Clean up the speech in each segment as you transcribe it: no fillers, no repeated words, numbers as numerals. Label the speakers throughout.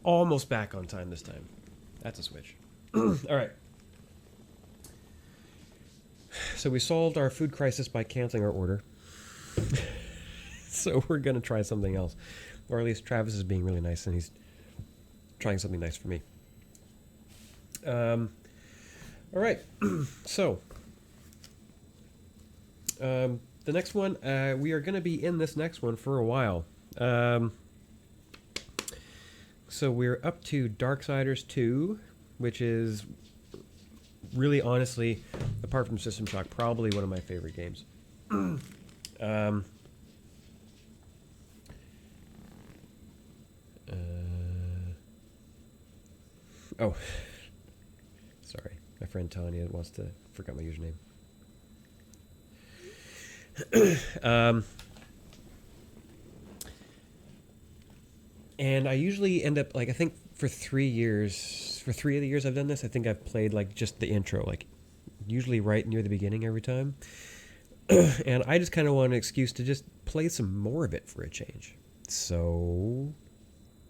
Speaker 1: Almost back on time this time. That's a switch. All right. So we solved our food crisis by canceling our order. So we're going to try something else. Or at least Travis is being really nice and he's trying something nice for me. All right. So the next one, we are going to be in this next one for a while. So we're up to Darksiders 2, which is really, honestly, apart from System Shock, probably one of my favorite games. Oh, sorry. My friend Tanya wants to... forgot my username. And I usually end up, like, I think for 3 years, for 3 of the years I've done this, I think I've played, like, just the intro, like, usually right near the beginning every time. And I just kind of want an excuse to just play some more of it for a change. So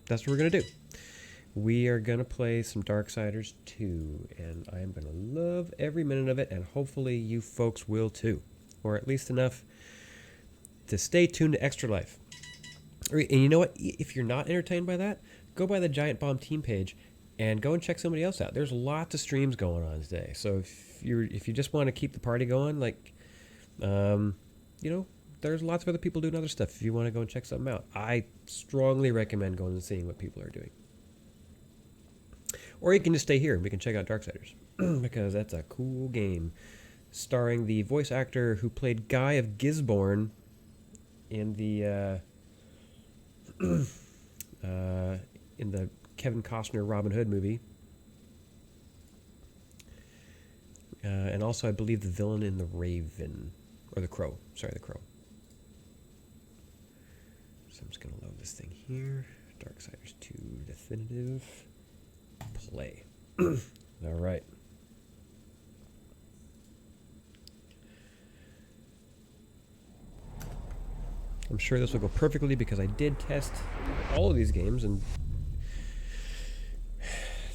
Speaker 1: that's what we're going to do. We are going to play some Darksiders 2, and I am going to love every minute of it, and hopefully you folks will too. Or at least enough to stay tuned to Extra Life. And you know what? If you're not entertained by that, go by the Giant Bomb team page and go and check somebody else out. There's lots of streams going on today. So if you just want to keep the party going, like, you know, there's lots of other people doing other stuff. If you want to go and check something out, I strongly recommend going and seeing what people are doing. Or you can just stay here and we can check out Darksiders because that's a cool game, starring the voice actor who played Guy of Gisborne in the Kevin Costner Robin Hood movie, and also I believe the villain in The Raven, or The Crow. Sorry, The Crow. So I'm just gonna load this thing here. Darksiders 2 definitive play. All right. I'm sure this will go perfectly because I did test all of these games and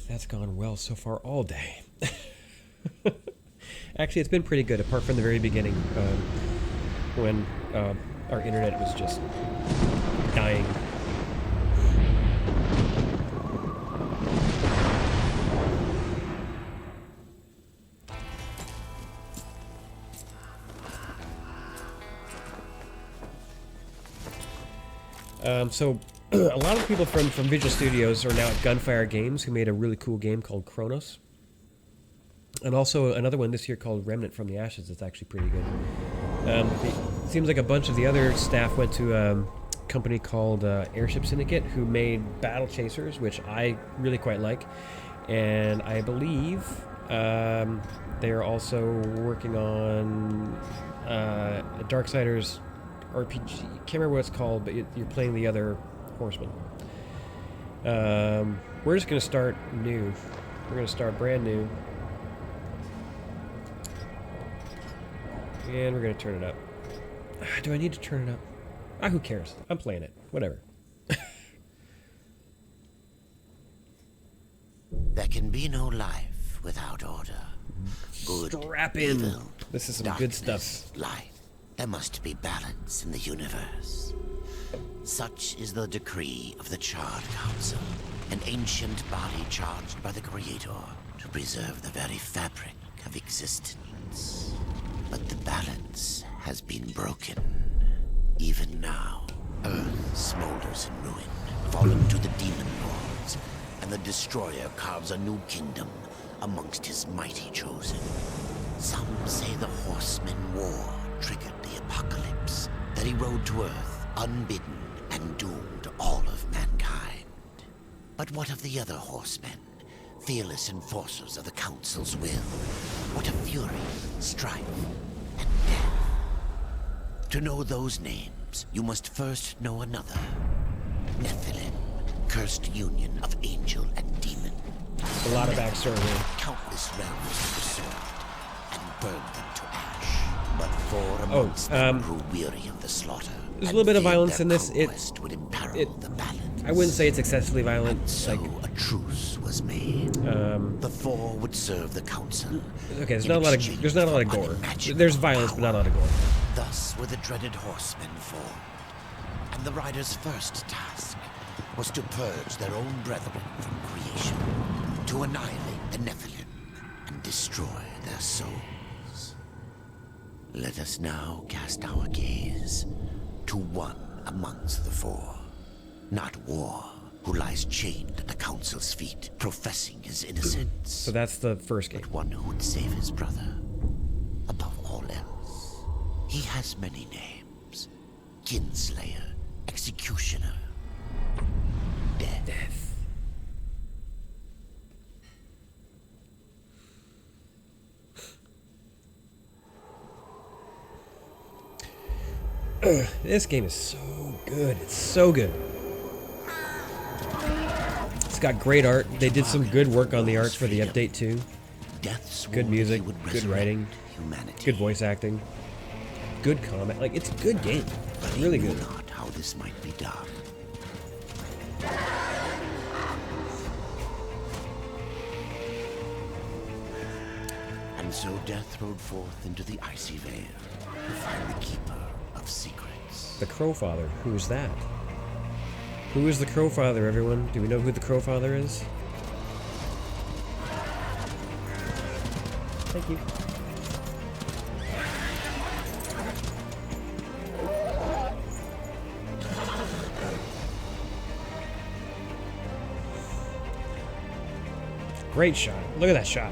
Speaker 1: that's gone well so far all day. Actually, it's been pretty good apart from the very beginning when our internet was just dying. So a lot of people from Visual Studios are now at Gunfire Games, who made a really cool game called Chronos. And also another one this year called Remnant from the Ashes that's actually pretty good. It seems like a bunch of the other staff went to a company called Airship Syndicate, who made Battle Chasers, which I really quite like. And I believe they're also working on a Darksiders RPG. Can't remember what it's called, but you're playing the other horseman. We're just going to start new. We're going to start brand new. And we're going to turn it up. Do I need to turn it up? Who cares? I'm playing it. Whatever.
Speaker 2: There can be no life without order. Good,
Speaker 1: strap in.
Speaker 2: Evil,
Speaker 1: this is some
Speaker 2: darkness,
Speaker 1: good stuff.
Speaker 2: Life. There must be balance in the universe. Such is the decree of the Charred Council, an ancient body charged by the Creator to preserve the very fabric of existence. But the balance has been broken. Even now, Earth smolders in ruin, fallen to the demon lords, and the Destroyer carves a new kingdom amongst his mighty chosen. Some say the Horsemen War triggered the apocalypse, that he rode to Earth unbidden and doomed all of mankind. But what of the other horsemen, fearless enforcers of the Council's will? What of fury, strife, and death? To know those names, you must first know another. Nephilim, cursed union of angel and demon.
Speaker 1: A lot of backstory here.
Speaker 2: Countless realms were served and burned them to ash. But four amongst them grew weary of the slaughter.
Speaker 1: There's a little bit of violence in this.
Speaker 2: Would imperil the balance.
Speaker 1: I wouldn't say it's excessively violent.
Speaker 2: So a truce was made. The four would serve the council.
Speaker 1: Okay, there's not a lot of gore. There's violence, but not a lot of gore.
Speaker 2: Thus were the dreaded horsemen formed, and the riders' first task was to purge their own brethren from creation, to annihilate the Nephilim and destroy their souls. Let us now cast our gaze to one amongst the four, not War, who lies chained at the council's feet, professing his innocence.
Speaker 1: So that's the first game.
Speaker 2: But one who would save his brother above all else. He has many names: Kinslayer, Executioner, Death.
Speaker 1: This game is so good. It's so good. It's got great art. They did some good work on the arts for the update too. Good music, good writing, good voice acting, good comment. Like, it's a good game. Really good.
Speaker 2: Not how this might be done. And so Death rode forth into the icy veil to find the keeper of secrets.
Speaker 1: The Crowfather. Who's that? Who is the Crowfather, everyone? Do we know who the Crowfather is? Thank you. Great shot. Look at that shot.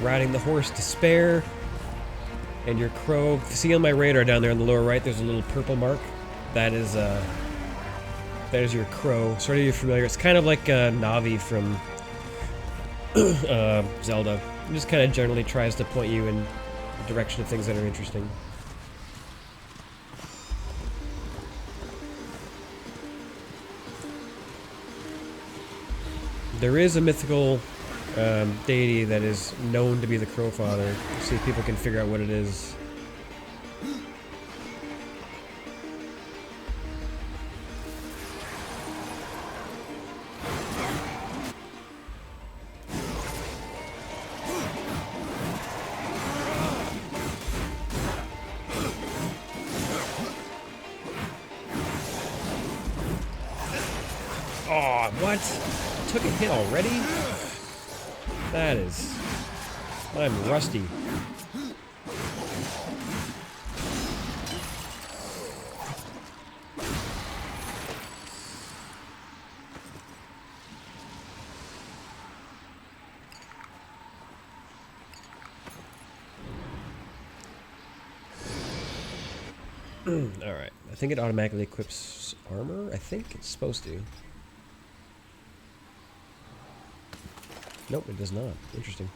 Speaker 1: Riding the horse Despair, and your crow. See on my radar down there on the lower right, there's a little purple mark. That is your crow. Sort of, you're familiar. It's kind of like Navi from Zelda. It just kind of generally tries to point you in the direction of things that are interesting. There is a mythical deity that is known to be the Crowfather. See if people can figure out what it is. Oh, what? Took a hit already? That is... I'm rusty. Alright, I think it automatically equips armor. I think it's supposed to. Nope, it does not. Interesting.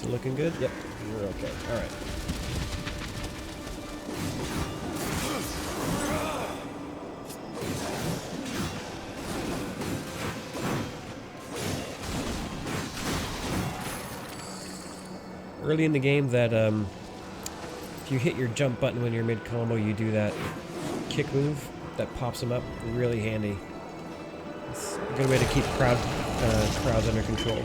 Speaker 1: Looking good? Yep, we're okay. Alright. Early in the game, that if you hit your jump button when you're mid-combo, you do that kick move that pops them up. Really handy. It's a good way to keep crowds under control.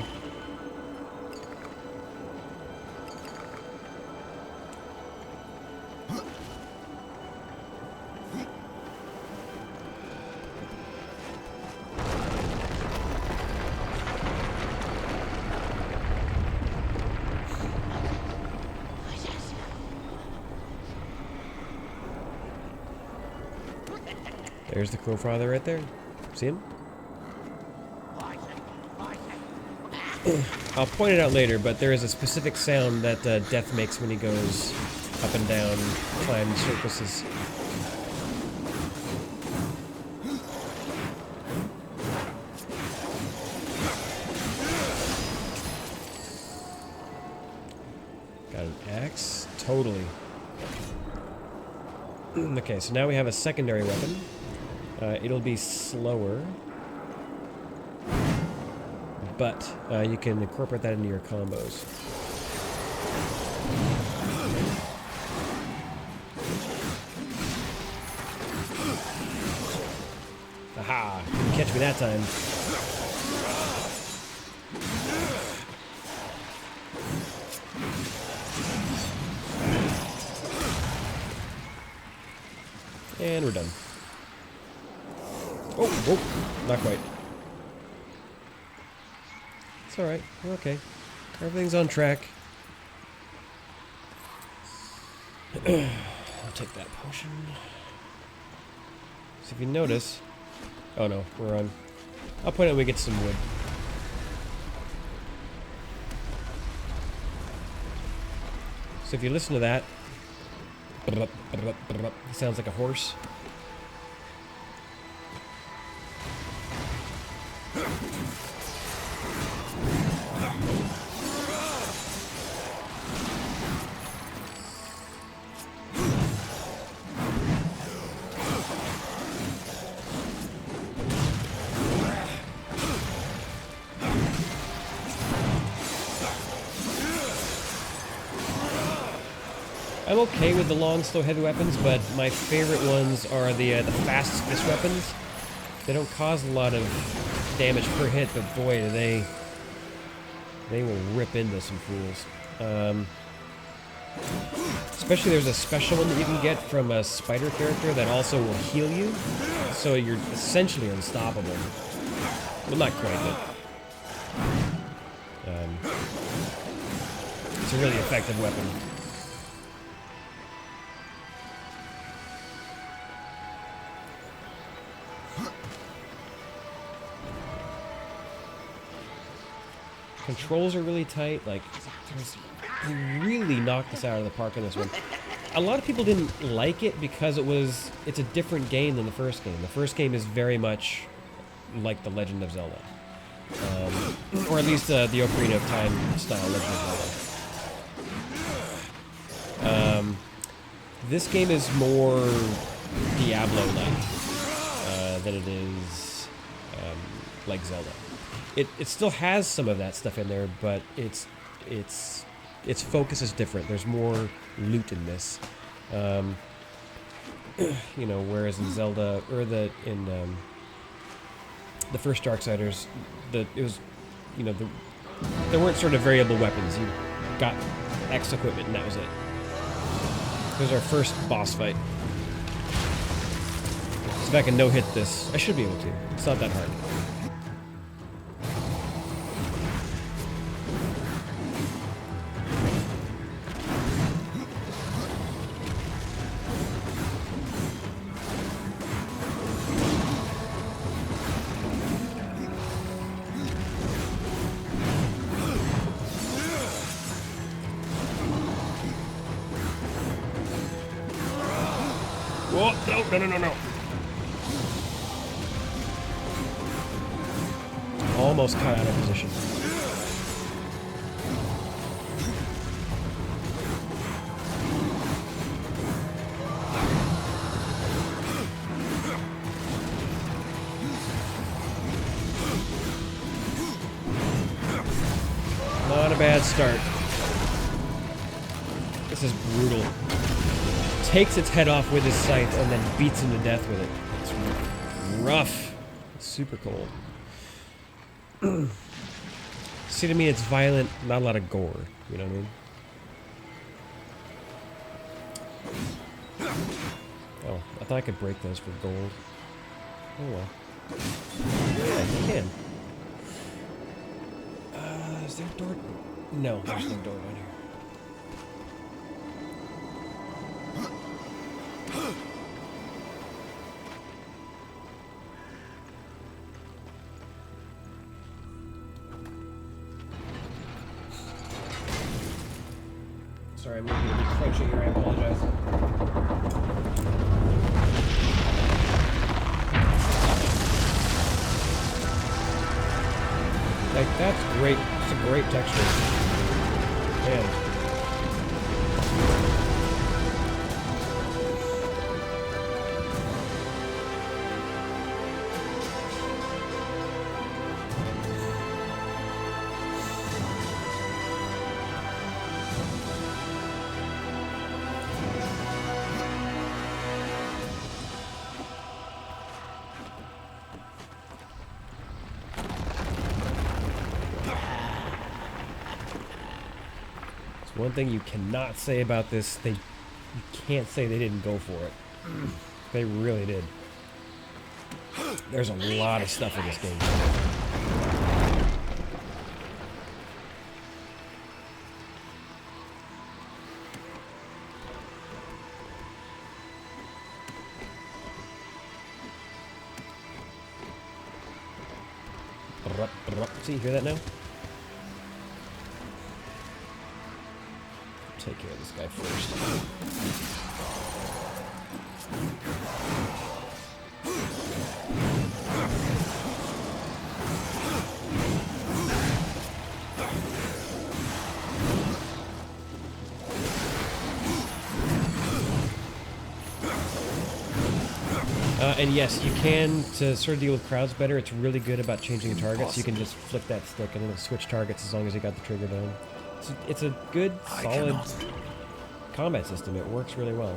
Speaker 1: There's the Crowfather right there. See him? I'll point it out later, but there is a specific sound that Death makes when he goes up and down, climbs surfaces. Got an axe? Totally. Okay, so now we have a secondary weapon. It'll be slower, but you can incorporate that into your combos. Aha! Didn't catch me that time. And we're done. Oh, whoa, not quite. It's alright, we're okay. Everything's on track. I'll take that potion. So if you notice... Oh no, we're on... I'll point out when we get some wood. So if you listen to that... It sounds like a horse. I'm okay with the long, slow, heavy weapons, but my favorite ones are the fast fist weapons. They don't cause a lot of damage per hit, but boy, do they will rip into some fools. Especially there's a special one that you can get from a spider character that also will heal you, so you're essentially unstoppable. Well, not quite, but it's a really effective weapon. Controls are really tight. Like, they really knocked us out of the park in this one. A lot of people didn't like it because it's a different game than the first game. The first game is very much like The Legend of Zelda. Or at least the Ocarina of Time style Legend of Zelda. This game is more Diablo-like than it is like Zelda. It still has some of that stuff in there, but its focus is different. There's more loot in this, you know. Whereas in Zelda or the first Darksiders, there weren't sort of variable weapons. You got X equipment, and that was it. Here's our first boss fight. So if I can no-hit this, I should be able to. It's not that hard. Whoa, no. Almost caught out of position. Not a bad start. This is brutal. Takes its head off with his scythe and then beats him to death with it. It's rough. It's super cold. See, to me, it's violent, not a lot of gore. You know what I mean? Oh, I thought I could break those for gold. Oh well. Yeah, you can. Is there a door? No, there's no door down here. Sorry, I'm going to be crunchy here. I apologize. Like, that's great. It's a great texture. Man. One thing you cannot say about this, you can't say they didn't go for it. They really did. There's a lot of stuff in this game. See, you hear that now? Take care of this guy first. And yes, you can, to sort of deal with crowds better, it's really good about changing targets. You can just flip that stick and it'll switch targets as long as you got the trigger down. It's a good, solid combat system. It works really well.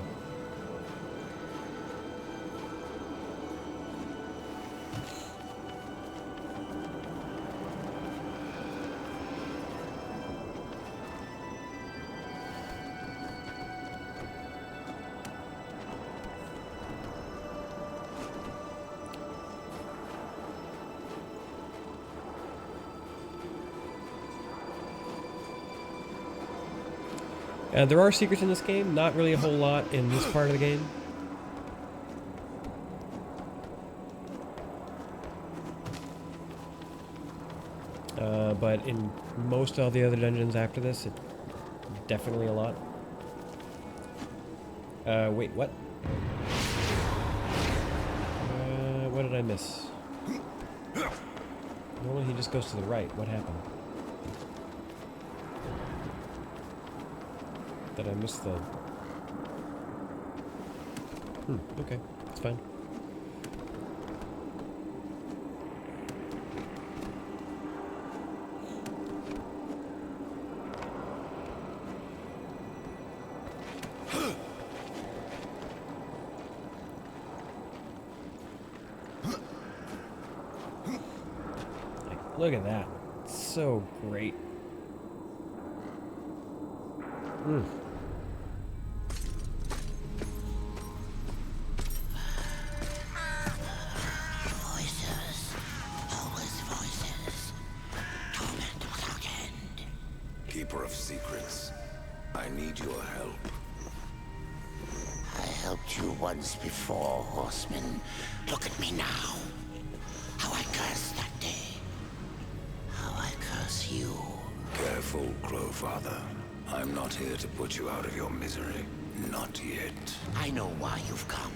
Speaker 1: There are secrets in this game, not really a whole lot in this part of the game. But in most of the other dungeons after this, it definitely a lot. Wait, what? What did I miss? Normally he just goes to the right. What happened? Did I miss the... okay. It's fine. Look at that. It's so great.
Speaker 2: Voices. Always voices. Torment without end.
Speaker 3: Keeper of secrets, I need your help.
Speaker 2: I helped you once before, horseman. Look at me now. How I cursed that day. How I curse you.
Speaker 3: Careful, Crowfather. I'm not here to put you out of your misery. Not yet.
Speaker 2: I know why you've come.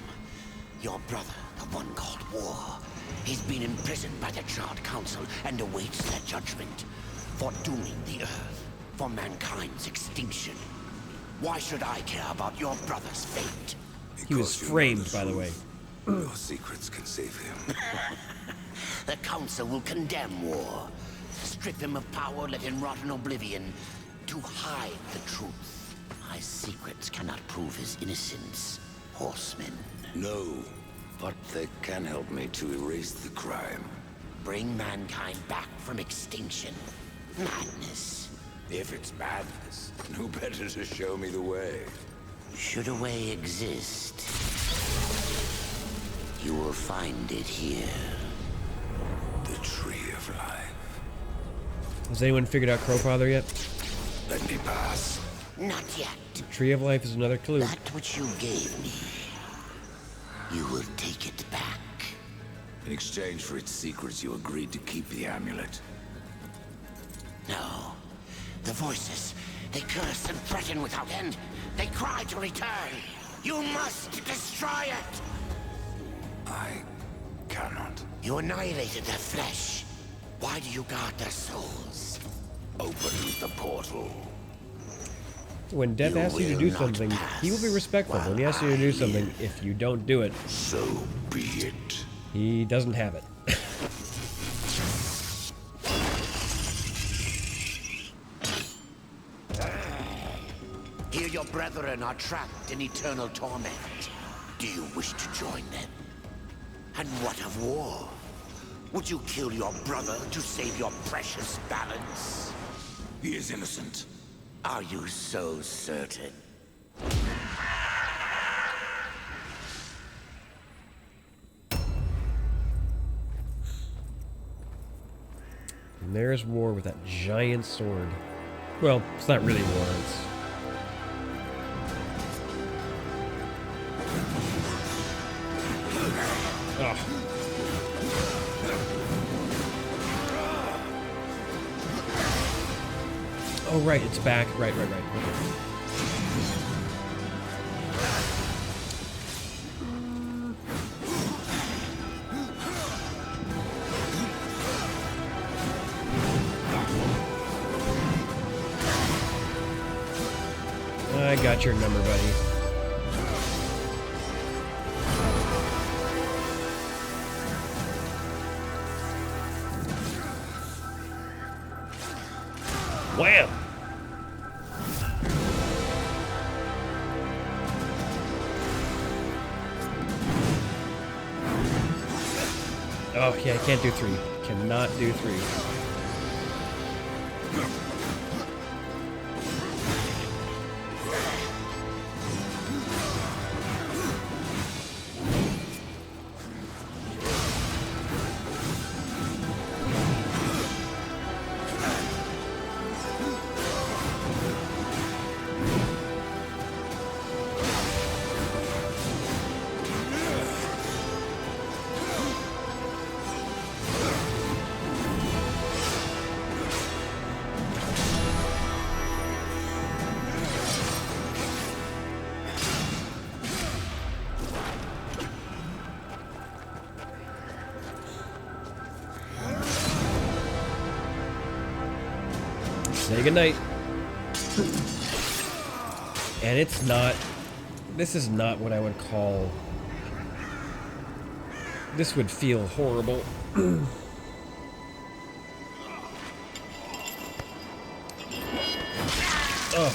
Speaker 2: Your brother, the one called War. He's been imprisoned by the Charred Council and awaits their judgment. For dooming the Earth. For mankind's extinction. Why should I care about your brother's fate?
Speaker 1: He was framed, by the way.
Speaker 3: Your secrets can save him.
Speaker 2: The Council will condemn War. Strip him of power, let him rot in oblivion. To hide the truth. My secrets cannot prove his innocence, horseman.
Speaker 3: No, but they can help me to erase the crime.
Speaker 2: Bring mankind back from extinction. Madness.
Speaker 3: If it's madness, who better to show me the way?
Speaker 2: Should a way exist, you will find it here.
Speaker 3: The Tree of Life.
Speaker 1: Has anyone figured out Crowfather yet?
Speaker 3: Let me pass.
Speaker 2: Not yet.
Speaker 1: Tree of Life is another clue.
Speaker 2: That which you gave me, you will take it back.
Speaker 3: In exchange for its secrets, you agreed to keep the amulet.
Speaker 2: No. The voices, They curse and threaten without end. They cry to return. You must destroy it!
Speaker 3: I cannot.
Speaker 2: You annihilated their flesh. Why do you guard their souls?
Speaker 3: Open the portal.
Speaker 1: When Death asks you to do something, he will be respectful. When he asks you to do something, if you don't do it,
Speaker 3: So be it.
Speaker 1: he doesn't have it.
Speaker 2: Here your brethren are trapped in eternal torment. Do you wish to join them? And what of war? Would you kill your brother to save your precious balance?
Speaker 3: He is innocent.
Speaker 2: Are you so certain?
Speaker 1: And there's war with that giant sword. Well, it's not really war, it's... Oh. Oh, right, it's back. Right. Okay. I got your number, buddy. Wham! Oh, yeah, I can't do 3. Cannot do 3. Say goodnight. And it's not... This is not what I would call... This would feel horrible. Oh.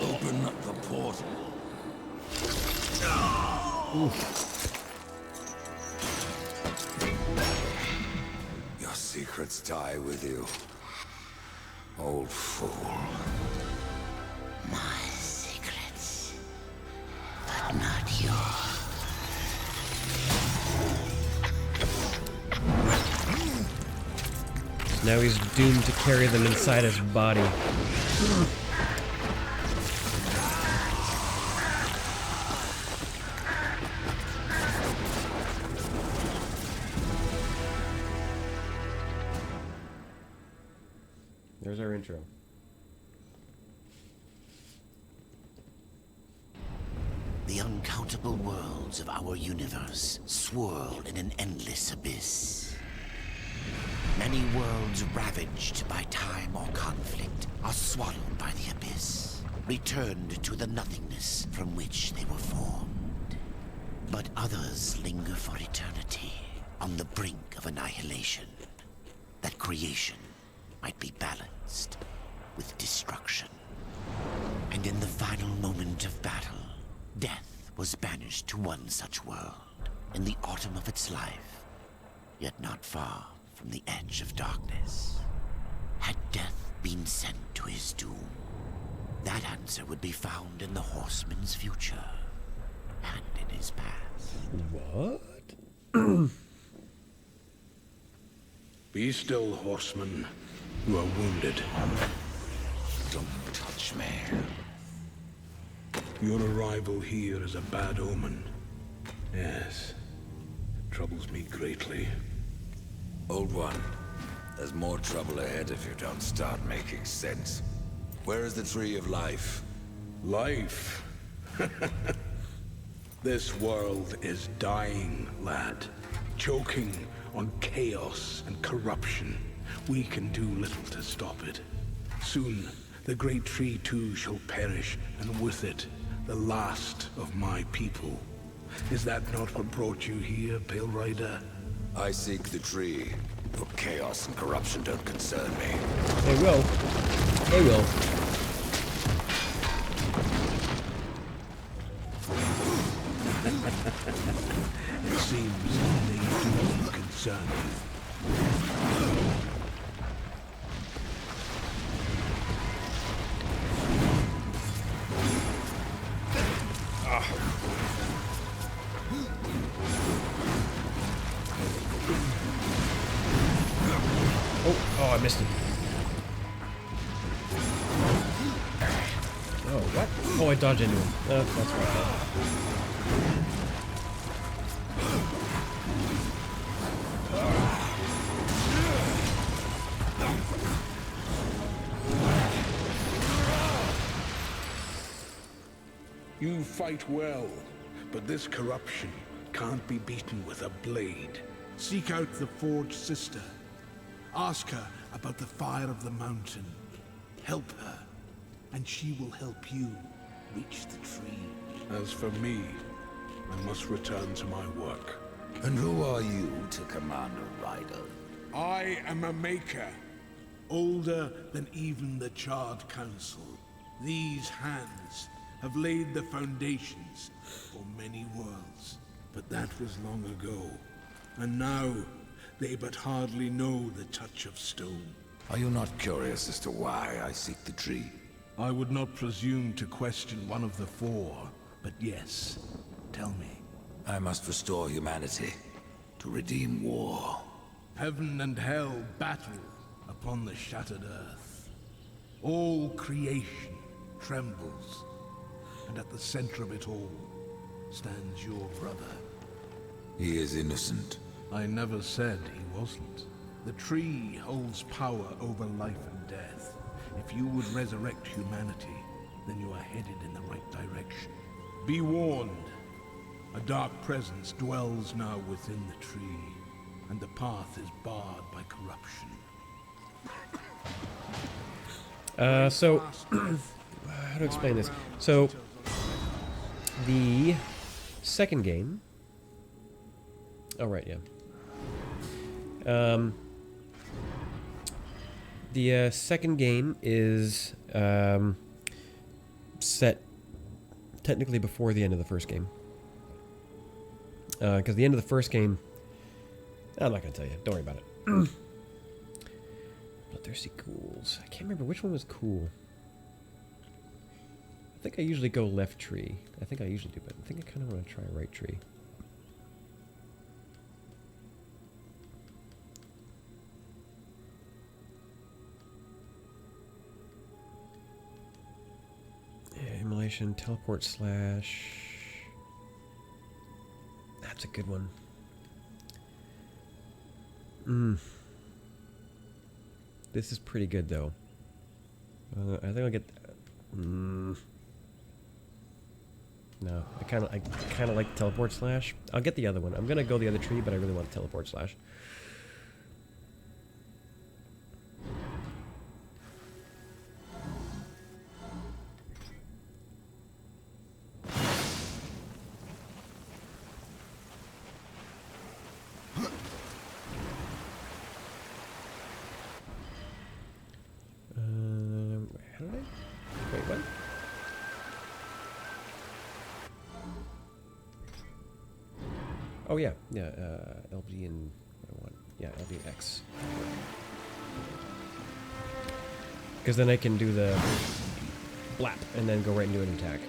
Speaker 3: Open the portal. Your secrets die with you, old fool.
Speaker 2: My secrets, but not yours.
Speaker 1: Now he's doomed to carry them inside his body. There's our intro.
Speaker 2: The uncountable worlds of our universe swirl in an endless abyss. Many worlds ravaged by time or conflict are swallowed by the abyss, returned to the nothingness from which they were formed. But others linger for eternity, on the brink of annihilation, that creation might be balanced with destruction. And in the final moment of battle, death was banished to one such world, in the autumn of its life, yet not far from the edge of darkness. Had death been sent to his doom, that answer would be found in the horseman's future, and in his past.
Speaker 1: What?
Speaker 4: Be still, horseman. You are wounded.
Speaker 3: Don't touch me.
Speaker 4: Your arrival here is a bad omen. Yes. troubles me greatly.
Speaker 3: Old one, there's more trouble ahead if you don't start making sense. Where is the Tree of Life?
Speaker 4: Life? This world is dying, lad. Choking on chaos and corruption. We can do little to stop it. Soon, the great tree too shall perish, and with it, the last of my people. Is that not what brought you here, Pale Rider?
Speaker 3: I seek the tree. Your chaos and corruption don't concern me.
Speaker 1: They will. They will.
Speaker 4: It seems they do concern you.
Speaker 1: Oh, I missed it. Oh, what? Oh, I dodged into him. That's right.
Speaker 4: You fight well, but this corruption can't be beaten with a blade. Seek out the Forged Sister. Ask her about the fire of the mountain. Help her, and she will help you reach the tree. As for me, I must return to my work.
Speaker 3: And who are you to command a rider?
Speaker 4: I am a maker, older than even the Charred Council. These hands have laid the foundations for many worlds. But that was long ago, and now they but hardly know the touch of stone.
Speaker 3: Are you not curious as to why I seek the tree?
Speaker 4: I would not presume to question one of the four, but yes, tell me.
Speaker 3: I must restore humanity, to redeem war.
Speaker 4: Heaven and hell battle upon the shattered earth. All creation trembles, and at the center of it all stands your brother.
Speaker 3: He is innocent.
Speaker 4: I never said he wasn't. The tree holds power over life and death. If you would resurrect humanity, then you are headed in the right direction. Be warned. A dark presence dwells now within the tree, and the path is barred by corruption.
Speaker 1: So, how to explain this? So, the second game... Oh, right, yeah. The second game is set technically before the end of the first game. Because the end of the first game... I'm not going to tell you. Don't worry about it. Bloodthirsty Ghouls. I can't remember which one was cool. I think I usually go left tree. I think I usually do, but I think I kind of want to try right tree. Yeah, immolation, teleport slash... That's a good one. This is pretty good, though. I think I'll get... No, I kind of like teleport slash. I'll get the other one. I'm gonna go the other tree, but I really want teleport slash. How did I? Wait, what? Oh yeah, yeah. LB and I want, yeah, LB and X. Because then I can do the blap and then go right into an attack.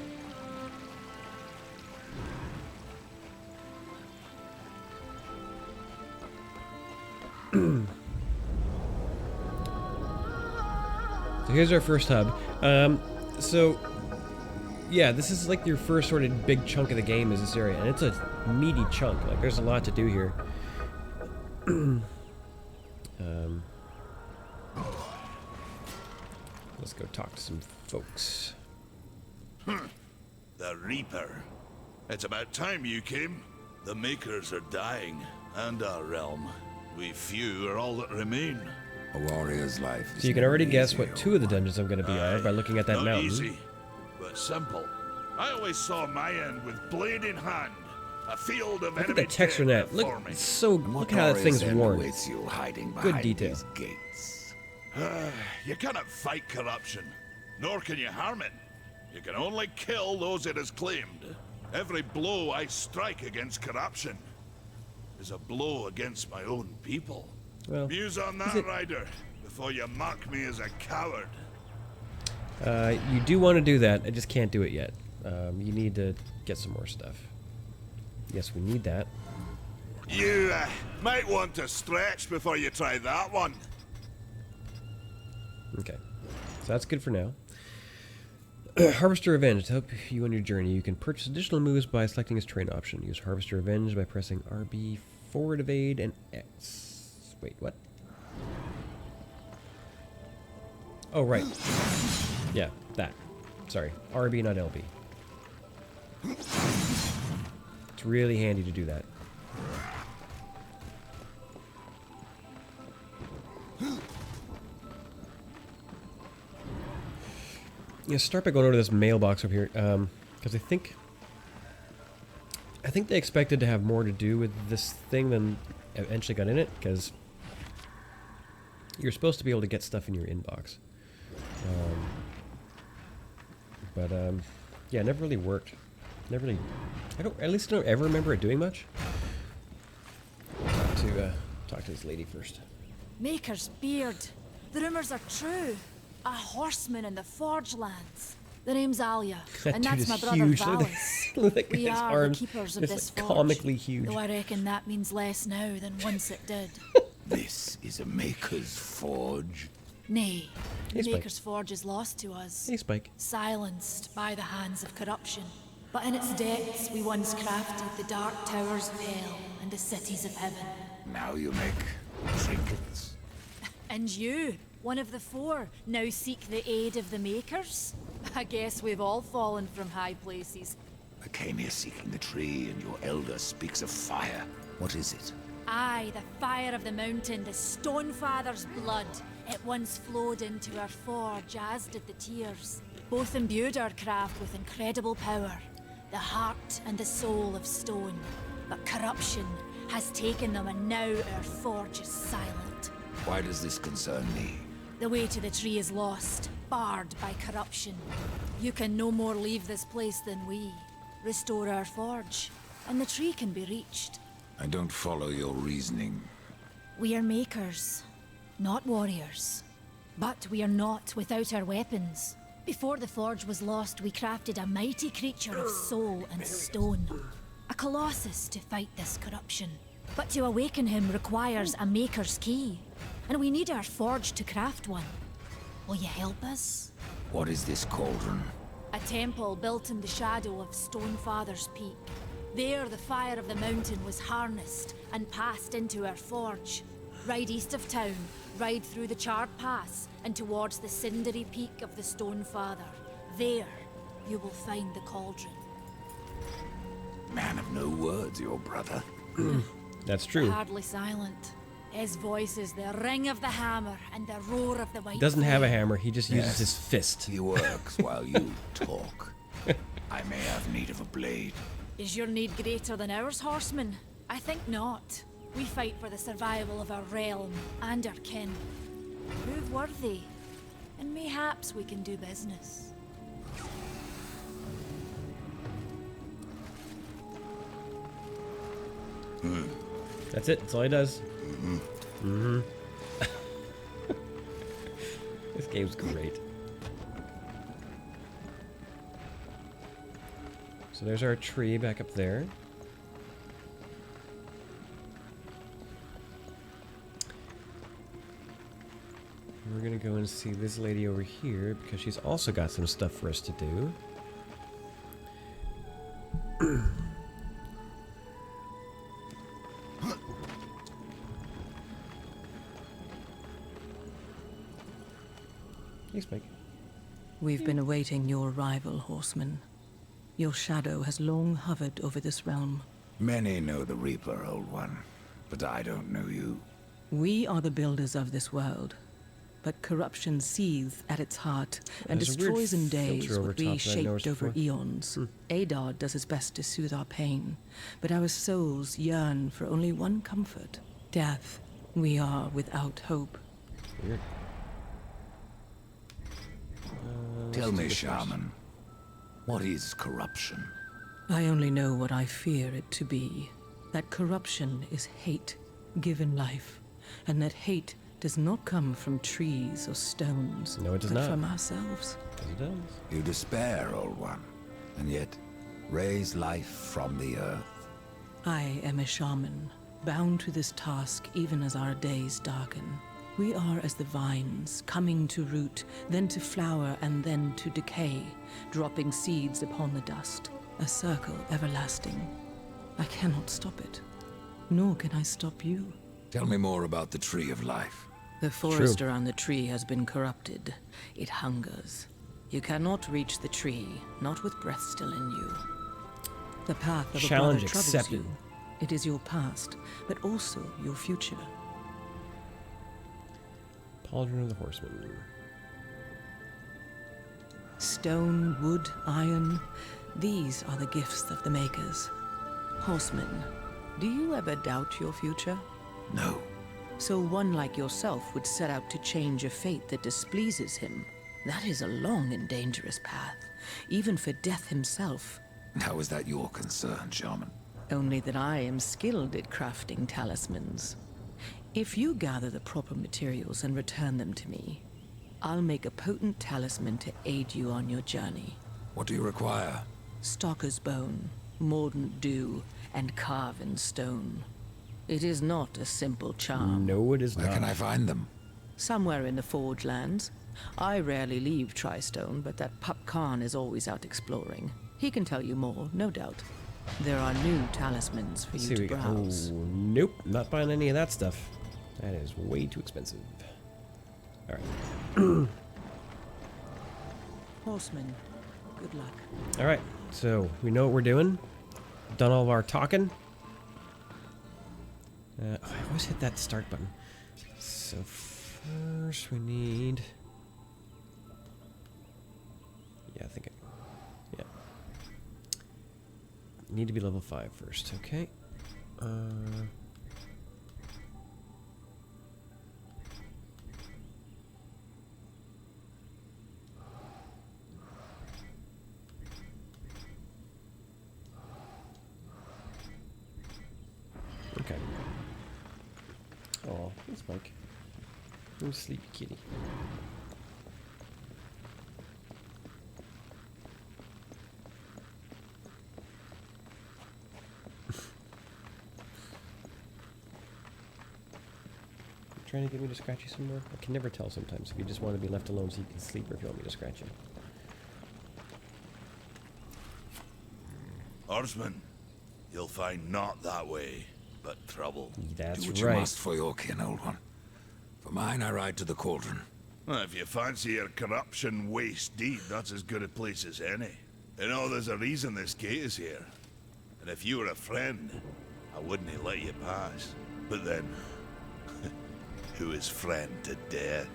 Speaker 1: So here's our first hub. So yeah, this is like your first sort of big chunk of the game is this area, and it's a meaty chunk. Like, there's a lot to do here. Let's go talk to some folks.
Speaker 5: The Reaper. It's about time you came. The Makers are dying, and our realm. We few are all that remain.
Speaker 3: A warrior's life.
Speaker 1: So you can already guess what two of the dungeons I'm going to be are by looking at that
Speaker 5: Not
Speaker 1: mountain.
Speaker 5: easy, but simple. I always saw my end with blade in hand. A field of
Speaker 1: Look at
Speaker 5: enemy
Speaker 1: the texture in
Speaker 5: dead
Speaker 1: that. Look,
Speaker 5: before me.
Speaker 1: it's so. Look how that thing's worn.
Speaker 3: You hiding
Speaker 1: Good
Speaker 3: behind
Speaker 1: detail.
Speaker 3: these gates.
Speaker 5: You cannot fight corruption, nor can you harm it. You can only kill those it has claimed. Every blow I strike against corruption is a blow against my own people.
Speaker 1: Well,
Speaker 5: Muse on that, Ryder, before you mock me as a coward.
Speaker 1: you do want to do that. I just can't do it yet. You need to get some more stuff. Yes, we need that.
Speaker 5: You might want to stretch before you try that one.
Speaker 1: Okay, so that's good for now. Harvester Revenge. To help you on your journey, you can purchase additional moves by selecting his terrain option. Use Harvester Revenge by pressing RB, forward evade, and X. Wait, what? Oh, right. Yeah, that. Sorry. RB, not LB. It's really handy to do that. Yeah, start by going over to this mailbox over here, because I think they expected to have more to do with this thing than eventually got in it, because you're supposed to be able to get stuff in your inbox. Yeah, it never really worked. Never really. At least I don't ever remember it doing much. Talk to this lady first.
Speaker 6: Maker's beard. The rumors are true. A horseman in the Forge lands. The name's Alia,
Speaker 1: That
Speaker 6: and
Speaker 1: dude
Speaker 6: that's
Speaker 1: is
Speaker 6: my brother
Speaker 1: huge.
Speaker 6: Valis.
Speaker 1: Look at
Speaker 6: We
Speaker 1: his
Speaker 6: are
Speaker 1: arms.
Speaker 6: the keepers of
Speaker 1: It's
Speaker 6: this
Speaker 1: like
Speaker 6: forge.
Speaker 1: comically huge.
Speaker 6: Though I reckon that means less now than once it did.
Speaker 3: This is a Maker's forge.
Speaker 6: Nay,
Speaker 1: Hey,
Speaker 6: the
Speaker 1: Spike.
Speaker 6: Maker's Forge is lost to us.
Speaker 1: Hey, Spike.
Speaker 6: Silenced by the hands of corruption. But in its depths we once crafted the dark towers of hell and the cities of heaven.
Speaker 3: Now you make trinkets.
Speaker 6: And you, one of the four, now seek the aid of the Makers? I guess we've all fallen from high places.
Speaker 3: I came here seeking the tree, and your elder speaks of fire. What is it?
Speaker 6: Aye, the fire of the mountain, the Stonefather's blood. It once flowed into our forge, as did the tears. Both imbued our craft with incredible power, the heart and the soul of stone. But corruption has taken them, and now our forge is silent.
Speaker 3: Why does this concern me?
Speaker 6: The way to the tree is lost, barred by corruption. You can no more leave this place than we. Restore our forge, and the tree can be reached.
Speaker 3: I don't follow your reasoning.
Speaker 6: We are makers, not warriors. But we are not without our weapons. Before the forge was lost, we crafted a mighty creature of soul and stone. A colossus to fight this corruption. But to awaken him requires a maker's key. And we need our forge to craft one. Will you help us?
Speaker 3: What is this cauldron?
Speaker 6: A temple built in the shadow of Stonefather's Peak. There, the fire of the mountain was harnessed and passed into our forge. Ride east of town, ride through the charred pass, and towards the cindery peak of the Stonefather. There, you will find the cauldron.
Speaker 3: Man of no words, your brother.
Speaker 1: That's true.
Speaker 6: Hardly silent. His voice is the ring of the hammer and the roar of the white
Speaker 1: Doesn't have a
Speaker 6: flame.
Speaker 1: hammer. He just uses
Speaker 3: Yes.
Speaker 1: his fist.
Speaker 3: He works while you talk. I may have need of a blade.
Speaker 6: Is your need greater than ours, horseman? I think not. We fight for the survival of our realm and our kin. Prove worthy, and mayhaps we can do business.
Speaker 1: That's it. That's all he does. This game's great. So there's our tree back up there. We're gonna go and see this lady over here because she's also got some stuff for us to do. Thanks, Mike.
Speaker 7: We've been awaiting your arrival, horseman. Your shadow has long hovered over this realm.
Speaker 3: Many know the Reaper, Old One, but I don't know you.
Speaker 7: We are the builders of this world, but corruption seethes at its heart and
Speaker 1: There's a weird
Speaker 7: destroys in days
Speaker 1: filter over
Speaker 7: what we
Speaker 1: top that I
Speaker 7: shaped
Speaker 1: noticed
Speaker 7: over
Speaker 1: before.
Speaker 7: eons. Adar does his best to soothe our pain, but our souls yearn for only one comfort: death. We are without hope.
Speaker 1: Weird.
Speaker 3: Tell me, Shaman, what is corruption?
Speaker 7: I only know what I fear it to be. That corruption is hate given life, and that hate does not come from trees or stones,
Speaker 1: No, it does
Speaker 7: but
Speaker 1: not.
Speaker 7: from ourselves.
Speaker 1: Yes, it does.
Speaker 3: You despair, Old One, and yet raise life from the earth.
Speaker 7: I am a shaman, bound to this task even as our days darken. We are as the vines, coming to root, then to flower, and then to decay, dropping seeds upon the dust. A circle everlasting. I cannot stop it, nor can I stop you.
Speaker 3: Tell me more about the Tree of Life.
Speaker 7: The forest around the tree has been corrupted. It hungers. You cannot reach the tree, not with breath still in you. The path of a
Speaker 1: Challenge
Speaker 7: brother troubles
Speaker 1: accepted.
Speaker 7: you. It is your past, but also your future.
Speaker 1: Pauldron of the Horseman.
Speaker 7: Stone, wood, iron, these are the gifts of the makers. Horseman, do you ever doubt your future?
Speaker 3: No.
Speaker 7: So one like yourself would set out to change a fate that displeases him. That is a long and dangerous path, even for death himself.
Speaker 3: How is that your concern, Shaman?
Speaker 7: Only that I am skilled at crafting talismans. If you gather the proper materials and return them to me, I'll make a potent talisman to aid you on your journey.
Speaker 3: What do you require?
Speaker 7: Stalker's bone, mordant dew, and carven stone. It is not a simple charm.
Speaker 1: No, it is
Speaker 3: Where
Speaker 1: not.
Speaker 3: can I find them?
Speaker 7: Somewhere in the Forge Lands. I rarely leave Tristone, but that pup Khan is always out exploring. He can tell you more, no doubt. There are new talismans for
Speaker 1: Let's
Speaker 7: you
Speaker 1: see,
Speaker 7: to
Speaker 1: we got.
Speaker 7: browse.
Speaker 1: Oh, nope. Not buying any of that stuff. That is way too expensive. Alright.
Speaker 7: Horseman, good luck.
Speaker 1: Alright. So, we know what we're doing. Done all of our talking. I always hit that start button. So, first we need. Yeah, I think yeah. Need to be level 5 first, okay? Okay. Oh, thanks, Mike. Oh, sleepy kitty. Trying to get me to scratch you some more? I can never tell sometimes if you just want to be left alone so you can sleep or if you want me to scratch you.
Speaker 5: Horseman, you'll find not that way, but trouble.
Speaker 1: That's
Speaker 3: Do what you
Speaker 1: right.
Speaker 3: must for your kin, Old One. For mine, I ride to the cauldron.
Speaker 5: Well, if you fancy your corruption waist deep, that's as good a place as any. You know, there's a reason this gate is here. And if you were a friend, I wouldn't let you pass. But then, who is friend to death?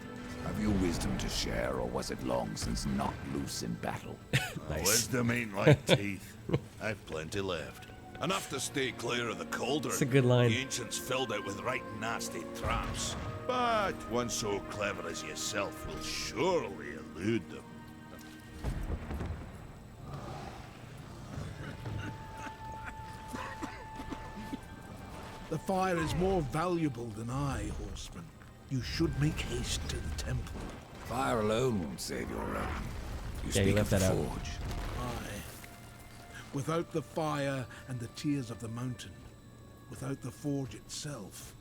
Speaker 3: Have you wisdom to share, or was it long since knocked loose in battle?
Speaker 1: Nice.
Speaker 5: Wisdom ain't like teeth. I've plenty left. Enough to stay clear of the cauldron.
Speaker 1: That's a good line.
Speaker 5: The ancients filled it with right nasty traps. But one so clever as yourself will surely elude them.
Speaker 4: The fire is more valuable than I, horseman. You should make haste to the temple.
Speaker 3: Fire alone won't save your realm. You
Speaker 1: Yeah,
Speaker 3: speak
Speaker 1: you left
Speaker 3: of the
Speaker 1: that out.
Speaker 3: forge.
Speaker 4: Aye. Without the fire and the tears of the mountain, without the forge itself,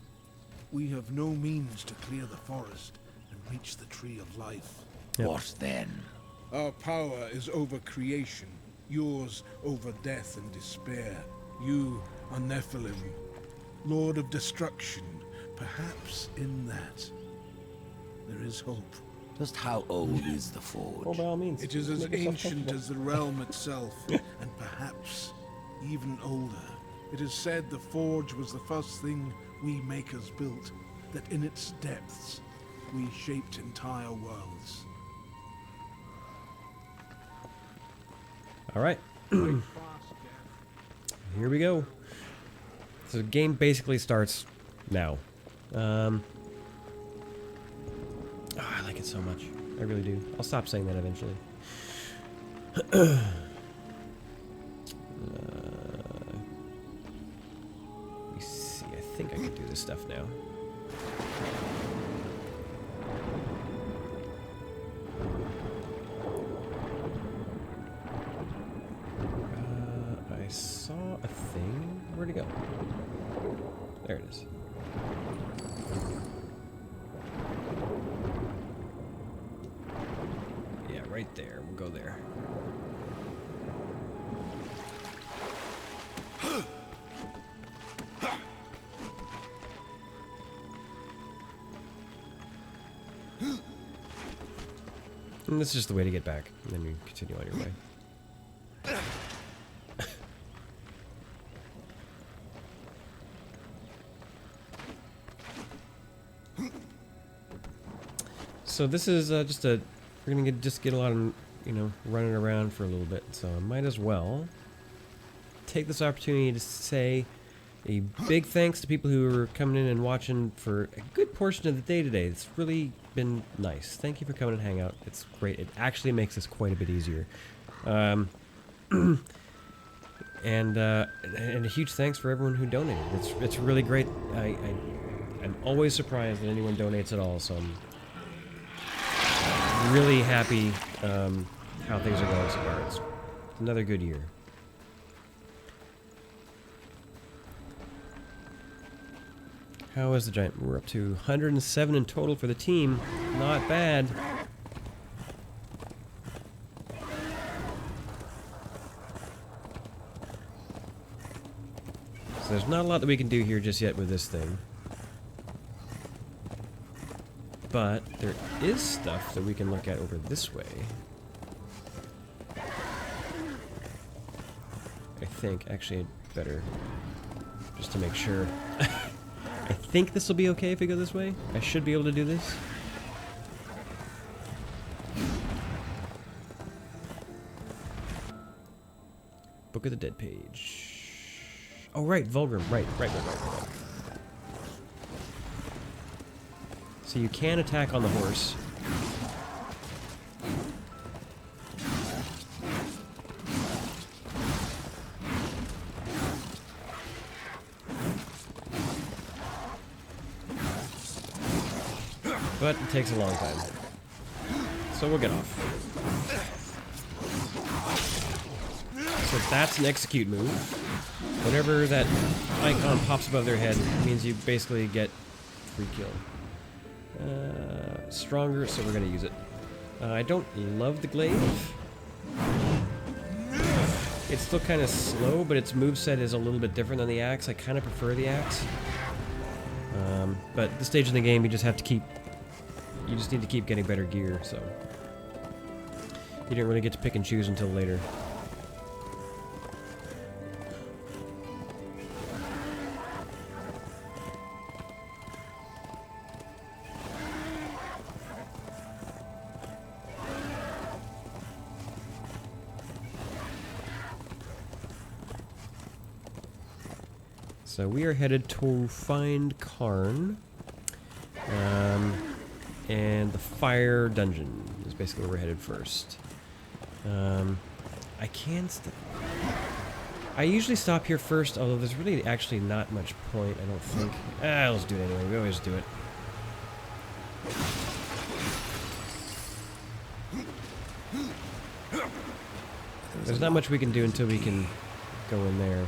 Speaker 4: we have no means to clear the forest and reach the tree of life.
Speaker 1: Yep.
Speaker 3: What then?
Speaker 4: Our power is over creation, yours over death and despair. You are Nephilim, Lord of Destruction. Perhaps in that there is hope.
Speaker 3: Just how old is the forge?
Speaker 1: Well, by all means.
Speaker 4: It is as
Speaker 1: make yourself
Speaker 4: ancient
Speaker 1: comfortable.
Speaker 4: as the realm itself, and perhaps even older. It is said the forge was the first thing we makers built, that in its depths we shaped entire worlds.
Speaker 1: All right. Here we go. So the game basically starts now. Oh, I like it so much. I really do. I'll stop saying that eventually. Let me see. I think I can do this stuff now. I saw a thing. Where'd it go? There it is. Yeah, right there. We'll go there. And this is just the way to get back. And then you continue on your way. So this is just a... We're gonna just get a lot of, you know, running around for a little bit. So I might as well take this opportunity to say a big thanks to people who are coming in and watching for a good portion of the day today. It's really been nice. Thank you for coming and hang out. It's great. It actually makes this quite a bit easier. And a huge thanks for everyone who donated. It's really great. I'm always surprised that anyone donates at all. So I'm really happy how things are going so far. It's another good year. How is the giant? We're up to 107 in total for the team. Not bad. So there's not a lot that we can do here just yet with this thing. But there is stuff that we can look at over this way. I think, actually, better, just to make sure. I think this will be okay if we go this way. I should be able to do this. Book of the Dead page. Oh, right, Vulgrim. Right. So you can attack on the horse. But it takes a long time. So we'll get off. So that's an execute move. Whenever that icon pops above their head, it means you basically get free kill. Stronger, so we're going to use it. I don't love the glaive. It's still kind of slow, but its moveset is a little bit different than the axe. I kind of prefer the axe. But at this stage in the game, you just have to keep... You just need to keep getting better gear, so... You didn't really get to pick and choose until later. So we are headed to find Karn. And the fire dungeon is basically where we're headed first. I can I usually stop here first, although there's really actually not much point, I don't think. Let's do it anyway. We always do it. There's not much we can do until we can go in there.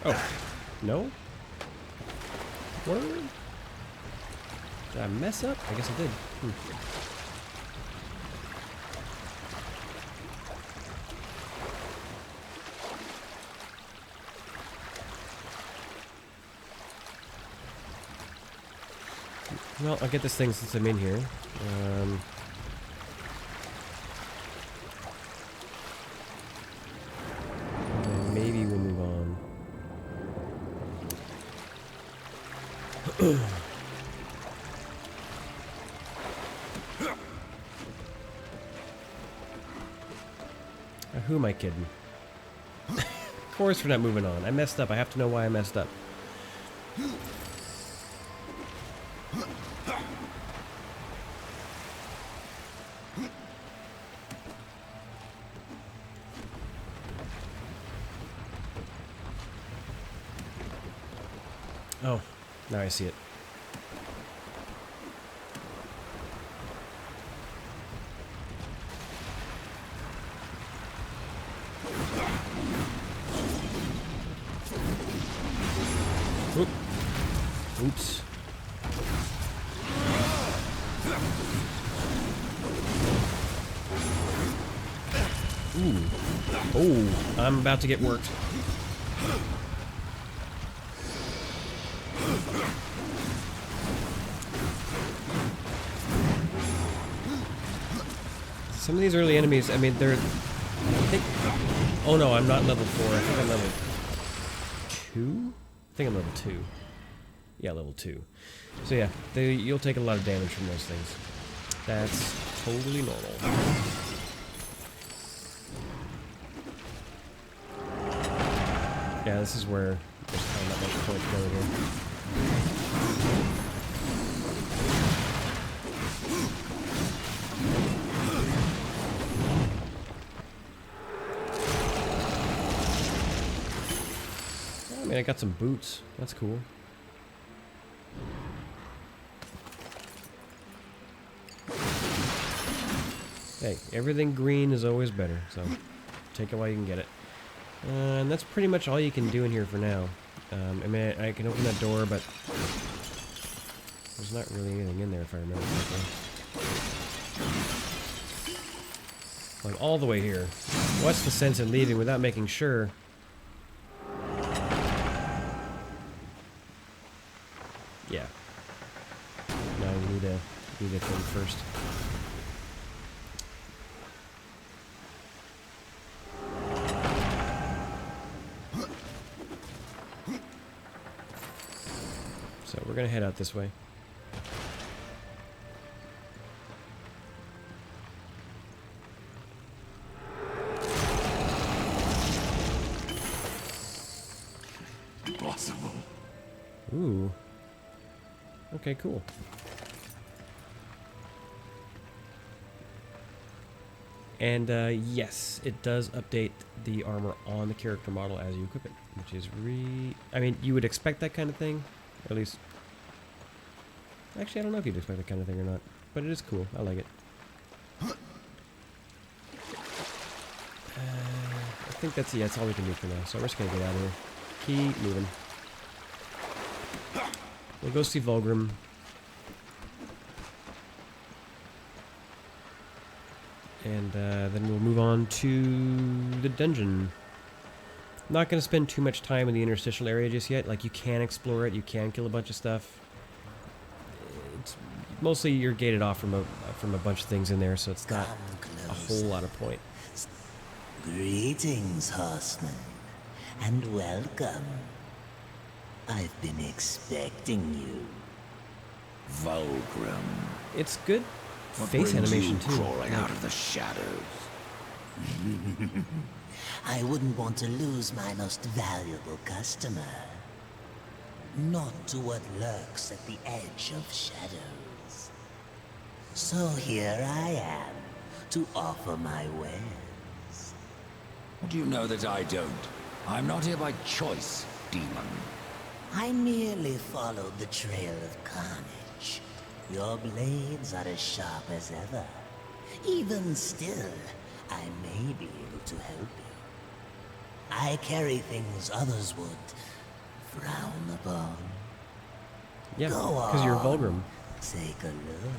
Speaker 1: Oh, no? Word? Did I mess up? I guess I did. Well, I'll get this thing since I'm in here. And maybe we'll move on. Who am I kidding? Of course we're not moving on. I messed up. I have to know why I messed up. Oh, now I see it. Oop. Oops. Ooh. Oh, I'm about to get worked. Some of these early enemies, I mean, they're... I think... Oh no, I'm not level 4. I think I'm level 2? I think I'm level 2. Yeah, level 2. So yeah, you'll take a lot of damage from those things. That's totally normal. Yeah, this is where there's kind of not much point going here. I mean, I got some boots. That's cool. Hey, everything green is always better, so take it while you can get it. And that's pretty much all you can do in here for now. I mean, I can open that door, but there's not really anything in there if I remember correctly. Like, all the way here. What's the sense in leaving without making sure? Yeah. No, you need to do the thing first. So we're gonna head out this way.
Speaker 3: Impossible.
Speaker 1: Ooh. Okay, cool. And yes, it does update the armor on the character model as you equip it, which is I mean, you would expect that kind of thing, or at least... Actually, I don't know if you'd expect that kind of thing or not, but it is cool. I like it. I think that's all we can do for now, so we're just gonna get out of here. Keep moving. We'll go see Vulgrim. And then we'll move on to the dungeon. I'm not going to spend too much time in the interstitial area just yet. Like, you can explore it, you can kill a bunch of stuff. It's mostly you're gated off from a bunch of things in there, so it's not a whole lot of point.
Speaker 2: Greetings, horsemen, and welcome. I've been expecting you.
Speaker 3: Vulgrim.
Speaker 1: It's good
Speaker 3: What
Speaker 1: face
Speaker 3: brings
Speaker 1: animation
Speaker 3: you
Speaker 1: too.
Speaker 3: crawling out of the shadows?
Speaker 2: I wouldn't want to lose my most valuable customer. Not to what lurks at the edge of shadows. So here I am, to offer my wares.
Speaker 3: Do you know that I don't? I'm not here by choice, demon.
Speaker 2: I merely followed the trail of carnage. Your blades are as sharp as ever. Even still, I may be able to help you. I carry things others would frown upon?
Speaker 1: Yeah,
Speaker 2: Go
Speaker 1: because you're
Speaker 2: on.
Speaker 1: Vulgrim.
Speaker 2: Take a look.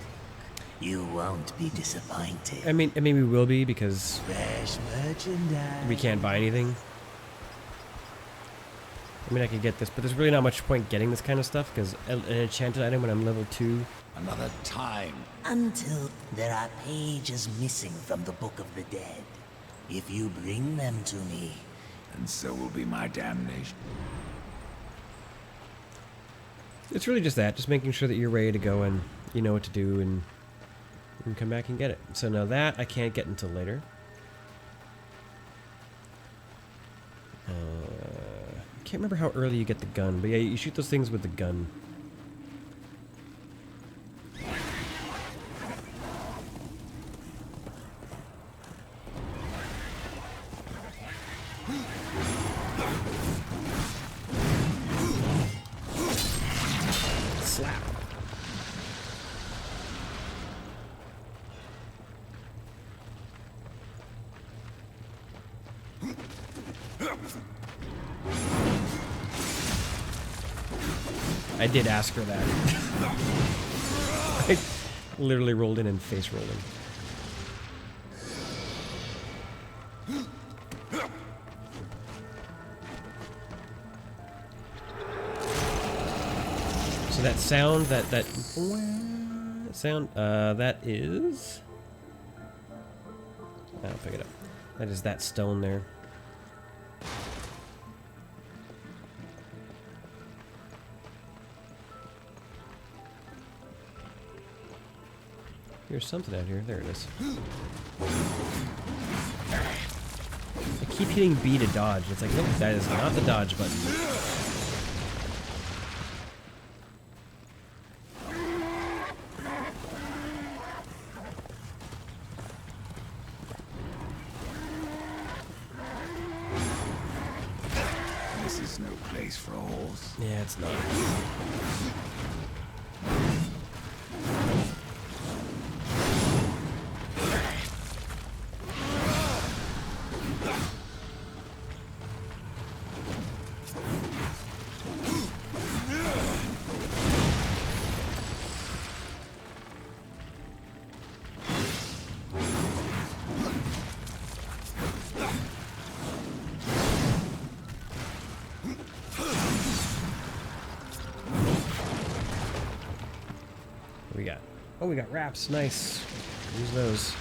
Speaker 2: You won't be disappointed.
Speaker 1: I mean, we will be because
Speaker 2: Fresh merchandise.
Speaker 1: we can't buy anything. I mean, I could get this, but there's really not much point getting this kind of stuff because an enchanted item when I'm level 2.
Speaker 3: Another time.
Speaker 2: Until there are pages missing from the Book of the Dead. If you bring them to me,
Speaker 3: And so will be my damnation.
Speaker 1: It's really just that, just making sure that you're ready to go and you know what to do and come back and get it. So now that I can't get until later. I can't remember how early you get the gun, but yeah, you shoot those things with the gun. Slap. I did ask her that. I literally rolled in and face rolled in. So that sound, that sound, that is... I'll pick it up. That is that stone there. There's something out here. There it is. I keep hitting B to dodge. It's like, nope, that is not the dodge button.
Speaker 3: This is no place for a horse.
Speaker 1: Yeah, it's not. What we got? Oh, we got wraps. Nice. Use those.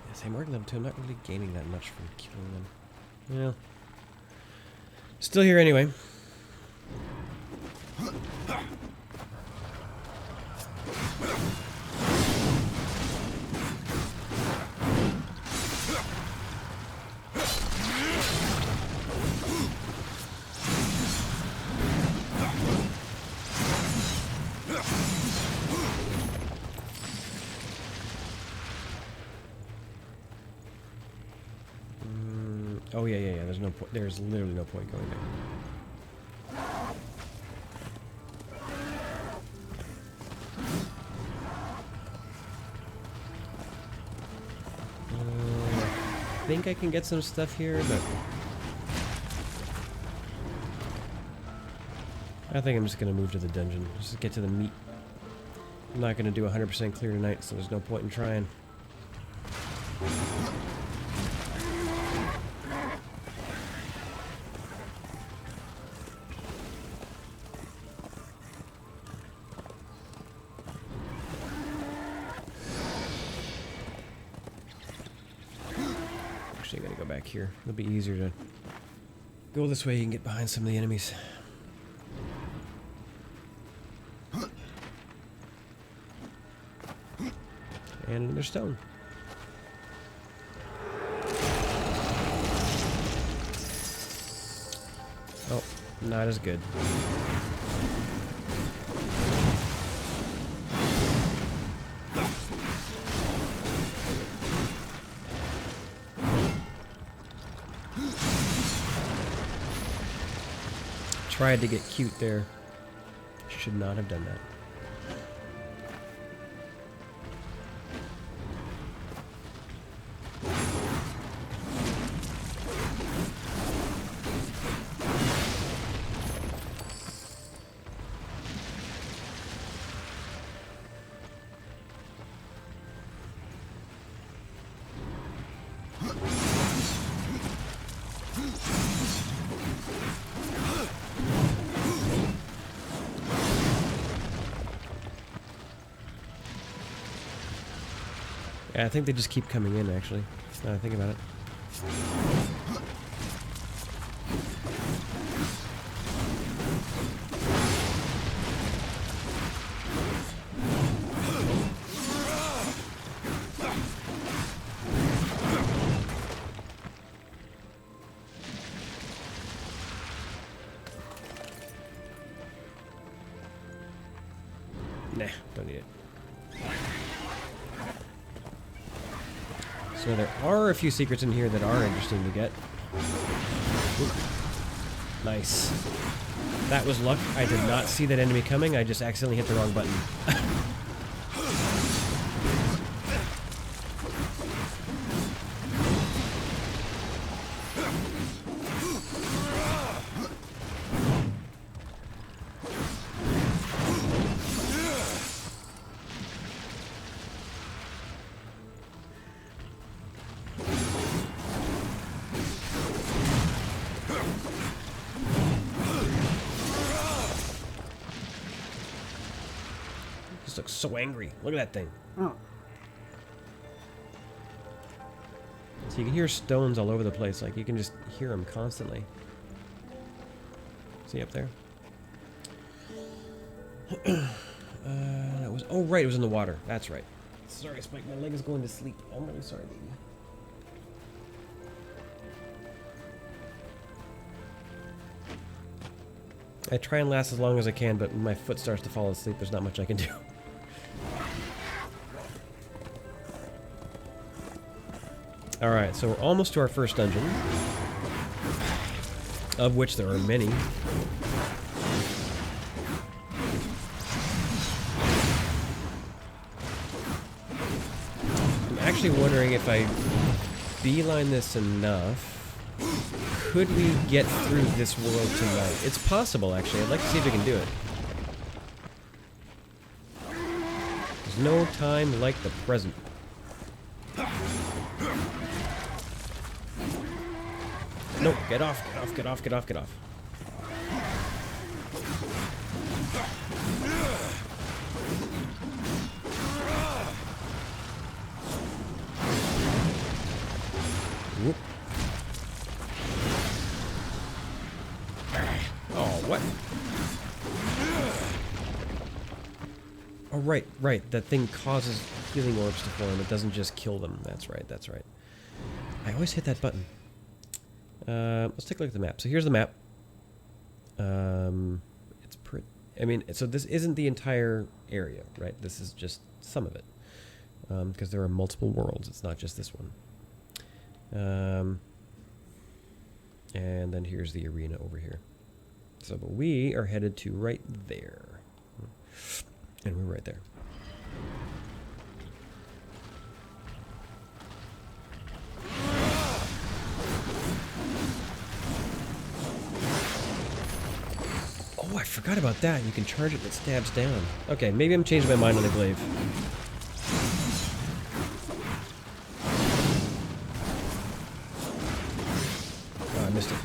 Speaker 1: Yes, I'm working level 2. I'm not really gaining that much from killing them. Well, still here anyway. Oh yeah. There's no point. There's literally no point going there. I think I can get some stuff here, but I think I'm just gonna move to the dungeon. Just get to the meat. I'm not gonna do 100% clear tonight, so there's no point in trying. Actually, I gotta go back here. It'll be easier to go this way. You can get behind some of the enemies. And another stone. Oh, not as good. tried to get cute there. Should not have done that. Yeah, I think they just keep coming in, actually. Now that I think about it. Nah, don't need it. So there are a few secrets in here that are interesting to get. Ooh. Nice. That was luck. I did not see that enemy coming. I just accidentally hit the wrong button. Looks so angry. Look at that thing. Oh. So you can hear stones all over the place. Like, you can just hear them constantly. See up there? That was... Oh, right. It was in the water. That's right. Sorry, Spike. My leg is going to sleep. I'm really sorry, baby. I try and last as long as I can, but when my foot starts to fall asleep, there's not much I can do. Alright, so we're almost to our first dungeon, of which there are many. I'm actually wondering if I beeline this enough, could we get through this world tonight? It's possible, actually. I'd like to see if we can do it. There's no time like the present. No, get off, get off, get off, get off, get off. Whoop. Oh, what? Oh, right, right. That thing causes healing orbs to form. It doesn't just kill them. That's right, that's right. I always hit that button. Let's take a look at the map. So here's the map. It's pretty... I mean, so this isn't the entire area, right? This is just some of it. Because there are multiple worlds. It's not just this one. And then here's the arena over here. So but we are headed to right there. And we're right there. Oh, I forgot about that. You can charge it and it stabs down. Okay, maybe I'm changing my mind on the glaive. Oh, I missed it.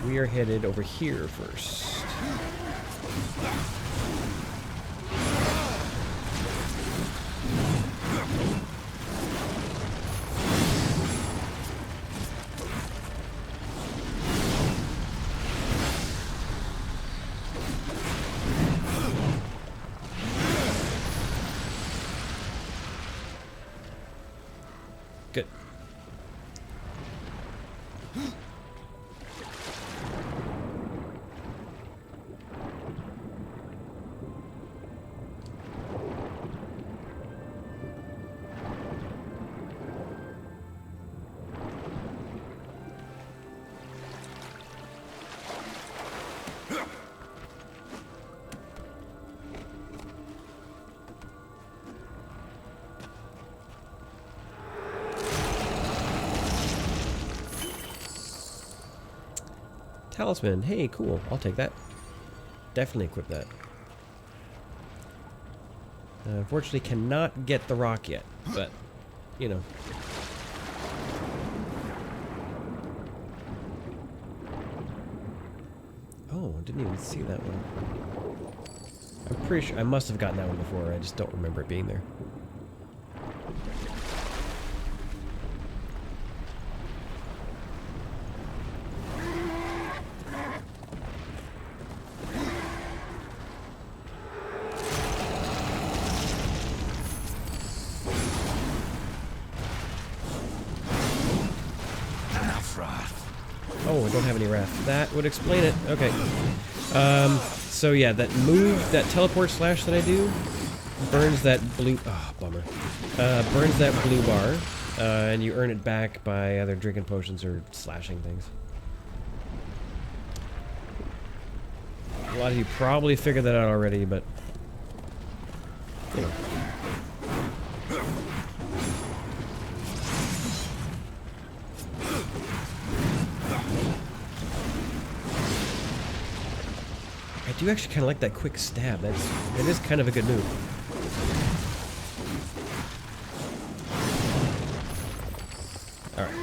Speaker 1: We are headed over here first. Good. talisman. Hey, cool. I'll take that. Definitely equip that. Unfortunately, cannot get the rock yet, but, you know. Oh, I didn't even see that one. I'm pretty sure I must have gotten that one before. I just don't remember it being there. Oh, I don't have any wrath. That would explain it. Okay. So yeah, that move, that teleport slash that I do, burns that blue... Oh, bummer. Burns that blue bar, and you earn it back by either drinking potions or slashing things. A lot of you probably figured that out already, but... You know. I do actually kind of like that quick stab. That is kind of a good move. All right,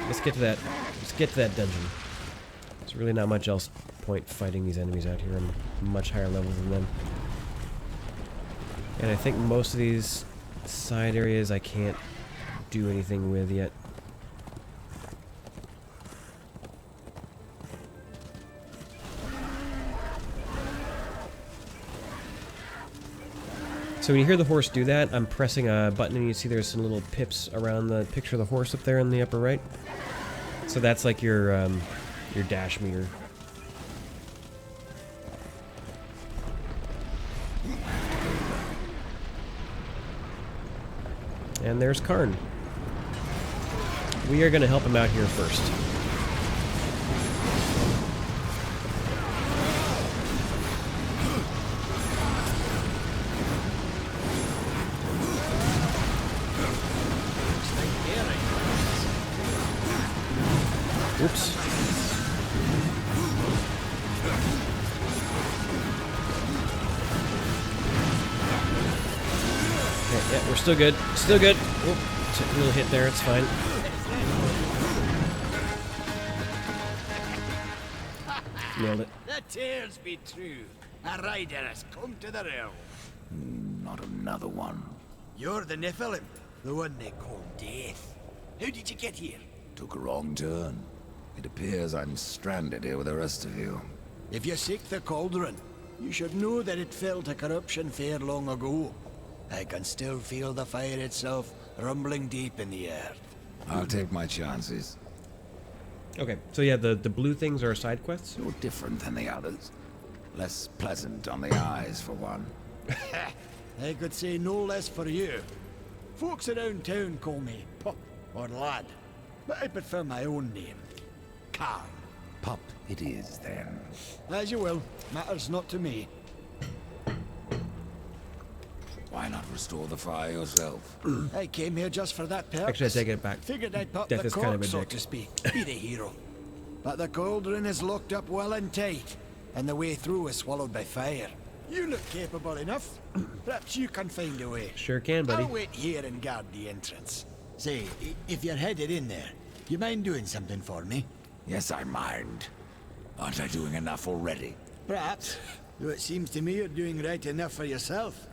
Speaker 1: let's get to that. Let's get to that dungeon. There's really not much else point fighting these enemies out here. I'm much higher level than them, and I think most of these side areas I can't do anything with yet. So when you hear the horse do that, I'm pressing a button and you see there's some little pips around the picture of the horse up there in the upper right. So that's like your dash meter. And there's Karn. We are going to help him out here first. Oops. Okay, yeah, we're still good. Still good. Oop, took a little hit there. It's fine. Nailed it.
Speaker 8: The tales be true. A rider has come to the realm.
Speaker 3: Not another one.
Speaker 8: You're the Nephilim, the one they call Death. How did you get here?
Speaker 3: Took a wrong turn. It appears I'm stranded here with the rest of you.
Speaker 8: If you seek the cauldron, you should know that it fell to corruption fair long ago. I can still feel the fire itself rumbling deep in the earth.
Speaker 3: I'll take my chances.
Speaker 1: Okay, so yeah, the blue things are side quests?
Speaker 3: You're different than the others. Less pleasant on the eyes, for one.
Speaker 8: I could say no less for you. Folks around town call me Pup or Lad, but I prefer my own name. Karn.
Speaker 3: Pup it is, then.
Speaker 8: As you will. Matters not to me.
Speaker 3: Why not restore the fire yourself?
Speaker 8: I came here just for that purpose.
Speaker 1: Actually, I take it back.
Speaker 8: Figured I'd pop
Speaker 1: Death
Speaker 8: the
Speaker 1: is kind of
Speaker 8: cork,
Speaker 1: a
Speaker 8: so
Speaker 1: dick.
Speaker 8: to speak. Be the hero. But the cauldron is locked up well and tight, and the way through is swallowed by fire. You look capable enough. Perhaps you can find a way.
Speaker 1: Sure can, buddy.
Speaker 8: I'll wait here and guard the entrance. Say, if you're headed in there, you mind doing something for me?
Speaker 3: Yes, I mind. Aren't I doing enough already?
Speaker 8: Perhaps. Though it seems to me you're doing right enough for yourself.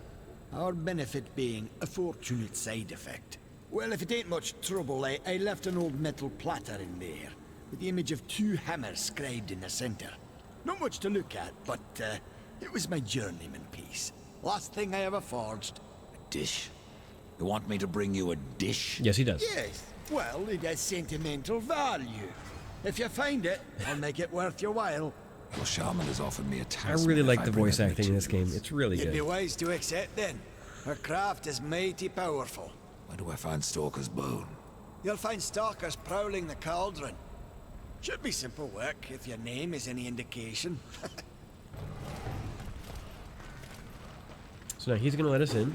Speaker 8: Our benefit being a fortunate side effect. Well, if it ain't much trouble, I left an old metal platter in there, with the image of 2 hammers scribed in the center. Not much to look at, but it was my journeyman piece. Last thing I ever forged.
Speaker 3: A dish? You want me to bring you a dish?
Speaker 1: Yes, he does.
Speaker 8: Yes, well, it has sentimental value. If you find it, I'll make it worth your while.
Speaker 3: Your shaman has offered me a
Speaker 1: I
Speaker 3: talisman.
Speaker 1: really
Speaker 3: if
Speaker 1: like the
Speaker 3: bring
Speaker 1: voice
Speaker 3: it
Speaker 1: acting in
Speaker 3: to
Speaker 1: this game.
Speaker 3: you.
Speaker 1: It's really
Speaker 8: You'd be
Speaker 1: good.
Speaker 8: wise to accept then. Her craft is mighty powerful.
Speaker 3: Where do I find Stalker's bone?
Speaker 8: You'll find stalkers prowling the cauldron. Should be simple work, if your name is any indication.
Speaker 1: So now he's gonna let us in.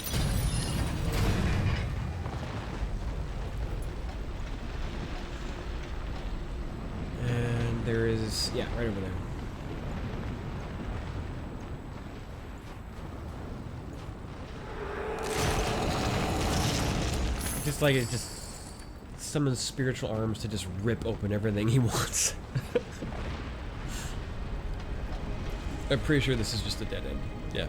Speaker 1: And there is, yeah, right over there. Just like it just summons spiritual arms to just rip open everything he wants. I'm pretty sure this is just a dead end. Yeah.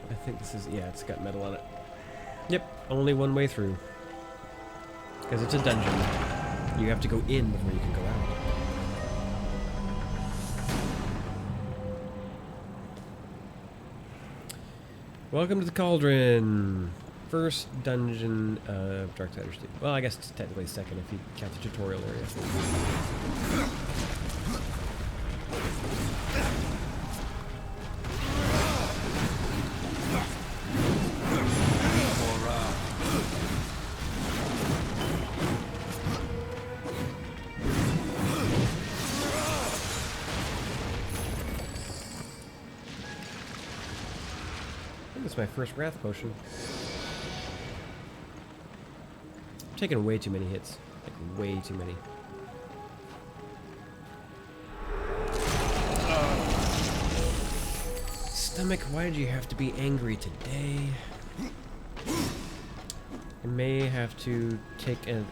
Speaker 1: I think this is, yeah, it's got metal on it. Yep, only one way through. Because it's a dungeon. You have to go in before you can go out. Welcome to the Cauldron! First dungeon of Darksiders 2. Well, I guess it's technically second if you count the tutorial area. This is my first Wrath Potion. I'm taking way too many hits. Like, way too many. Stomach, why did you have to be angry today? I may have to take a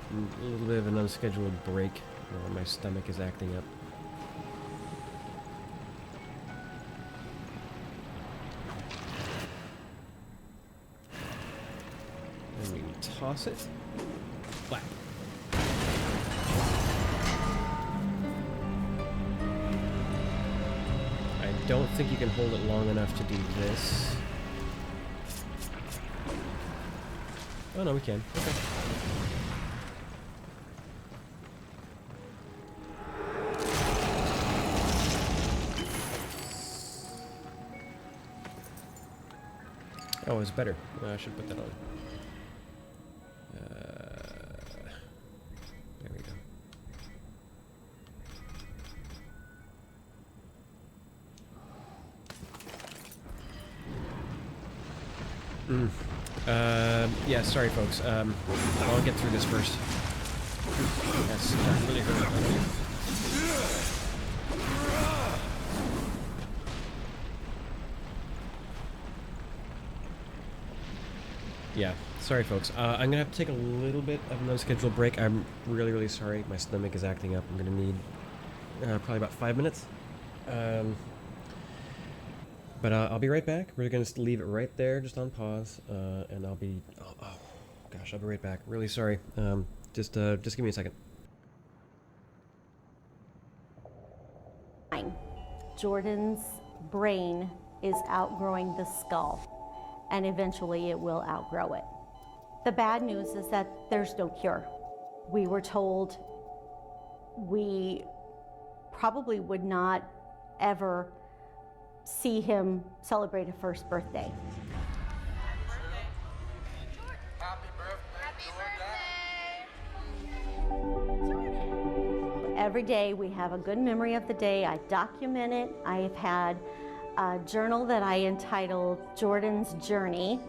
Speaker 1: little bit of an unscheduled break while my stomach is acting up. And we toss it. Whack. I don't think you can hold it long enough to do this. Oh no, we can. Okay. Oh, it's better. I should put that on. There we go. Yeah, sorry folks. I'll get through this first. That's really hurt. Yeah, sorry folks. I'm gonna have to take a little bit of an unscheduled break. I'm really, really sorry. My stomach is acting up. I'm gonna need probably about 5 minutes. But I'll be right back. We're gonna leave it right there, just on pause, and I'll be. Oh, gosh, I'll be right back. Really sorry. Just give me a second.
Speaker 9: Jordan's brain is outgrowing the skull, and eventually it will outgrow it. The bad news is that there's no cure. We were told we probably would not ever see him celebrate a first birthday. Every day we have a good memory of the day. I document it. I have had a journal that I entitled Jordan's Journey,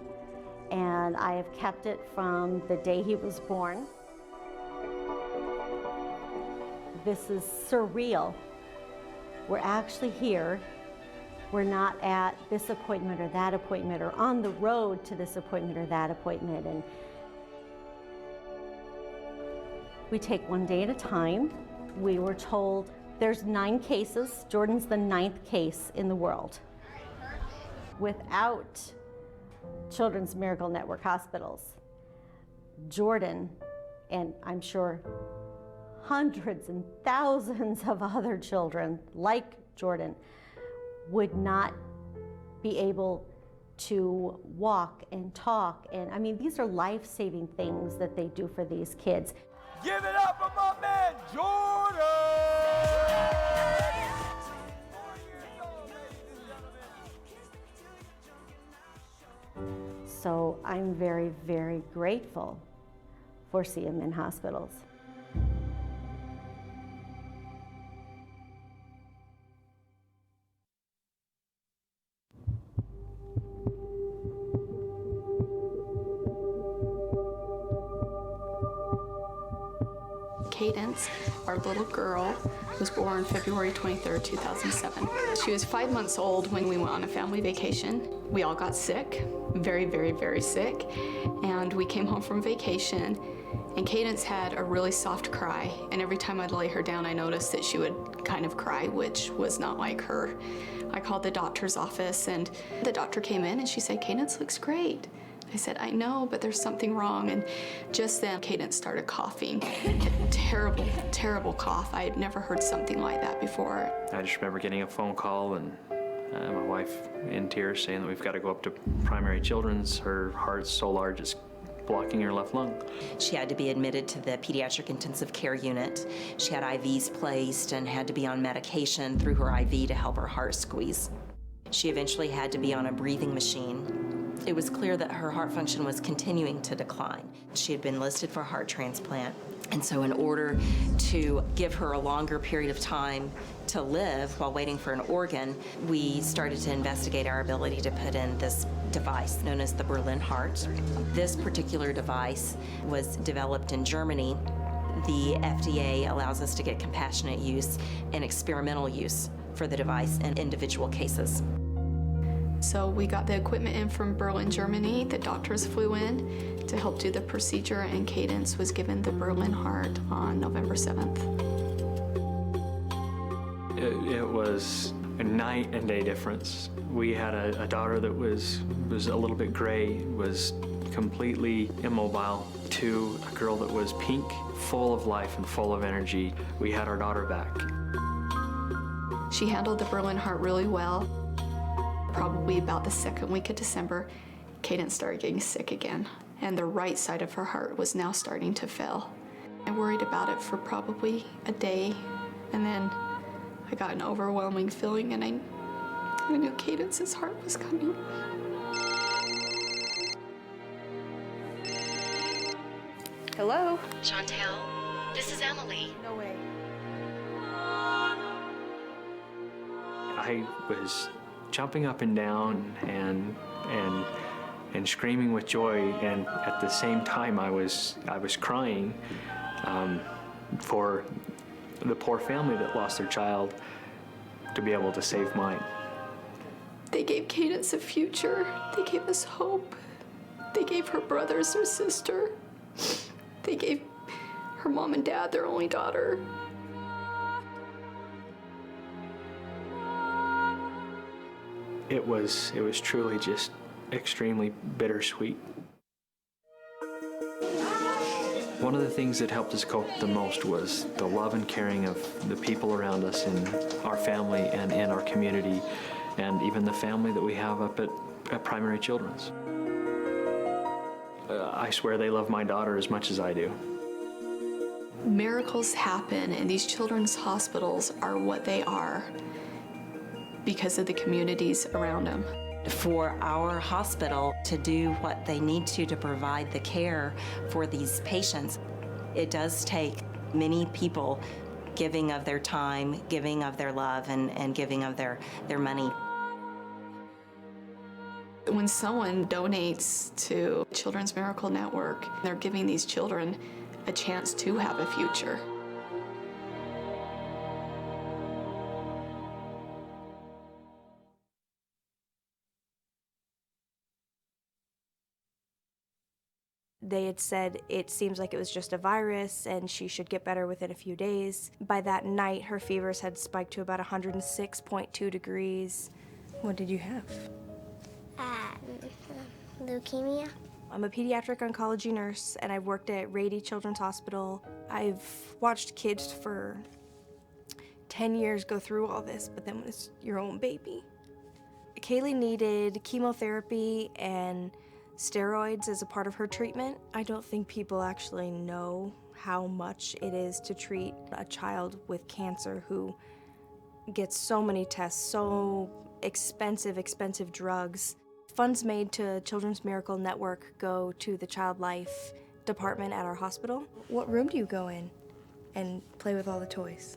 Speaker 9: and I have kept it from the day he was born. This is surreal. We're actually here. We're not at this appointment or that appointment or on the road to this appointment or that appointment. And we take one day at a time. We were told there's 9 cases. Jordan's the 9th case in the world. Without Children's Miracle Network hospitals, Jordan, and I'm sure hundreds and thousands of other children like Jordan, would not be able to walk and talk. And I mean, these are life-saving things that they do for these kids.
Speaker 10: Give it up for my man, Jordan!
Speaker 9: So I'm very, very grateful for seeing him in hospitals.
Speaker 11: Cadence, our little girl, was born February 23rd, 2007. She was 5 months old when we went on a family vacation. We all got sick, very, very, very sick, and we came home from vacation, and Cadence had a really soft cry, and every time I'd lay her down, I noticed that she would kind of cry, which was not like her. I called the doctor's office, and the doctor came in, and she said, "Cadence looks great." I said, "I know, but there's something wrong." And just then, Cadence started coughing. A terrible, terrible cough. I had never heard something like that before.
Speaker 12: I just remember getting a phone call and my wife in tears saying that we've got to go up to primary children's. Her heart's so large it's blocking her left lung.
Speaker 13: She had to be admitted to the pediatric intensive care unit. She had IVs placed and had to be on medication through her IV to help her heart squeeze. She eventually had to be on a breathing machine. It was clear that her heart function was continuing to decline. She had been listed for a heart transplant, and so in order to give her a longer period of time to live while waiting for an organ, we started to investigate our ability to put in this device known as the Berlin heart. This particular device was developed in Germany. The FDA allows us to get compassionate use and experimental use for the device in individual cases.
Speaker 11: So we got the equipment in from Berlin, Germany. The doctors flew in to help do the procedure, and Cadence was given the Berlin heart on November 7th.
Speaker 12: It was a night and day difference. We had a daughter that was a little bit gray, was completely immobile, to a girl that was pink, full of life and full of energy. We had our daughter back.
Speaker 11: She handled the Berlin heart really well. Probably about the second week of December, Cadence started getting sick again, and the right side of her heart was now starting to fail. I worried about it for probably a day, and then I got an overwhelming feeling, and I knew Cadence's heart was coming.
Speaker 14: Hello? Chantel, this is Emily.
Speaker 11: No way.
Speaker 12: I was jumping up and down and screaming with joy, and at the same time I was crying for the poor family that lost their child to be able to save mine.
Speaker 11: They gave Cadence a future. They gave us hope. They gave her brothers her sister. They gave her mom and dad their only daughter.
Speaker 12: It was truly just extremely bittersweet. One of the things that helped us cope the most was the love and caring of the people around us in our family and in our community, and even the family that we have up at Primary Children's. I swear they love my daughter as much as I do.
Speaker 11: Miracles happen, and these children's hospitals are what they are because of the communities around them.
Speaker 13: For our hospital to do what they need to provide the care for these patients, it does take many people giving of their time, giving of their love, and giving of their money.
Speaker 11: When someone donates to Children's Miracle Network, they're giving these children a chance to have a future.
Speaker 15: They had said it seems like it was just a virus and she should get better within a few days. By that night, her fevers had spiked to about 106.2 degrees. What did you have?
Speaker 16: Leukemia.
Speaker 15: I'm a pediatric oncology nurse, and I've worked at Rady Children's Hospital. I've watched kids for 10 years go through all this, but then when it's your own baby. Kaylee needed chemotherapy and steroids as a part of her treatment. I don't think people actually know how much it is to treat a child with cancer who gets so many tests, so expensive drugs. Funds made to Children's Miracle Network go to the Child Life department at our hospital. What room do you go in and play with all the toys?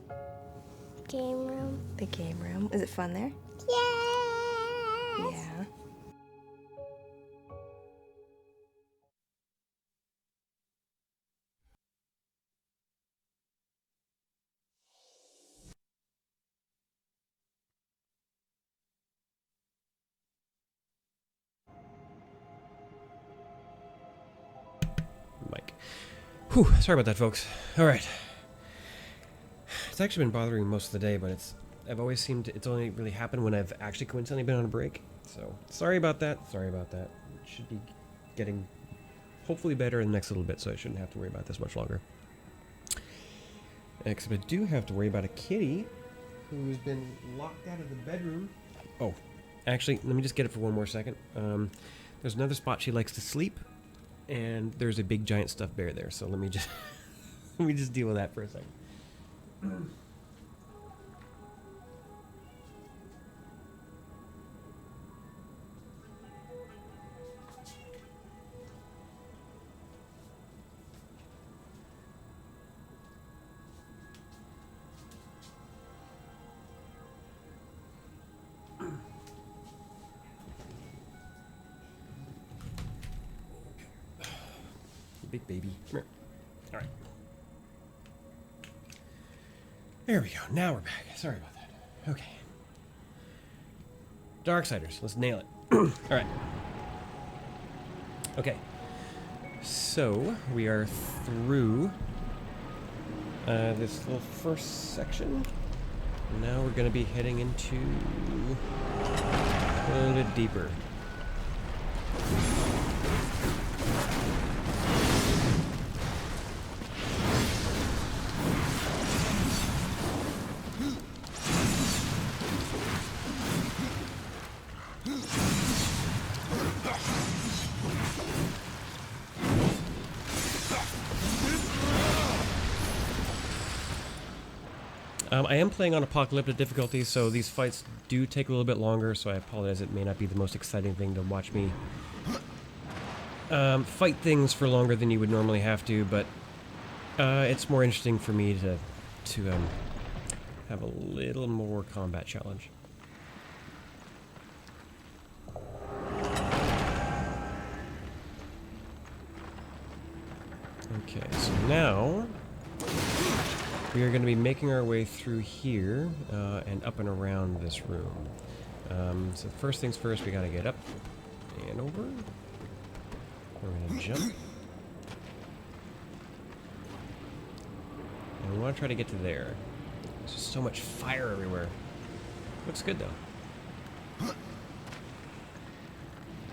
Speaker 16: Game room.
Speaker 15: The game room. Is it fun there?
Speaker 16: Yes.
Speaker 15: Yeah.
Speaker 1: Whew, sorry about that, folks. Alright. It's actually been bothering me most of the day, but I've always seemed it's only really happened when I've actually coincidentally been on a break. So, sorry about that. Sorry about that. It should be getting hopefully better in the next little bit, so I shouldn't have to worry about this much longer. Except I do have to worry about a kitty who's been locked out of the bedroom. Oh, actually, let me just get it for one more second. There's another spot she likes to sleep, and there's a big giant stuffed bear there. So let me just let me just deal with that for a second. Big baby. Come here. All right. There we go. Now we're back. Sorry about that. Okay. Darksiders. Let's nail it. All right. Okay. So we are through this little first section. Now we're going to be heading into a little bit deeper. I am playing on apocalyptic difficulty, so these fights do take a little bit longer, so I apologize. It may not be the most exciting thing to watch me fight things for longer than you would normally have to, but it's more interesting for me to have a little more combat challenge. Okay, so now we are going to be making our way through here and up and around this room. So first things first, we got to get up and over. We're going to jump. And we want to try to get to there. There's just so much fire everywhere. Looks good though.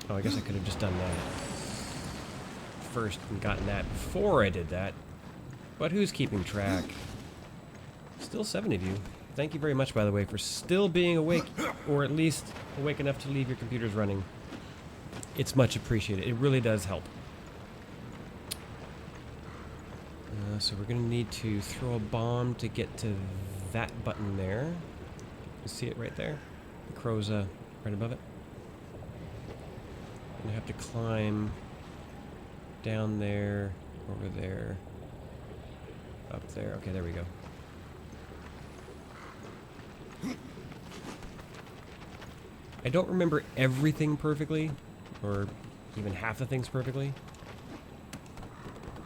Speaker 1: Oh, I guess I could have just done that first and gotten that before I did that. But who's keeping track? Still 7 of you. Thank you very much, by the way, for still being awake, or at least awake enough to leave your computers running. It's much appreciated. It really does help. So we're going to need to throw a bomb to get to that button there. You see it right there? The crow's right above it. I'm going to have to climb down there, over there, up there. Okay, there we go. I don't remember everything perfectly, or even half the things perfectly.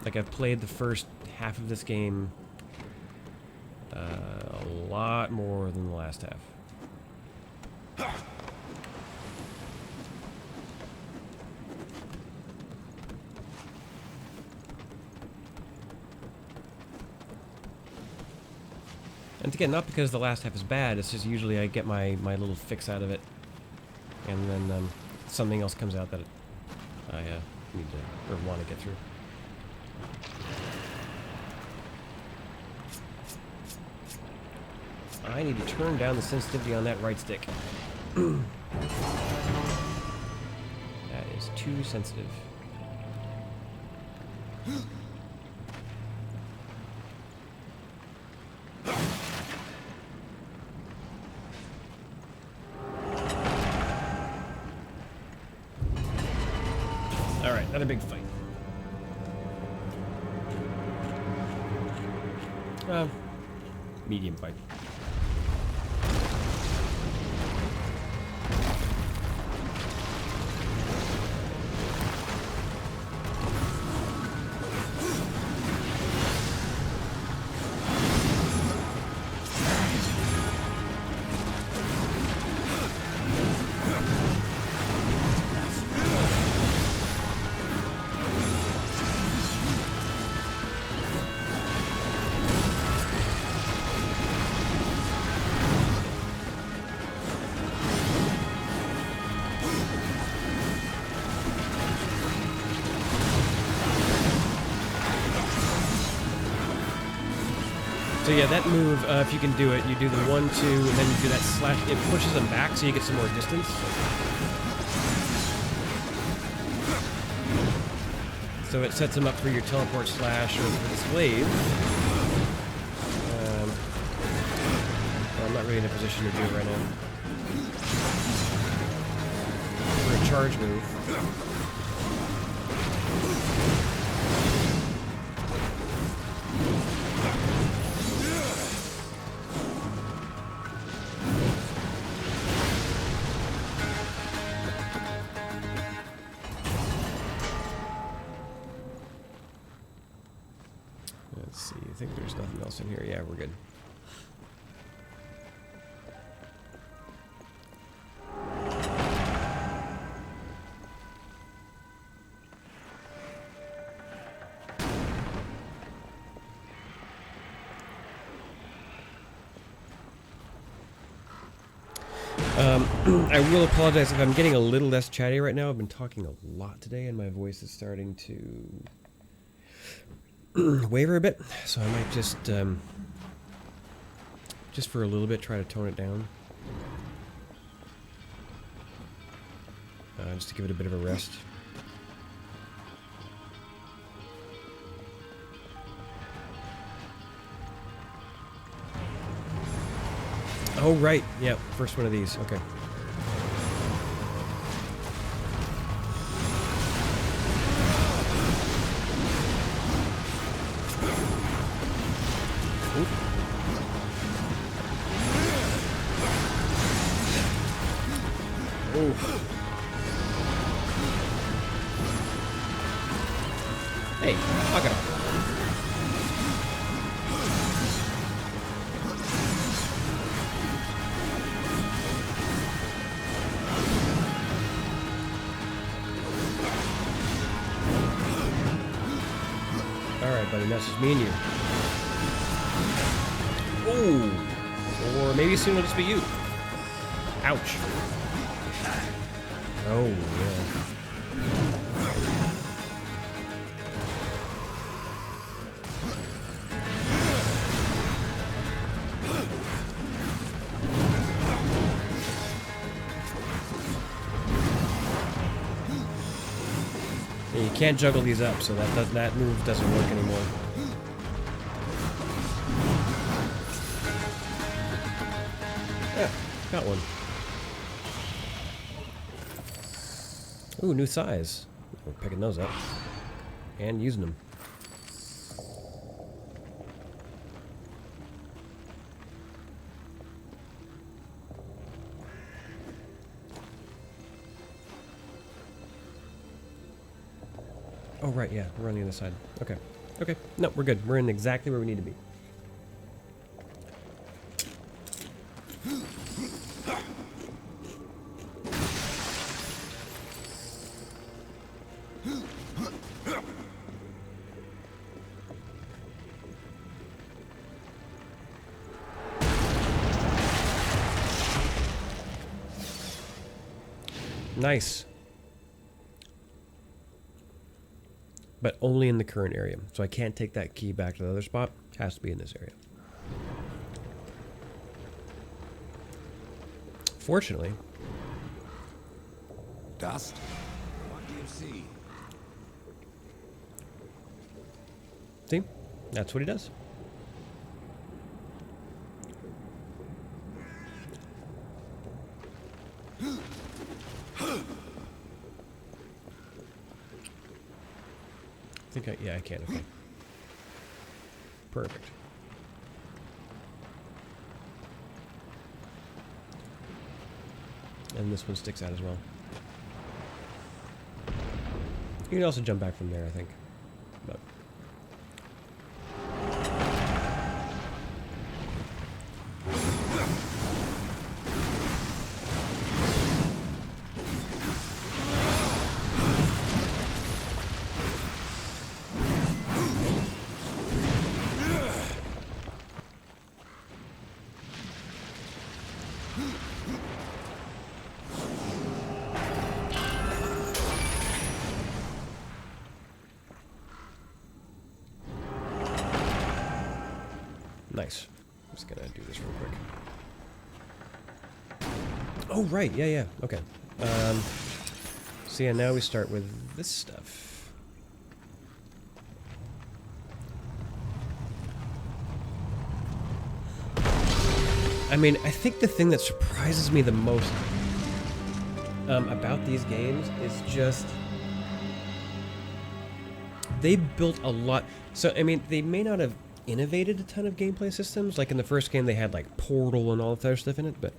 Speaker 1: Like, I've played the first half of this game a lot more than the last half. And again, not because the last half is bad, it's just usually I get my little fix out of it, and then something else comes out that I need to, or want to get through. I need to turn down the sensitivity on that right stick. That is too sensitive. Alright, another big fight. Medium fight. So yeah, that move, if you can do it, you do the 1, 2, and then you do that slash. It pushes them back so you get some more distance. So it sets them up for your teleport slash or for this glaive. I'm not really in a position to do it right now. For a charge move. Let's see, I think there's nothing else in here. Yeah, we're good. I will apologize if I'm getting a little less chatty right now. I've been talking a lot today and my voice is starting to waver a bit, so I might just for a little bit try to tone it down. Just to give it a bit of a rest. Oh, right. Yeah, first one of these. Okay. Oop. Oh. Hey, fuck it off. Alright, buddy, that's just me and you. Ooh. Or maybe soon it'll just be you. Ouch. Oh, yeah. Yeah, you can't juggle these up, so that move doesn't work anymore. Yeah, got one. Ooh, new size. We're picking those up. And using them. Oh, right, yeah. We're on the other side. Okay. Okay. No, we're good. We're in exactly where we need to be. Nice. But only in the current area. So I can't take that key back to the other spot. It has to be in this area. Fortunately.
Speaker 3: Dust? What do you see?
Speaker 1: See? That's what he does. Yeah, I can. Okay. Perfect. And this one sticks out as well. You can also jump back from there, I think. But Nice. I'm just gonna do this real quick. Oh, right. Yeah, yeah. Okay. So yeah, now we start with this stuff. I mean, I think the thing that surprises me the most about these games is just they built a lot. So, I mean, they may not have innovated a ton of gameplay systems. Like in the first game, they had like Portal and all that other stuff in it, but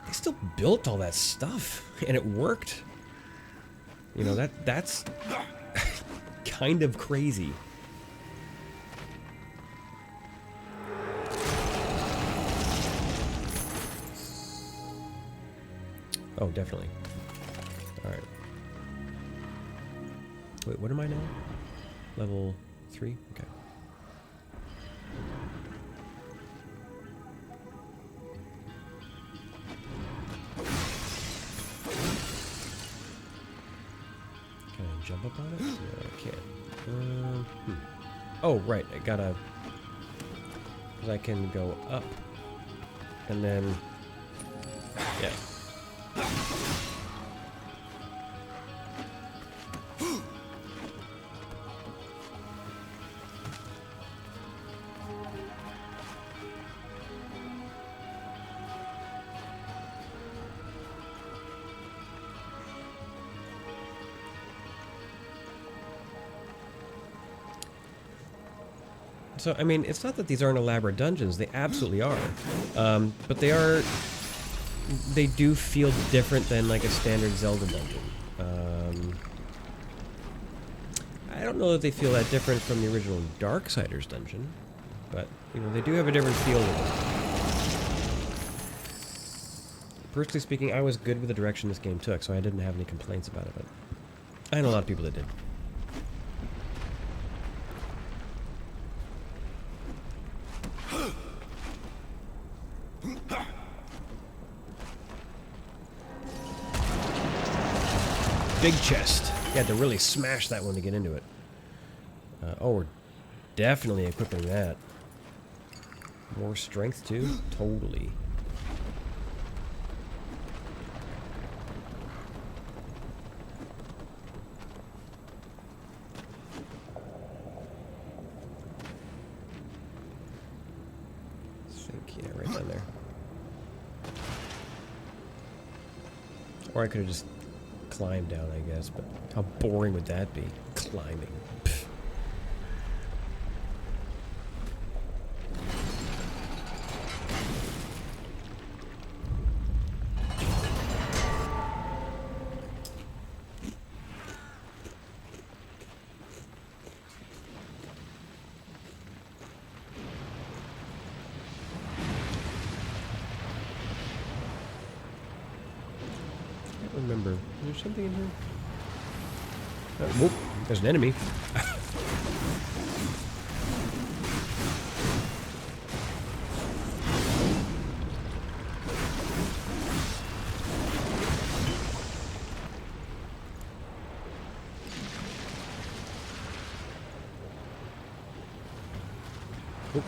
Speaker 1: they still built all that stuff, and it worked. You know, that's kind of crazy. Oh, definitely. Alright. Wait, what am I now? Level 3? Okay. Can I jump up on it? No, I can't. Oh, right. I gotta... Because I can go up. And then... Yeah. So, I mean, it's not that these aren't elaborate dungeons. They absolutely are. But they are... They do feel different than, like, a standard Zelda dungeon. I don't know that they feel that different from the original Darksiders dungeon. But, you know, they do have a different feel to them. Personally speaking, I was good with the direction this game took, so I didn't have any complaints about it. But I know a lot of people that did. Big chest. You had to really smash that one to get into it. Oh, we're definitely equipping that. More strength, too? Totally. I think, yeah, right down there. Or I could have just climbed down, I guess, but how boring would that be? Climbing. Pfft. Remember, is there something in here? Whoop, there's an enemy. Whoop.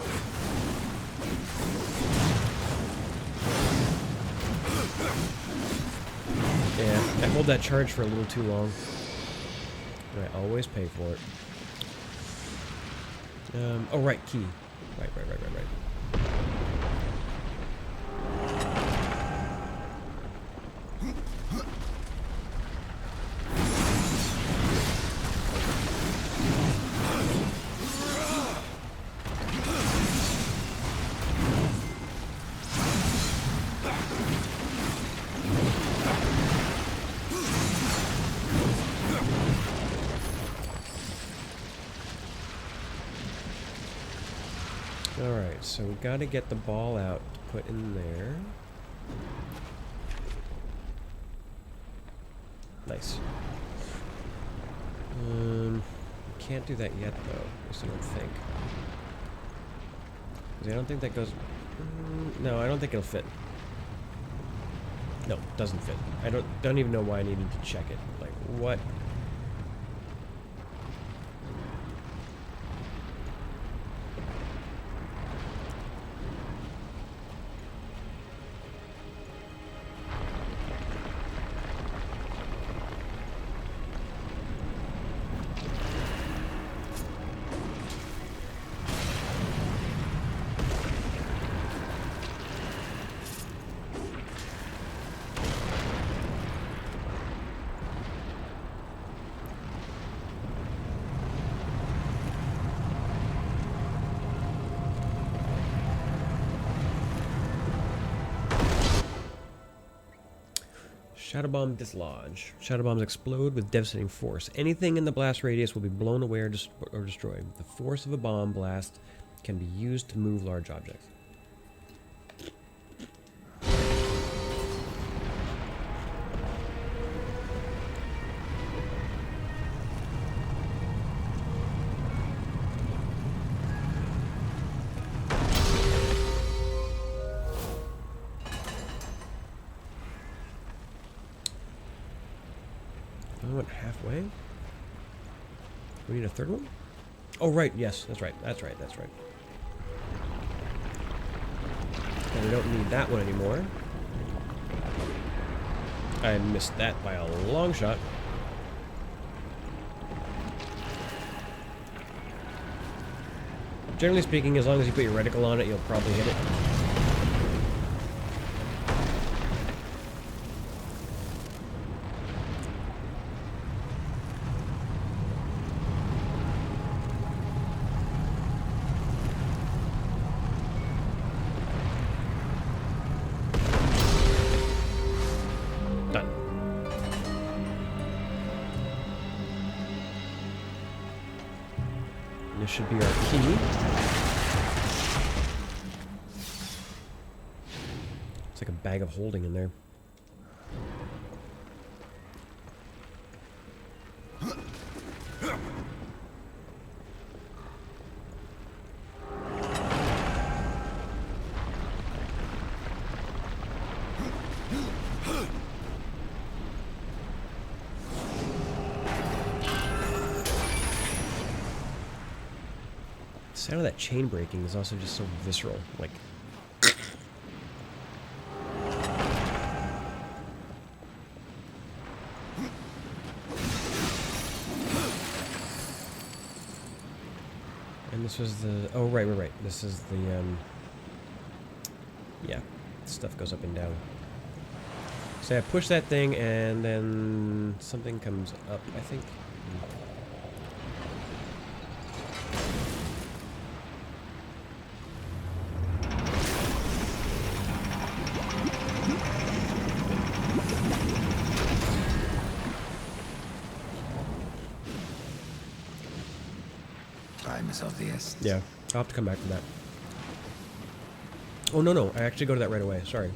Speaker 1: Yeah, I hold that charge for a little too long. I always pay for it. Oh, right, key. Right. Alright, so we gotta get the ball out to put in there. Nice. Can't do that yet, though. At least I don't think. 'Cause I don't think that goes... no, I don't think it'll fit. No, it doesn't fit. I don't even know why I needed to check it. Like, what? Shadow Bomb dislodge. Shadow bombs explode with devastating force. Anything in the blast radius will be blown away or destroyed. The force of a bomb blast can be used to move large objects. I went halfway. We need a third one? Oh, right. Yes, that's right. That's right. That's right. And we don't need that one anymore. I missed that by a long shot. Generally speaking, as long as you put your reticle on it, you'll probably hit it. This should be our key. It's like a bag of holding in there. The sound of that chain breaking is also just so visceral. Like, and this was the, oh right. This is the yeah, stuff goes up and down. So I push that thing and then something comes up, I think.
Speaker 3: Of the essence.
Speaker 1: Yeah, I'll have to come back to that. Oh, no, I actually go to that right away. Sorry.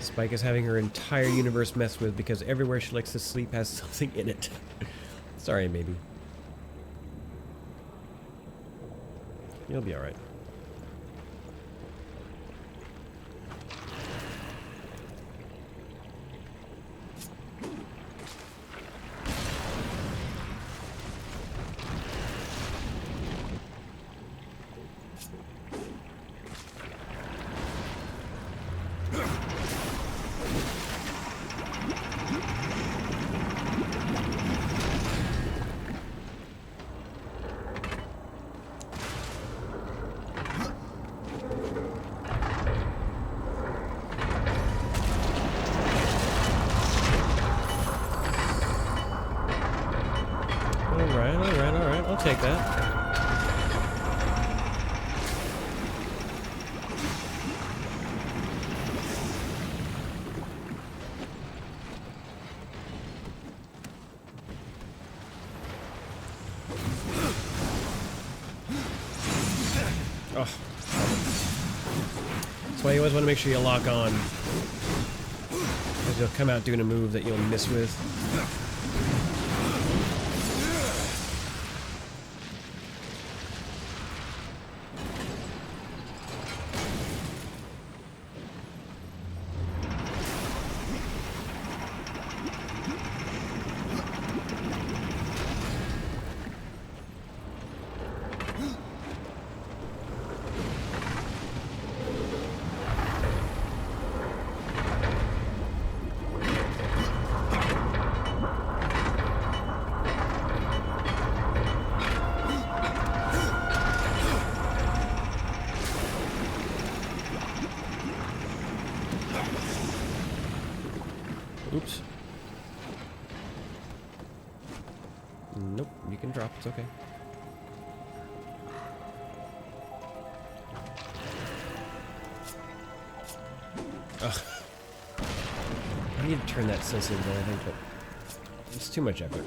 Speaker 1: Spike is having her entire universe messed with because everywhere she likes to sleep has something in it. Sorry, maybe. You'll be alright. Alright, I'll take that. Oh. That's why you always want to make sure you lock on. Because you'll come out doing a move that you'll miss with. Nope, you can drop. It's okay. Ugh. I need to turn that sensitive, I think, but it's too much effort.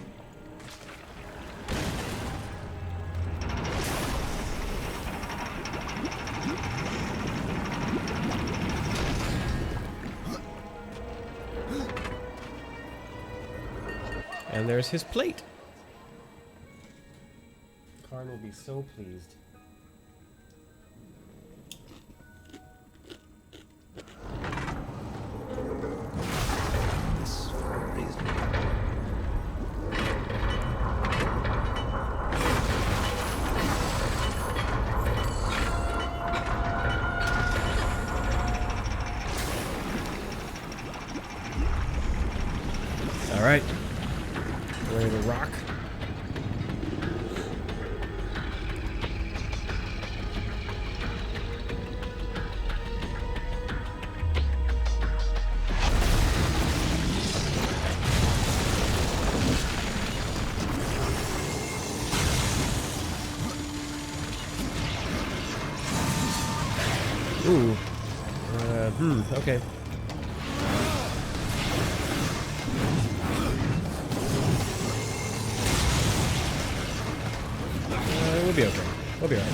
Speaker 1: And there's his plate. Karn will be so pleased.
Speaker 3: This for a reason.
Speaker 1: All right. Ready to rock? Ooh. Okay. We'll be okay. We'll be alright.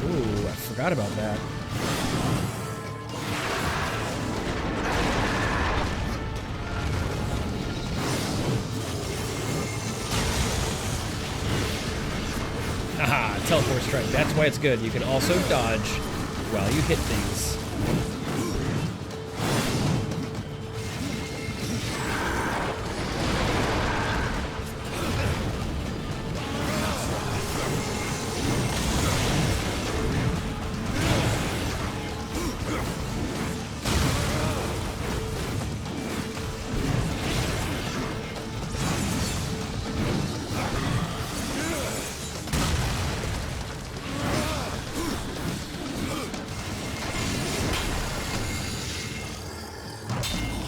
Speaker 1: Ooh, I forgot about that. Haha, teleport strike. That's why it's good. You can also dodge while you hit things.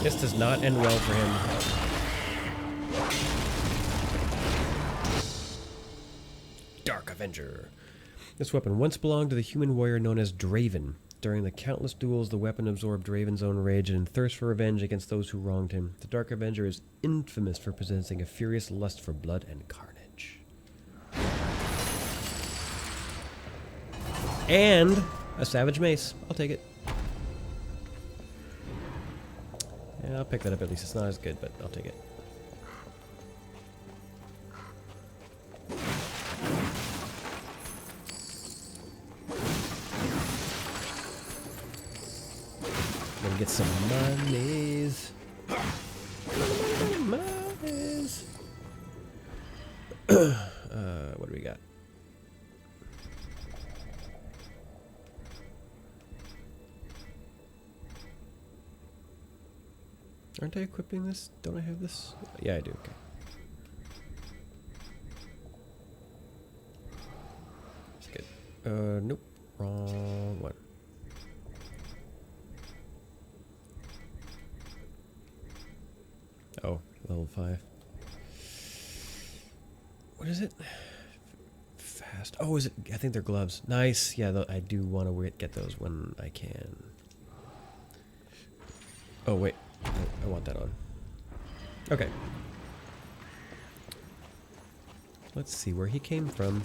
Speaker 1: This does not end well for him. Dark Avenger. This weapon once belonged to the human warrior known as Draven. During the countless duels, the weapon absorbed Draven's own rage and thirst for revenge against those who wronged him. The Dark Avenger is infamous for possessing a furious lust for blood and carnage. And a Savage Mace. I'll take it. Yeah, I'll pick that up at least. It's not as good, but I'll take it. Gonna get some monies. Monies. What do we got? Aren't I equipping this? Don't I have this? Yeah, I do. Okay. That's good. Nope. Wrong one. Oh, level 5. What is it? Fast. Oh, is it? I think they're gloves. Nice. Yeah, I do want to get those when I can. Oh, wait. I want that on. Okay. Let's see where he came from.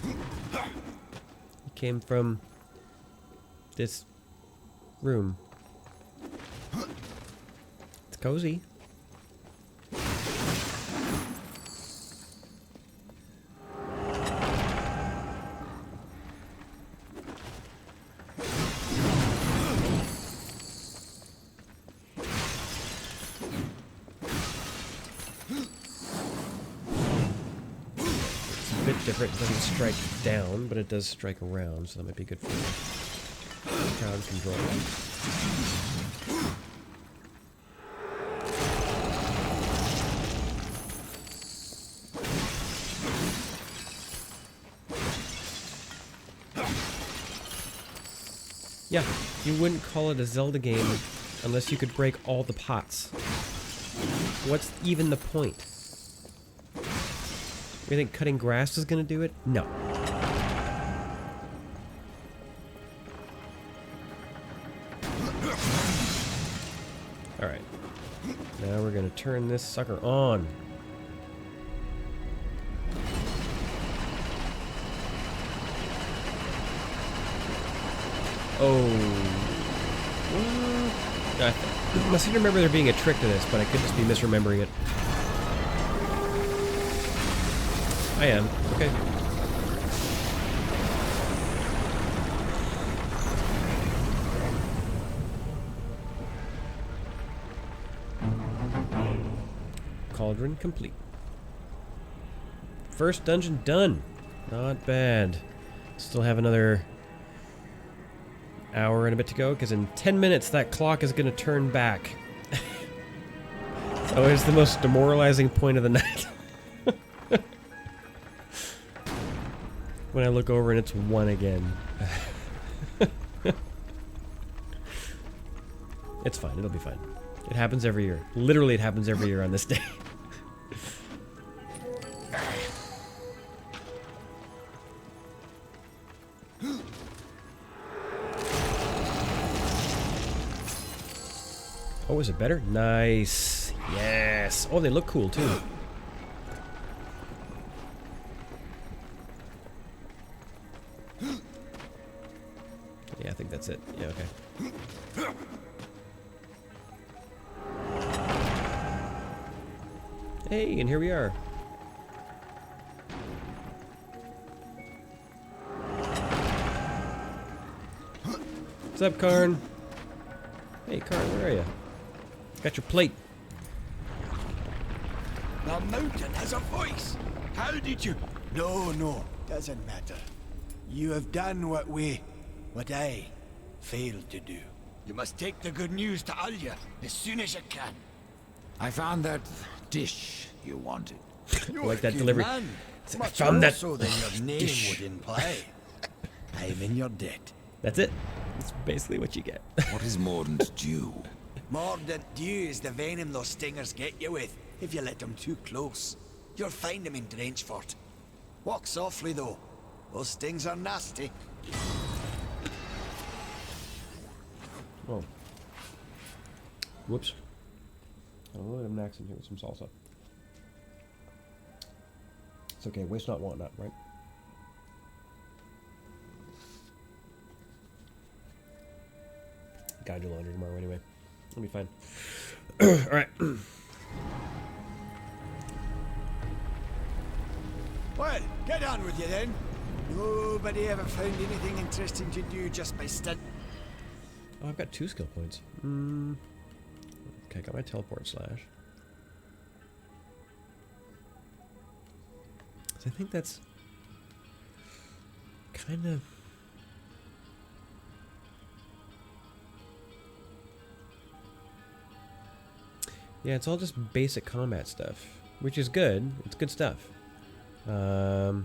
Speaker 1: He came from this room. It's cozy. Different. It doesn't strike down, but it does strike around, so that might be good for crowd control. Yeah, you wouldn't call it a Zelda game unless you could break all the pots. What's even the point? You think cutting grass is going to do it? No. Alright. Now we're going to turn this sucker on. Oh. I seem to remember there being a trick to this, but I could just be misremembering it. I am. Okay. Cauldron complete. First dungeon done. Not bad. Still have another hour and a bit to go, because in 10 minutes that clock is going to turn back. So it's the most demoralizing point of the night. When I look over and it's 1 again. It's fine, it'll be fine. It happens every year. Literally, it happens every year on this day. Oh, is it better? Nice. Yes. Oh, they look cool, too. Yeah, I think that's it. Yeah, okay. Hey, and here we are. What's up, Karn? Hey, Karn, where are you? Got your plate.
Speaker 8: The mountain has a voice. How did you... No, doesn't matter. You have done what I failed to do. You must take the good news to Alya as soon as you can.
Speaker 3: I found that dish you wanted.
Speaker 8: You're
Speaker 1: like that
Speaker 8: a good
Speaker 1: delivery.
Speaker 8: man.
Speaker 1: I
Speaker 8: Much
Speaker 1: found
Speaker 8: more
Speaker 1: that
Speaker 8: so than your name
Speaker 1: dish.
Speaker 8: would imply. I'm in your debt.
Speaker 1: That's it. That's basically what you get.
Speaker 3: What is mordant dew?
Speaker 8: Mordant dew is the venom those stingers get you with if you let them too close. You'll find them in Drenchfort. Walk softly though. Those stings are nasty.
Speaker 1: Oh. Whoops. A little bit of an accent here with some salsa. It's okay. Waste not, want not, right? Guide your laundry tomorrow anyway. It'll be fine. Alright.
Speaker 8: Well, get on with you then. Nobody ever found anything interesting to do just by standing.
Speaker 1: Oh, I've got 2 skill points. Okay, got my teleport slash. So I think that's kind of... Yeah, it's all just basic combat stuff, which is good. It's good stuff. But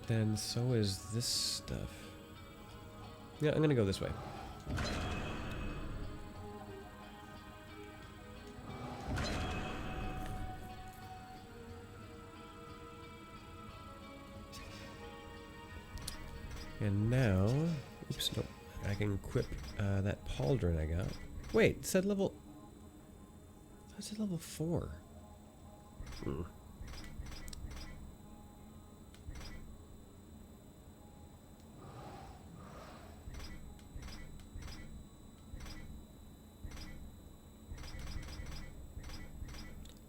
Speaker 1: then so is this stuff. Yeah, I'm gonna go this way. And now, oops, nope. I can equip that pauldron I got. Wait, it said level... I said level 4.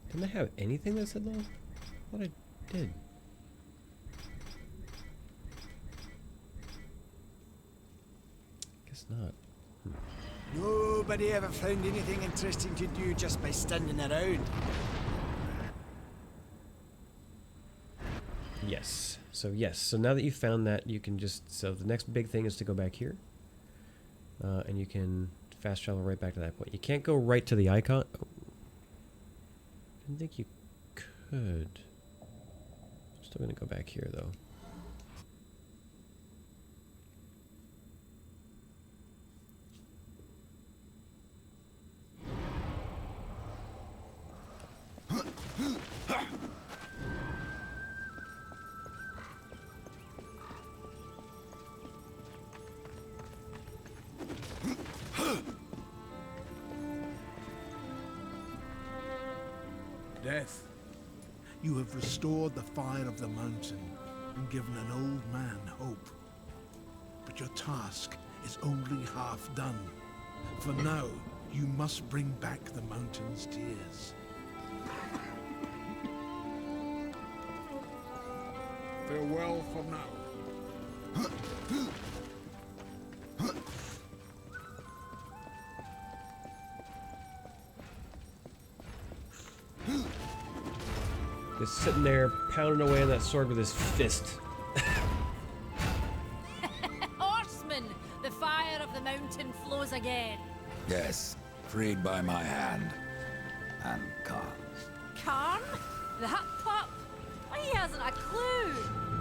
Speaker 1: Didn't I have anything that said level? I thought I did. Guess not.
Speaker 8: Nobody ever found anything interesting to do just by standing around.
Speaker 1: Yes. So yes. So now that you've found that, you can just... So the next big thing is to go back here. And you can fast travel right back to that point. You can't go right to the icon. Oh. Didn't think you could. Still gonna go back here though.
Speaker 4: death. You have restored the fire of the mountain and given an old man hope. But your task is only half done. For now, you must bring back the mountain's tears. Farewell for now.
Speaker 1: Just sitting there pounding away on that sword with his fist.
Speaker 6: Horsemen, the fire of the mountain flows again.
Speaker 3: Yes, freed by my hand. And calm.
Speaker 6: Karn? That pup? He hasn't a clue.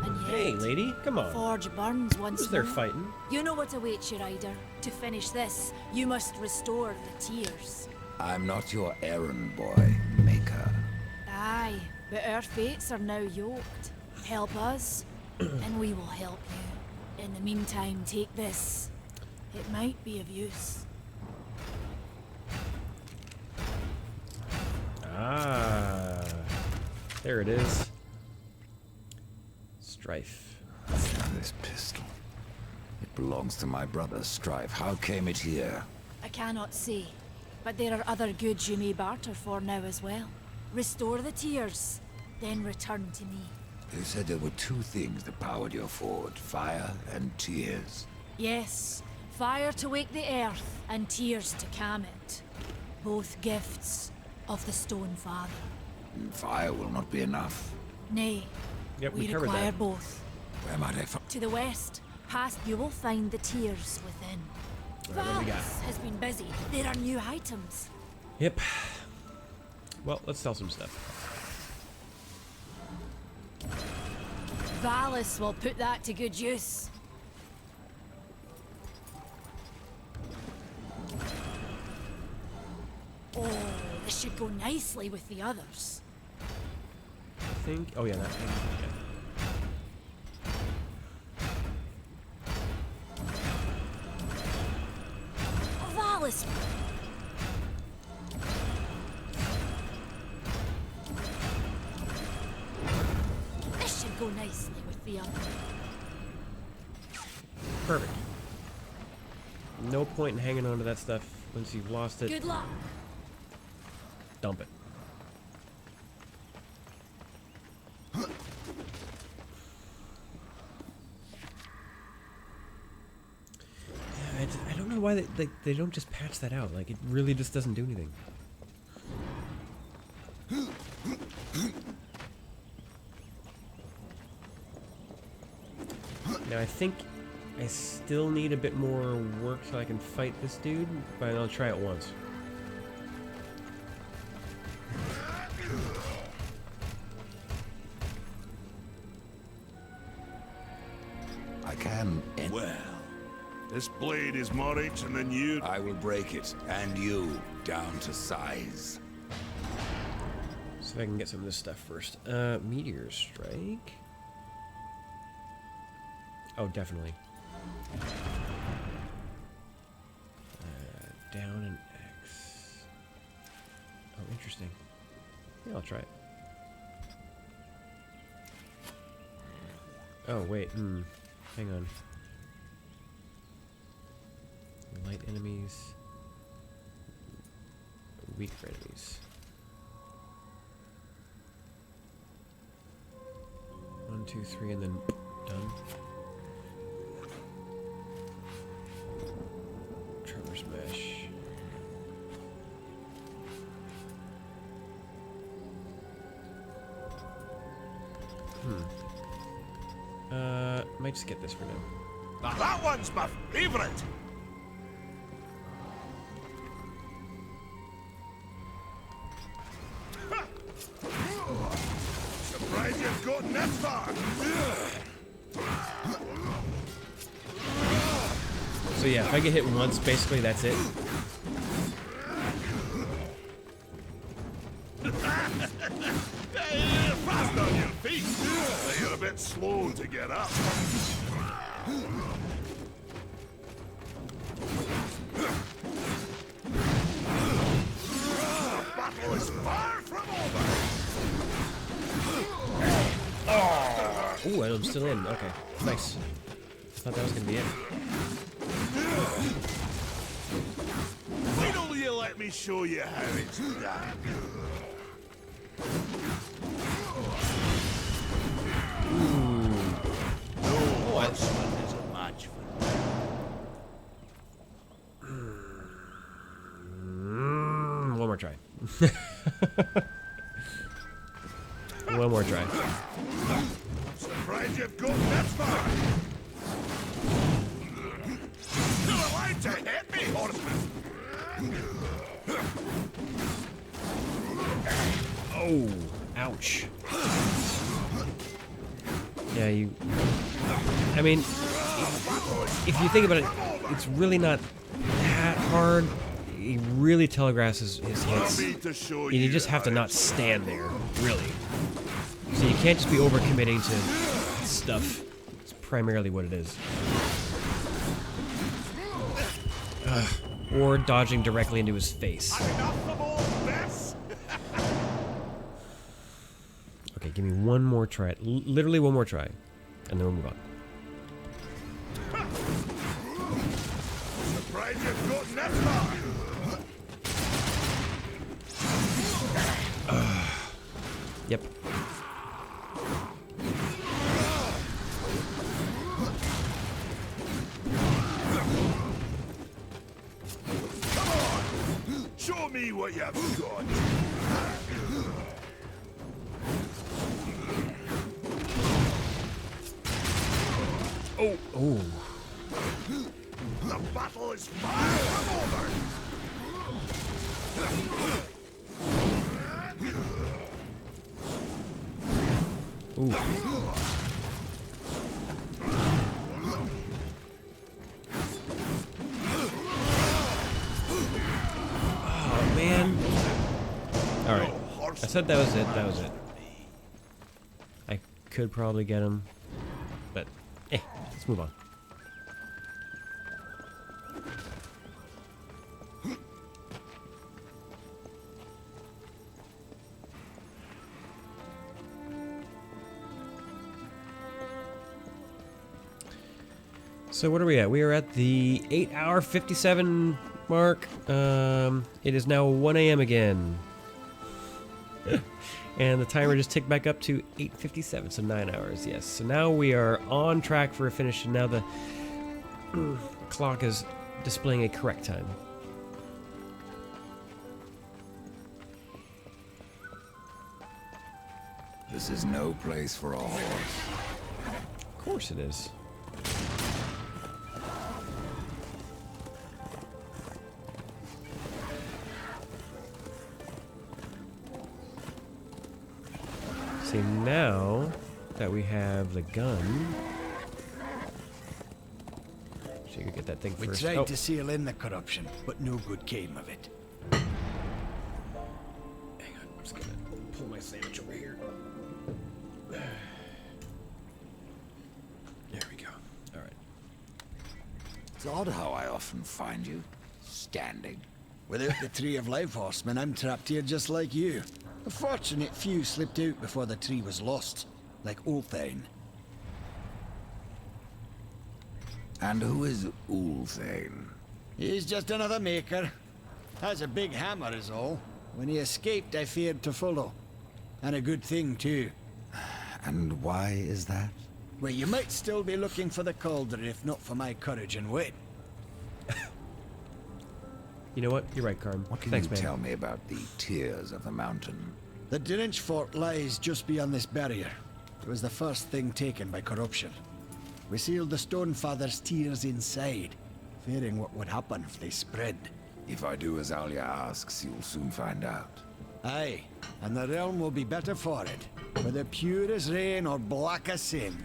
Speaker 6: And yet,
Speaker 1: Hey, lady, come on.
Speaker 6: Forge burns once
Speaker 1: Who's there
Speaker 6: more.
Speaker 1: fighting?
Speaker 6: You know what awaits you, Ryder. To finish this, you must restore the tears.
Speaker 3: I'm not your errand boy, Maker.
Speaker 6: Aye, but our fates are now yoked. Help us, and we will help you. In the meantime, take this. It might be of use.
Speaker 1: Ah, there it is. Strife.
Speaker 3: This pistol. It belongs to my brother, Strife. How came it here?
Speaker 6: I cannot say, but there are other goods you may barter for now as well. Restore the tears, then return to me.
Speaker 3: You said there were two things that powered your forge, fire and tears.
Speaker 6: Yes, fire to wake the earth, and tears to calm it. Both gifts of the Stone Father.
Speaker 3: Fire will not be enough.
Speaker 6: Nay,
Speaker 1: Yep,
Speaker 6: we
Speaker 1: covered
Speaker 6: require
Speaker 1: that.
Speaker 6: both.
Speaker 3: Where might I find?
Speaker 6: To the west, past you will find the tears within.
Speaker 1: Alright, what do we got?
Speaker 6: Valis has been busy. There are new items.
Speaker 1: Yep. Well, let's sell some stuff.
Speaker 6: Valis will put that to good use. Oh, this should go nicely with the others.
Speaker 1: I think. Oh yeah, that thing.
Speaker 6: Valis. This should go nicely with the others.
Speaker 1: Perfect. No point in hanging on to that stuff once you've lost it.
Speaker 6: Good luck.
Speaker 1: Dump it. Yeah, I don't know why they don't just patch that out. Like, it really just doesn't do anything. Now, I think I still need a bit more work so I can fight this dude, but I'll try it once.
Speaker 3: I can.
Speaker 5: Well, this blade is more ancient than you.
Speaker 3: I will break it, and you, down to size.
Speaker 1: See if I can get some of this stuff first. Meteor Strike. Oh, definitely. Down and X. Oh, interesting. Yeah, I'll try it. Oh, wait. Hang on. Light enemies. Weak for enemies. 1, 2, 3, and then done. Tremor Smash. Might just get this for now.
Speaker 5: Now that one's my favorite. Surprised you've gotten this far.
Speaker 1: So yeah, if I get hit once, basically that's it.
Speaker 5: You're fast on your feet. But you're a bit slow to get up. Battle is far from over.
Speaker 1: Ooh, I'm still in. Okay, nice. Thought that was gonna be it.
Speaker 5: Why don't you let me show you how it's done? No horseman is a match for
Speaker 1: One more try. One more try.
Speaker 5: Surprised you've got that far. You're allowed to hit me, horseman.
Speaker 1: Oh, ouch. Yeah, you... I mean, if you think about it, it's really not that hard. He really telegraphs his hits. And you just have to not stand there, really. So you can't just be overcommitting to stuff. It's primarily what it is. Or dodging directly into his face. Okay, give me one more try. Literally one more try. And then we'll move on.
Speaker 5: Surprised you've gotten that far.
Speaker 1: Yep.
Speaker 5: Come on! Show me what you've got.
Speaker 1: Oh, oh.
Speaker 5: The battle is far from over.
Speaker 1: Ooh. Oh, man. Alright. I said that was it. That was it. I could probably get him. But, let's move on. So what are we at? We are at the 8-hour 57 mark. It is now 1 a.m. again. And the timer just ticked back up to 8:57, so 9 hours, yes. So now we are on track for a finish, and now the clock is displaying a correct time.
Speaker 3: This is no place for a horse.
Speaker 1: Of course it is. See, now that we have the gun, so you could get that thing
Speaker 8: We
Speaker 1: first.
Speaker 8: tried to seal in the corruption, but no good came of it.
Speaker 1: Hang on, I'm just gonna pull my sandwich over here. There we go. All right.
Speaker 3: It's odd how I often find you standing.
Speaker 8: Without the Tree of Life horseman, I'm trapped here just like you. A fortunate few slipped out before the tree was lost, like Ulthane.
Speaker 3: And who is Ulthane?
Speaker 8: He's just another maker. Has a big hammer is all. When he escaped, I feared to follow. And a good thing, too.
Speaker 3: And why is that?
Speaker 8: Well, you might still be looking for the cauldron if not for my courage and wit.
Speaker 1: You know what? You're right, Carm.
Speaker 3: What can
Speaker 1: Thanks,
Speaker 3: you
Speaker 1: man.
Speaker 3: tell me about the Tears of the Mountain?
Speaker 8: The Drench fort lies just beyond this barrier. It was the first thing taken by corruption. We sealed the Stonefather's tears inside, fearing what would happen if they spread.
Speaker 3: If I do as Alia asks, you'll soon find out.
Speaker 8: Aye, and the realm will be better for it. Whether pure as rain or black as sin,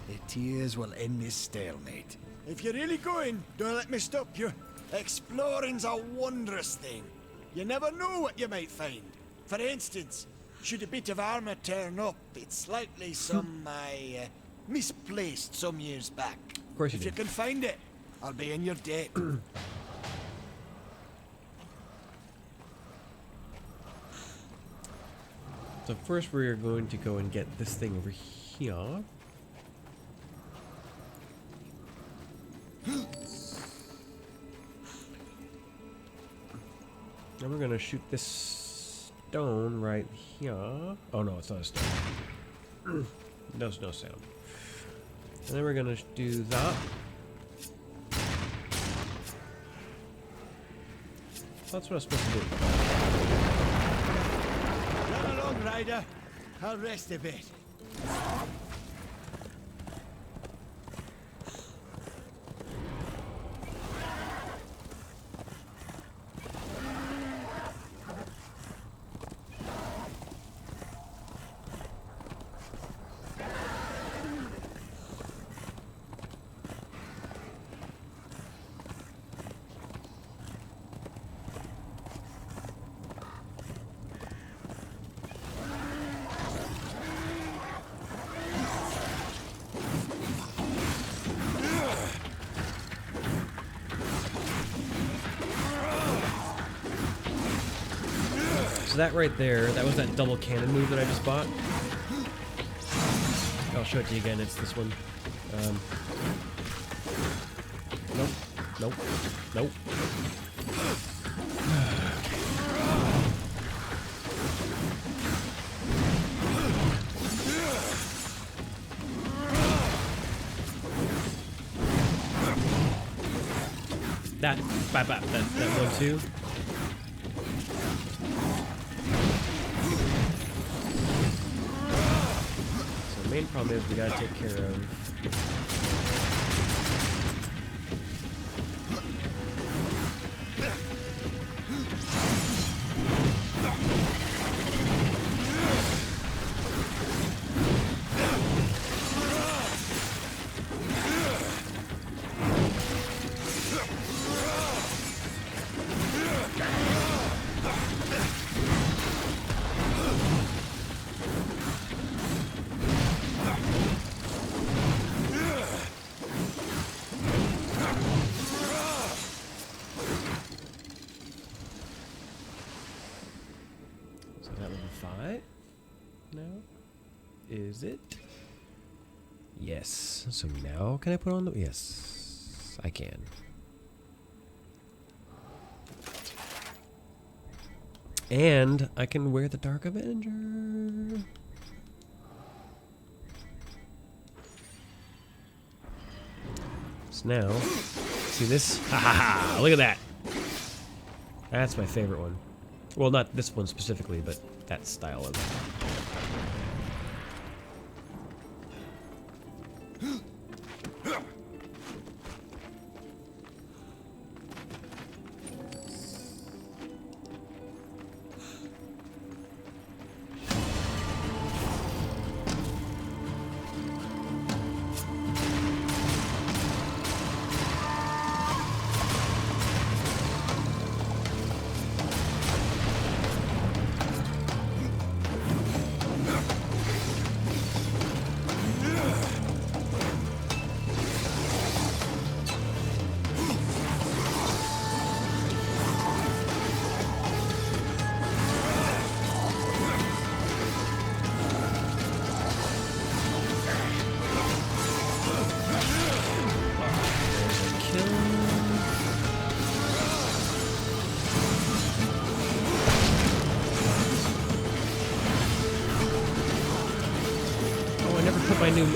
Speaker 8: the tears will end this stalemate. If you're really going, don't let me stop you. Exploring's a wondrous thing. You never know what you might find. For instance, should a bit of armor turn up, it's likely some misplaced some years back.
Speaker 1: Of course you
Speaker 8: If
Speaker 1: do.
Speaker 8: you can find it, I'll be in your debt.
Speaker 1: So first we're going to go and get this thing over here. Then we're gonna shoot this stone right here. Oh no, it's not a stone. There's no sound. And then we're gonna do that. That's what I was supposed to do.
Speaker 8: Run along, Ryder. I'll rest a bit.
Speaker 1: So that right there, that was that double cannon move that I just bought. I'll show it to you again, it's this one. Nope, nope, nope. That 1-2. So the main problem is we gotta take care of. Is it? Yes. So now can I put on the... Yes, I can. And I can wear the Dark Avenger. So now, see this? Ha ha ha! Look at that! That's my favorite one. Well, not this one specifically, but that style of...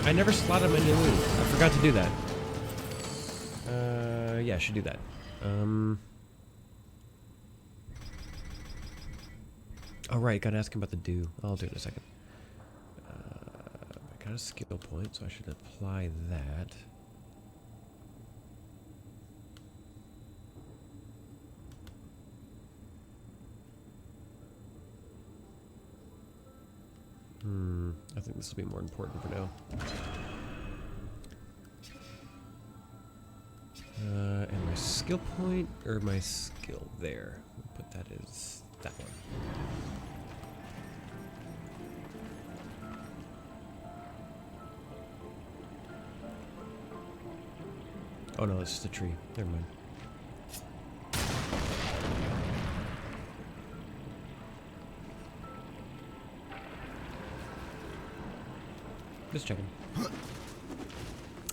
Speaker 1: I never slotted my new move. I forgot to do that. Yeah, I should do that. Oh right, gotta ask him about the do. I'll do it in a second. I got a skill point, so I should apply that. I think this will be more important for now. And my skill point, or my skill there. We'll put that as that one. Oh no, it's just a tree. Never mind. Just checking.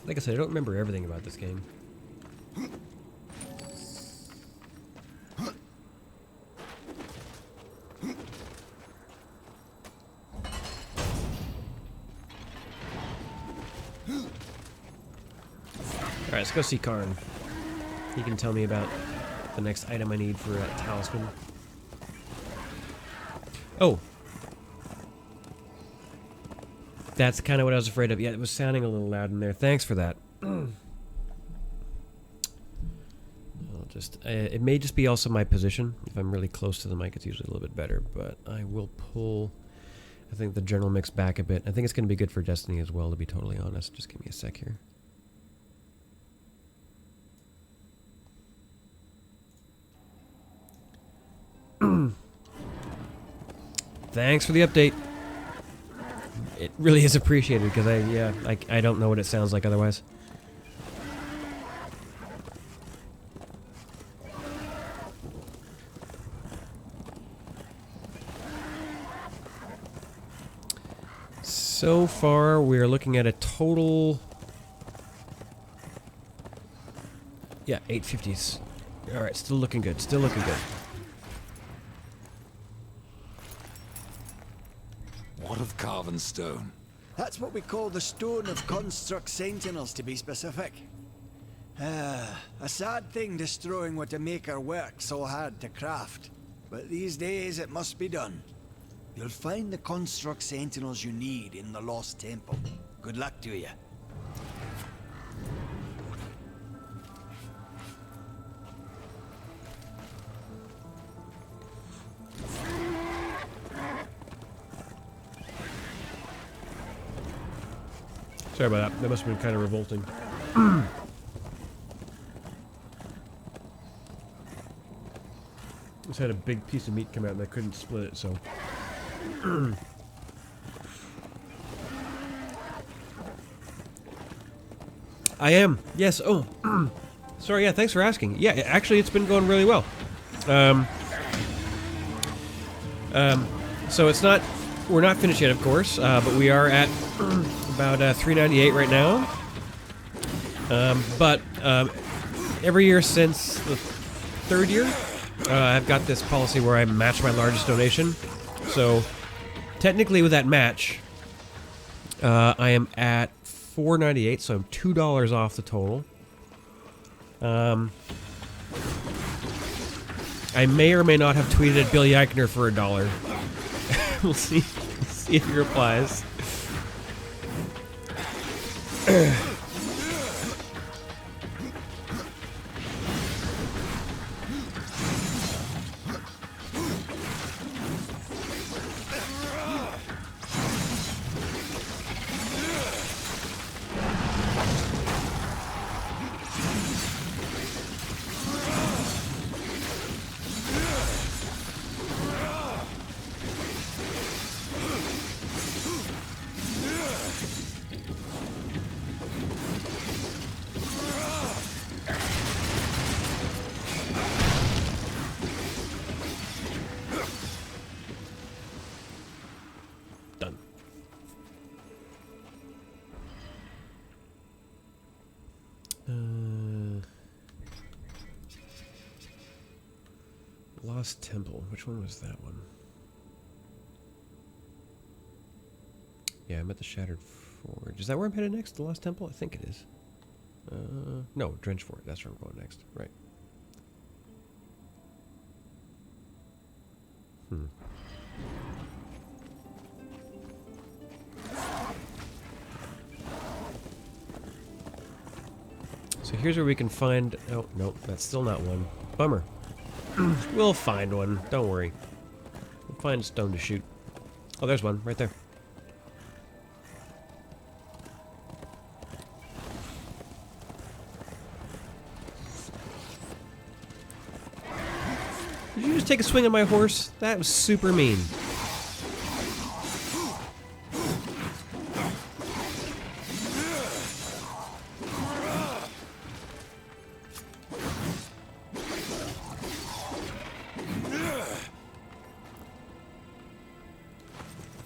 Speaker 1: Like I said, I don't remember everything about this game. Alright, let's go see Karn. He can tell me about the next item I need for that talisman. Oh! That's kind of what I was afraid of. Yeah, it was sounding a little loud in there. Thanks for that. I'll just... it may just be also my position. If I'm really close to the mic, it's usually a little bit better. But I will pull, I think, the general mix back a bit. I think it's going to be good for Destiny as well, to be totally honest. Just give me a sec here. Thanks for the update. It really is appreciated because I don't know what it sounds like otherwise. So far, we're looking at a total... Yeah, 850s. Alright, still looking good, still looking good.
Speaker 3: What of carven stone?
Speaker 8: That's what we call the Stone of Construct Sentinels, to be specific. A sad thing destroying what a maker worked so hard to craft. But these days it must be done. You'll find the Construct Sentinels you need in the Lost Temple. Good luck to you.
Speaker 1: Sorry about that. That must have been kind of revolting. Just had a big piece of meat come out and I couldn't split it, so... I am. Yes. Oh. Sorry, yeah, thanks for asking. Yeah, actually, it's been going really well. So it's not... We're not finished yet, of course, but we are at about 398 right now. But every year since the third year, I've got this policy where I match my largest donation. So technically with that match, I am at 498, so I'm $2 off the total. I may or may not have tweeted at Bill Eichner for $1. We'll see if he replies. Lost Temple. Which one was that one? Yeah, I'm at the Shattered Forge. Is that where I'm headed next? The Lost Temple? I think it is. No, Drench Fort. That's where I'm going next. Right. So here's where we can find... Oh, nope. That's still not one. Bummer. We'll find one. Don't worry. We'll find a stone to shoot. Oh, there's one. Right there. Did you just take a swing at my horse? That was super mean.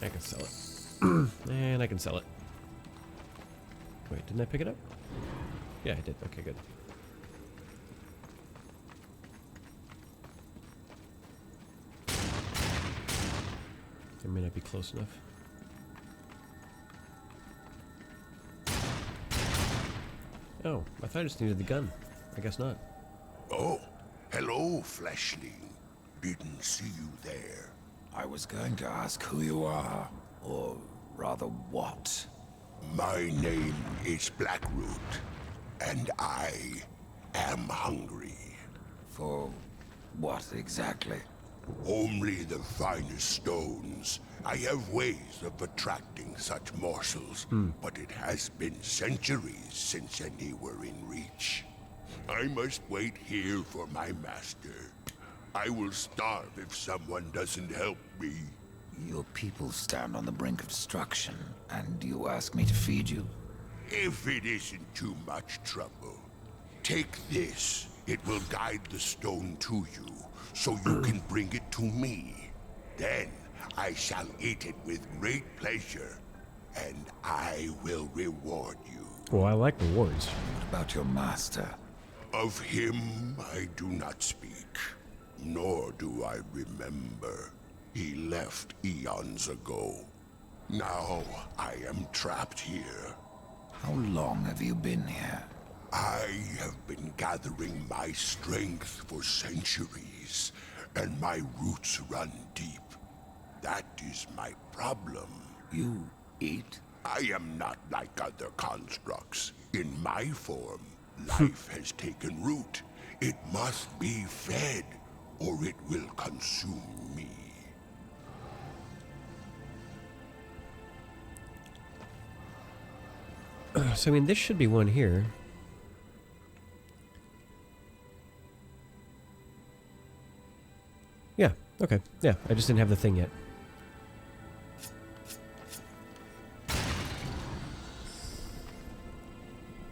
Speaker 1: I can sell it. And I can sell it. Didn't I pick it up? Yeah, I did. Okay, good. It may not be close enough. Oh, I thought I just needed the gun. I guess not.
Speaker 17: Oh, hello, fleshling. Didn't see you there.
Speaker 3: I was going to ask who you are, or rather what.
Speaker 17: My name is Blackroot, and I am hungry.
Speaker 3: For what exactly?
Speaker 17: Only the finest stones. I have ways of attracting such morsels, but it has been centuries since any were in reach. I must wait here for my master. I will starve if someone doesn't help me.
Speaker 3: Your people stand on the brink of destruction, and you ask me to feed you?
Speaker 17: If it isn't too much trouble, take this. It will guide the stone to you, so you can bring it to me. Then I shall eat it with great pleasure, and I will reward you.
Speaker 1: Well, I like rewards.
Speaker 3: What about your master?
Speaker 17: Of him I do not speak, nor do I remember. He left eons ago. Now I am trapped here.
Speaker 3: How long have you been here?
Speaker 17: I have been gathering my strength for centuries, and my roots run deep. That is my problem.
Speaker 3: You eat?
Speaker 17: I am not like other constructs. In my form, life has taken root. It must be fed, or it will consume me.
Speaker 1: So, I mean, this should be one here. Yeah, okay. Yeah, I just didn't have the thing yet.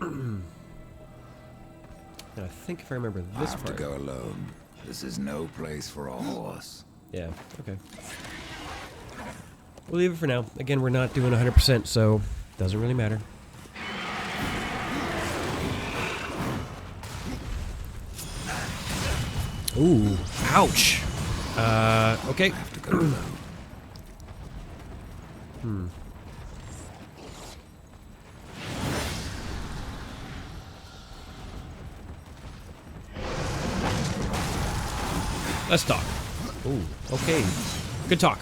Speaker 1: And I think if I remember this
Speaker 3: I have
Speaker 1: part...
Speaker 3: to go alone. This is no place for a horse.
Speaker 1: Yeah, okay. We'll leave it for now. Again, we're not doing 100%, so doesn't really matter. Ooh, ouch. Okay.
Speaker 3: I have to go alone.
Speaker 1: Let's talk. Ooh, okay. Good talk.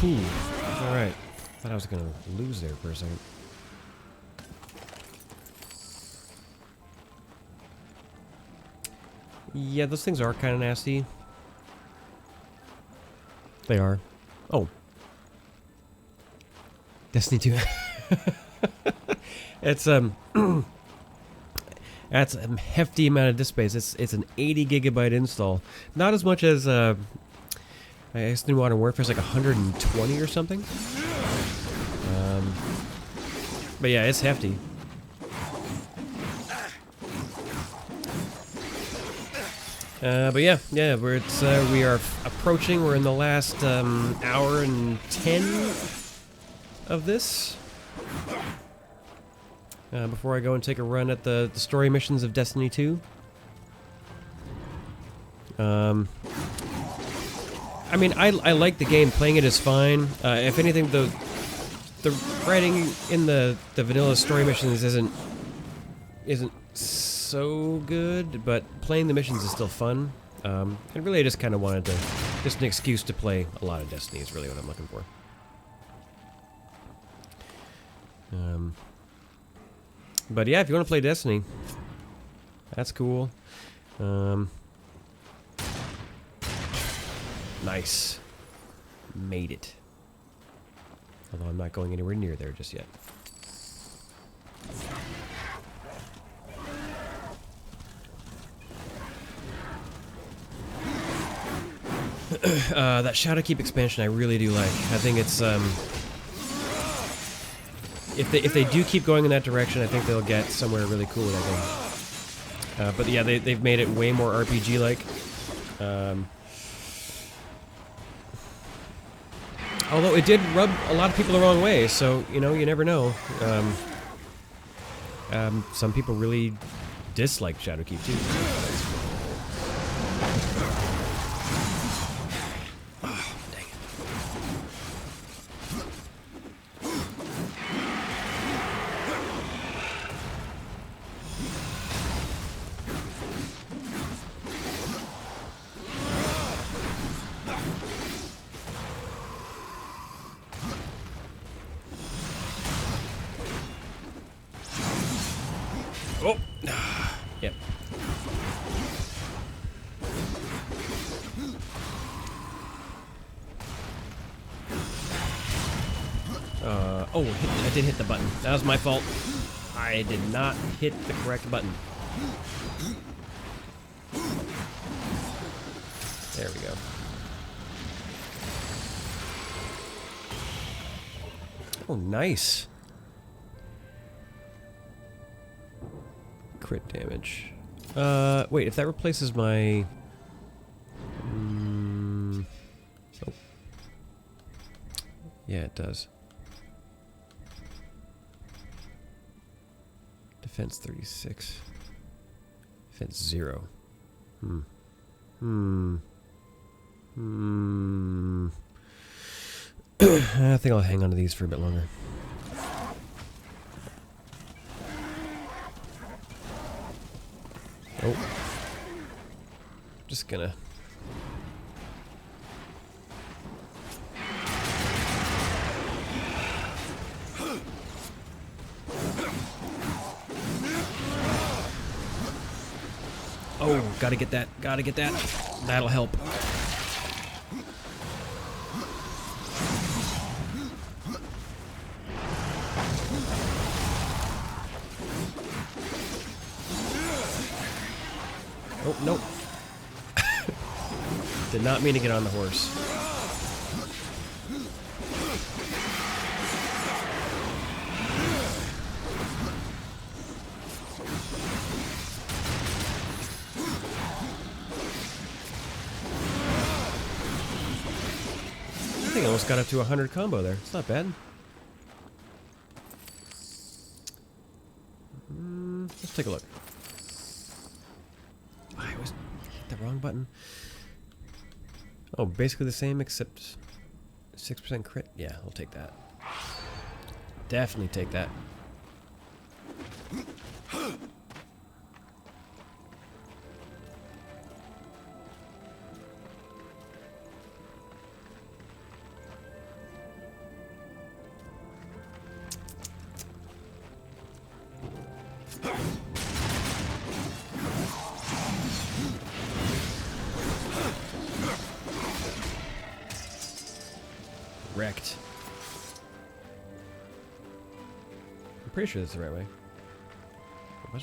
Speaker 1: Alright. Thought I was gonna lose there for a second. Yeah, those things are kind of nasty. They are. Oh. Destiny 2. It's that's a hefty amount of disk space. It's an 80 gigabyte install. Not as much as I guess New Modern Warfare is like 120 or something. But yeah, it's hefty. But yeah, we are approaching. We're in the last hour and 10 of this. Before I go and take a run at the story missions of Destiny 2. I mean, I like the game. Playing it is fine. If anything, the writing in the vanilla story missions isn't so good, but playing the missions is still fun. And really, I just kind of wanted just an excuse to play a lot of Destiny is really what I'm looking for. But yeah, if you want to play Destiny, that's cool. Nice. Made it. Although I'm not going anywhere near there just yet. That Shadowkeep expansion I really do like. I think it's if they do keep going in that direction, I think they'll get somewhere really cool. I think. But yeah, they've made it way more RPG-like. Although it did rub a lot of people the wrong way, so you know, you never know. Some people really dislike Shadowkeep too. Oh! Yep. Oh, I did hit the button. That was my fault. I did not hit the correct button. There we go. Oh, nice. Crit damage. Wait, if that replaces my... oh. Yeah, it does. Defense 36. Defense 0. I think I'll hang on to these for a bit longer. Oh. Just gonna... oh, gotta get that. Gotta get that. That'll help. Oh, nope. Did not mean to get on the horse. I think I almost got up to 100 combo there. It's not bad. Let's take a look. I always hit the wrong button. Oh, basically the same except 6% crit. Yeah, I'll take that. Definitely take that. Wrecked. I'm pretty sure that's the right way. I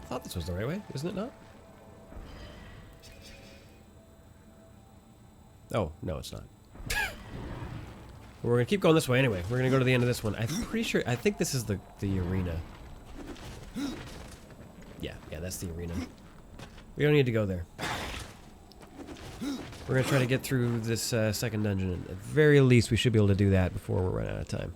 Speaker 1: thought this was the right way, isn't it not? Oh, no, it's not. We're gonna keep going this way anyway. We're gonna go to the end of this one. I'm pretty sure, I think this is the arena. Yeah, that's the arena. We don't need to go there. We're gonna try to get through this second dungeon. At the very least, we should be able to do that before we're running out of time.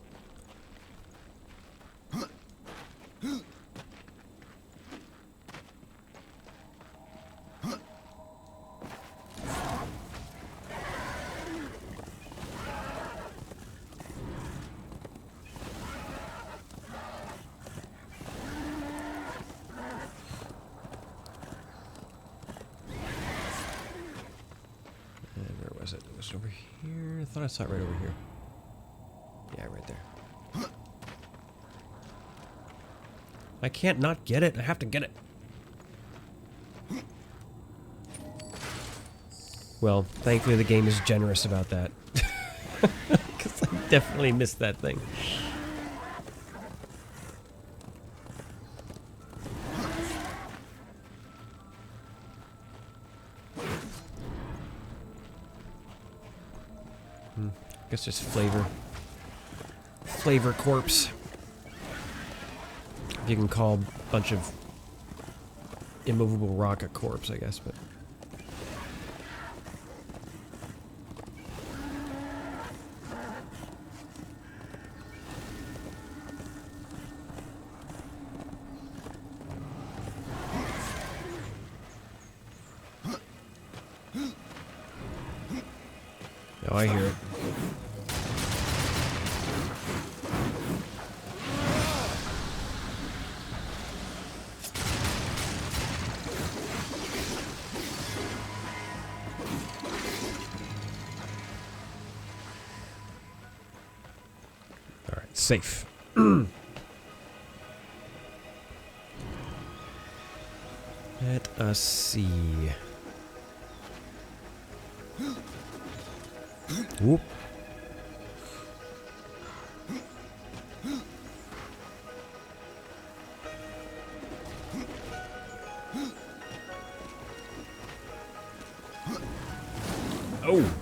Speaker 1: Was it? Was it over here? I thought I saw it right over here. Yeah, right there. I can't not get it. I have to get it. Well, thankfully the game is generous about that. 'Cause Definitely missed that thing. Guess just flavor corpse. If you can call a bunch of immovable rock a corpse, I guess, but. Oh, I hear it. All right, safe. Let us see. Whoop. Oh.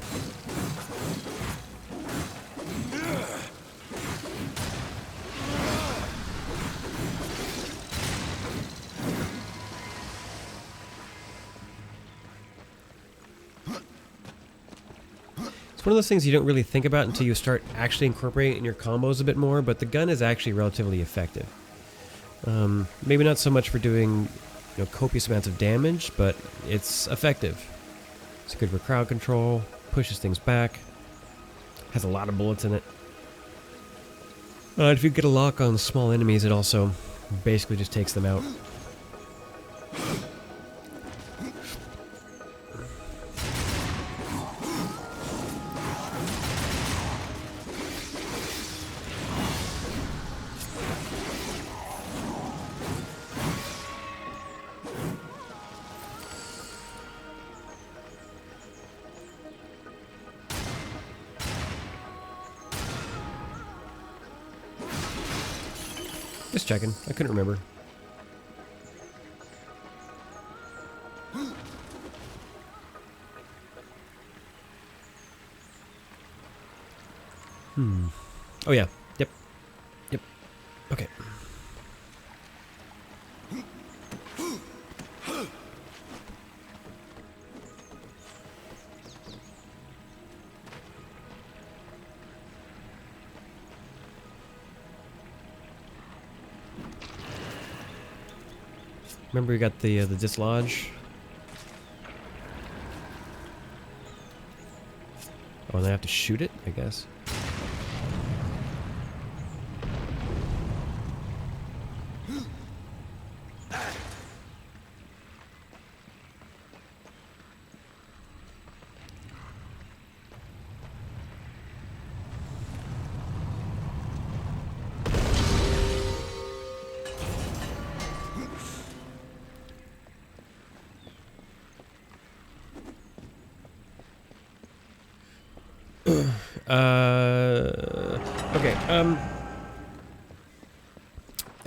Speaker 1: It's one of those things you don't really think about until you start actually incorporating it in your combos a bit more, but the gun is actually relatively effective. Maybe not so much for doing copious amounts of damage, but it's effective. It's good for crowd control, pushes things back, has a lot of bullets in it. If you get a lock on small enemies, it also basically just takes them out. Just checking. I couldn't remember. Oh yeah. Yep. Yep. Okay. Remember we got the dislodge. Oh, and I have to shoot it, I guess.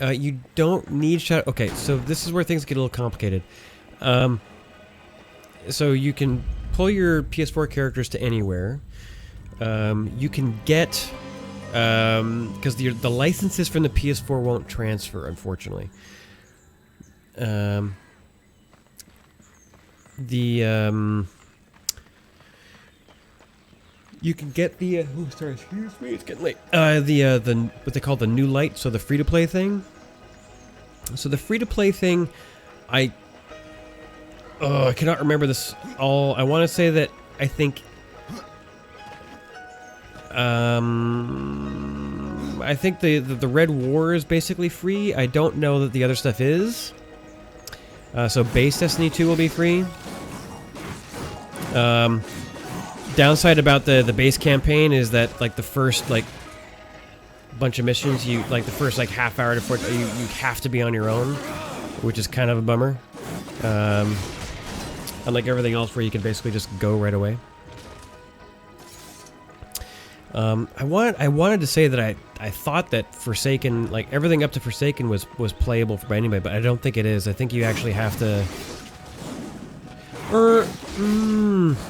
Speaker 1: Okay, you don't need shadow. Okay, so this is where things get a little complicated. So you can pull your PS4 characters to anywhere. You can get, because the licenses from the PS4 won't transfer, unfortunately. You can get the oh, sorry, excuse me, it's getting late. The what they call the new light, so the free-to-play thing. So the free-to-play thing, I cannot remember this all. I want to say that I think the Red War is basically free. I don't know that the other stuff is. So base Destiny 2 will be free. Downside about the base campaign is that like the first like bunch of missions, you like the first like half hour to 40, you have to be on your own, which is kind of a bummer. Unlike everything else where you can basically just go right away. I wanted to say that I thought that Forsaken, like everything up to Forsaken was playable for anybody, but I don't think it is. I think you actually have to.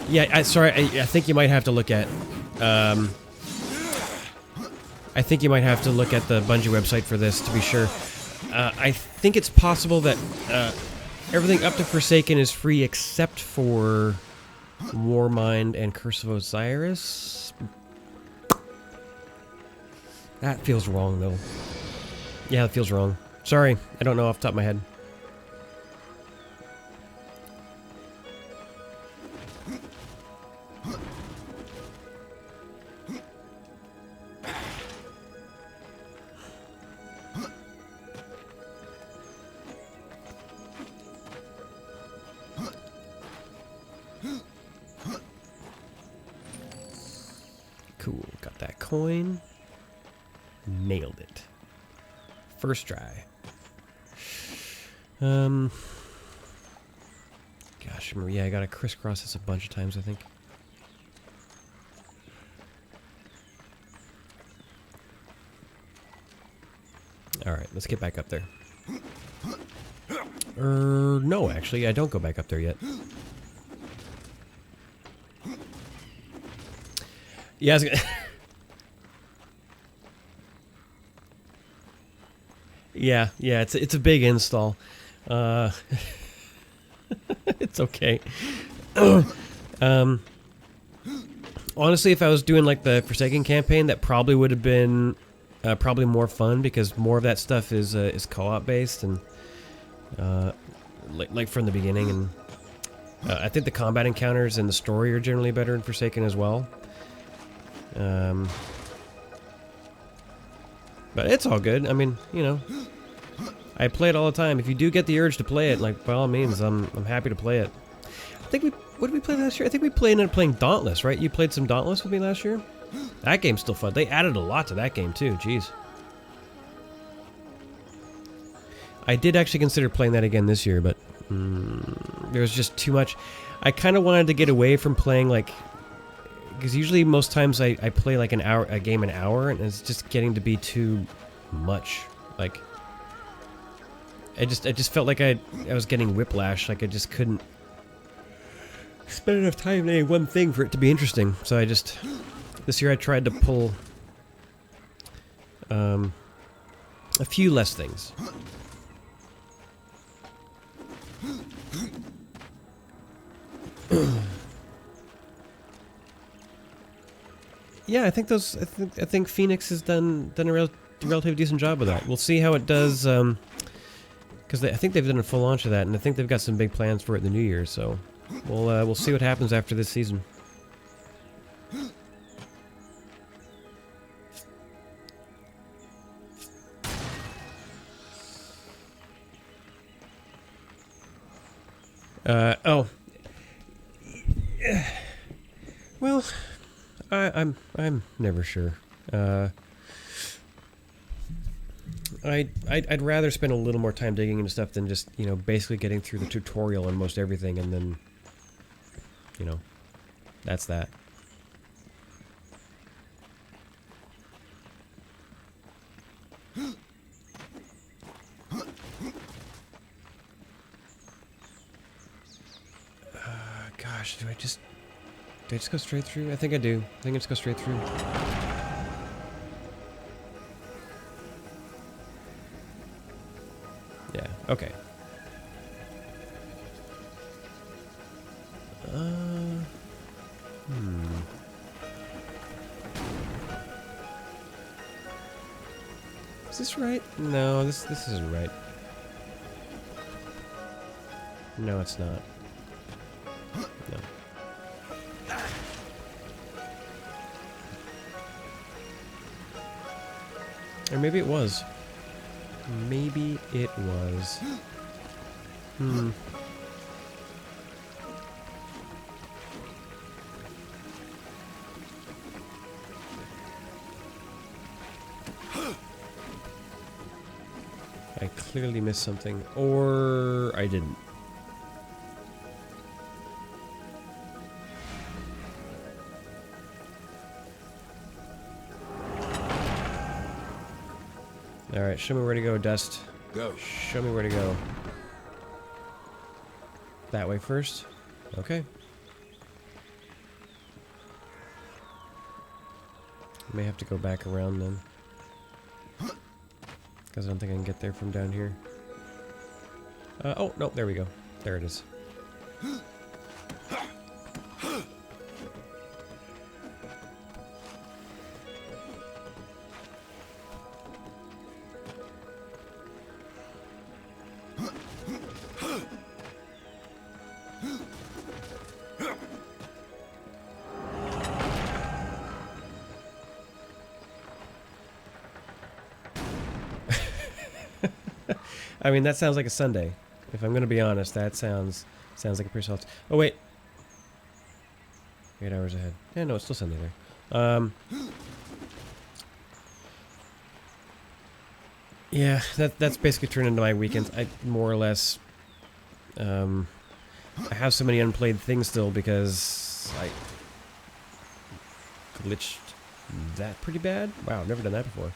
Speaker 1: Yeah. I think you might have to look at. I think you might have to look at the Bungie website for this to be sure. I think it's possible that everything up to Forsaken is free except for Warmind and Curse of Osiris. That feels wrong, though. Yeah, that feels wrong. Sorry, I don't know off the top of my head. Cool, got that coin. Nailed it. First try. Gosh, remember, yeah, I gotta crisscross this a bunch of times, I think. Alright, let's get back up there. No, actually, I don't go back up there yet. Yeah, I was gonna yeah, it's a big install. It's okay. Honestly, if I was doing like the Forsaken campaign, that probably would have been probably more fun because more of that stuff is co-op based and like from the beginning. And I think the combat encounters and the story are generally better in Forsaken as well. But it's all good. I mean, you know, I play it all the time. If you do get the urge to play it, like by all means, I'm happy to play it. I think what did we play last year? I think we ended up playing Dauntless, right? You played some Dauntless with me last year. That game's still fun. They added a lot to that game too. Jeez. I did actually consider playing that again this year, but there was just too much. I kind of wanted to get away from playing like. Because usually most times I play like a game an hour, and it's just getting to be too much. Like I just felt like I was getting whiplash. Like I just couldn't spend enough time in any one thing for it to be interesting. So this year I tried to pull a few less things. Yeah, I think Phoenix has done a relatively decent job with that. We'll see how it does, because I think they've done a full launch of that, and I think they've got some big plans for it in the new year. So we'll see what happens after this season. Oh. Well. I'm never sure. I'd rather spend a little more time digging into stuff than just, you know, basically getting through the tutorial on most everything and then, you know, that's that. Gosh, do I just go straight through? I think I do. I think I just go straight through. Yeah, okay. Is this right? No, this isn't right. No, it's not. No. Or maybe it was. Maybe it was. I clearly missed something. Or I didn't. Alright, show me where to go, Dust.
Speaker 3: Go.
Speaker 1: Show me where to go. That way first? Okay. I may have to go back around then. Because I don't think I can get there from down here. Oh, no, there we go. There it is. I mean, that sounds like a Sunday. If I'm gonna be honest, that sounds like a pretty solid. Oh wait, 8 hours ahead. Yeah, no, it's still Sunday there. Yeah, that's basically turned into my weekends. I more or less, I have so many unplayed things still because I glitched that pretty bad. Wow, I've never done that before.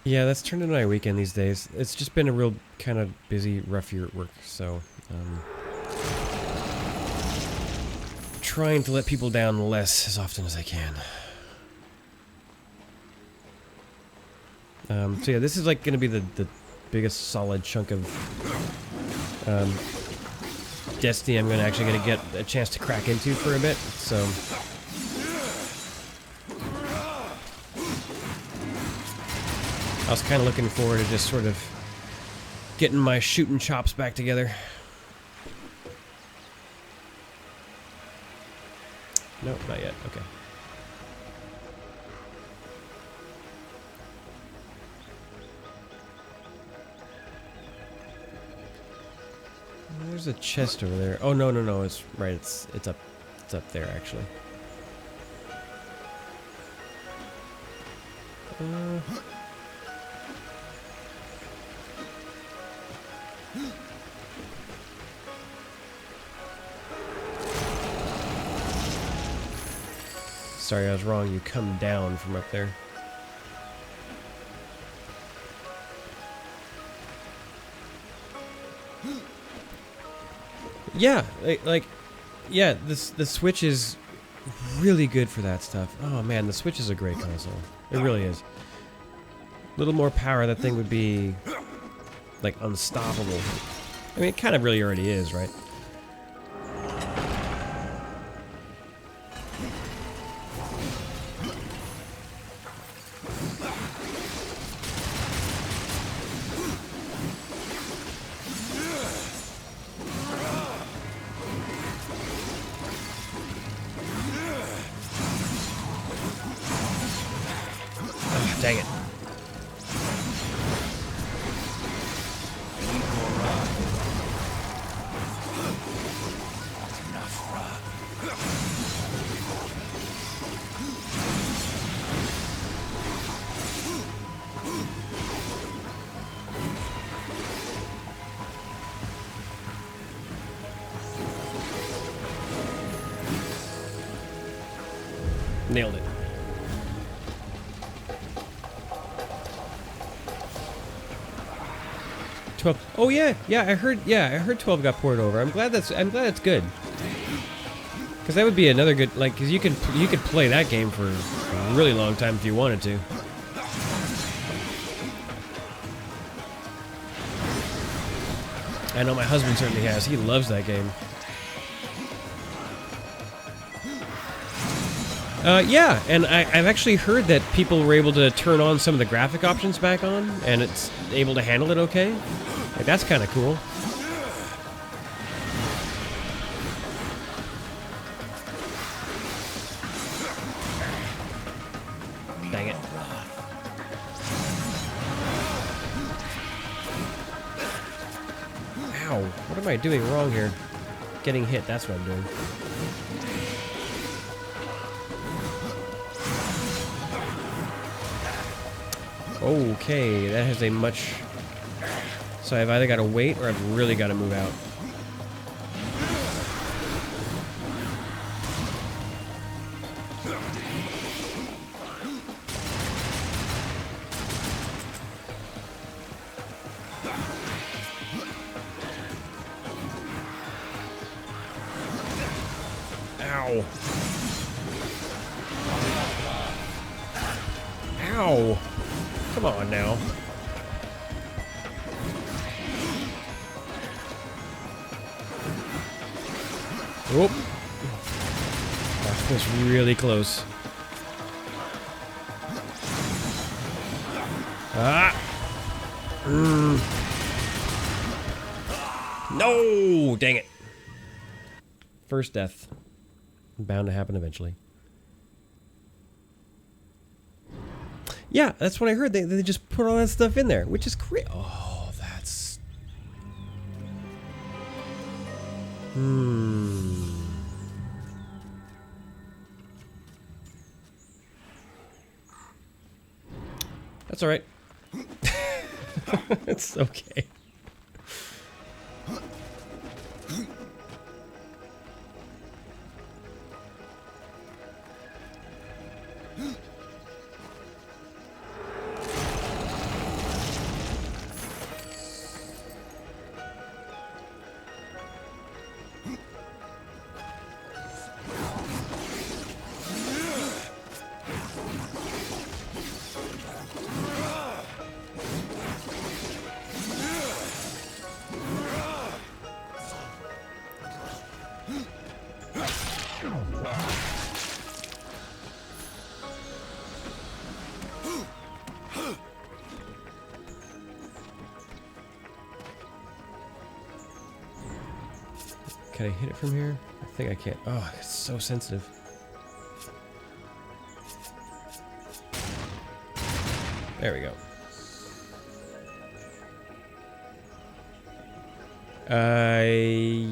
Speaker 1: Yeah, that's turned into my weekend these days. It's just been a real kind of busy, rough year at work, so trying to let people down less as often as I can. So yeah, this is like going to be the biggest solid chunk of Destiny I'm actually going to get a chance to crack into for a bit, so... I was kind of looking forward to just sort of getting my shooting chops back together. Nope, not yet. Okay. There's a chest over there. Oh no, no, no! It's right. It's up there actually. Sorry, I was wrong. You come down from up there. Yeah, yeah. The Switch is really good for that stuff. Oh man, the Switch is a great console. It really is. A little more power, that thing would be like unstoppable. I mean, it kind of really already is, right? Dang it. Nailed it. Oh yeah, I heard 12 got ported over. I'm glad it's good. Cuz that would be another good, like, cuz you could play that game for a really long time if you wanted to. I know my husband certainly has. He loves that game. Yeah, and I've actually heard that people were able to turn on some of the graphic options back on, and it's able to handle it okay. Like, that's kind of cool. Dang it. Ow, what am I doing wrong here? Getting hit, that's what I'm doing. Okay, that has a much... So I've either got to wait or I've really got to move out. Ow. Ow. Come on now. Whoop. That was really close. Ah. No! Dang it. First death. Bound to happen eventually. Yeah, that's what I heard. They just put all that stuff in there, which is great. Oh, that's... That's alright. It's okay. Can I hit it from here? I think I can't. Oh, it's so sensitive. There we go.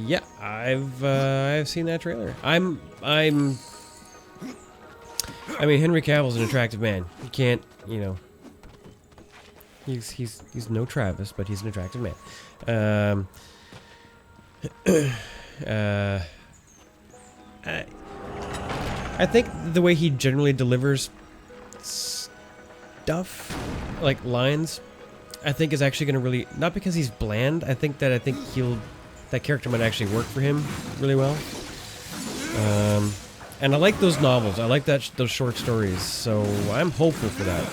Speaker 1: Yeah, I've seen that trailer. I mean, Henry Cavill's an attractive man. You can't, you know. He's no Travis, but he's an attractive man. I think the way he generally delivers stuff, like lines, I think is actually going to really, not because he's bland, I think that that character might actually work for him really well. And I like those novels. I like those short stories, so I'm hopeful for that.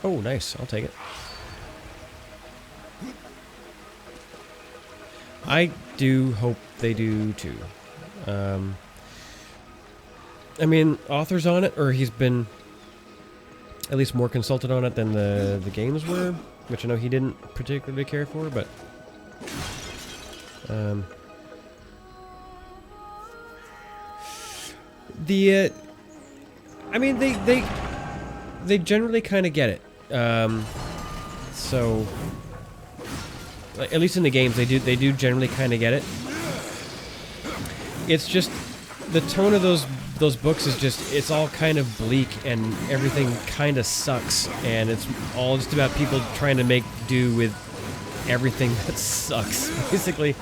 Speaker 1: Oh, nice. I'll take it. I do hope they do too. I mean, author's on it, or he's been at least more consulted on it than the games were, which I know he didn't particularly care for, but I mean, they generally kind of get it. So, like, at least in the games, they do generally kind of get it. It's just the tone of those books is just, it's all kind of bleak and everything kind of sucks, and it's all just about people trying to make do with everything that sucks. Basically,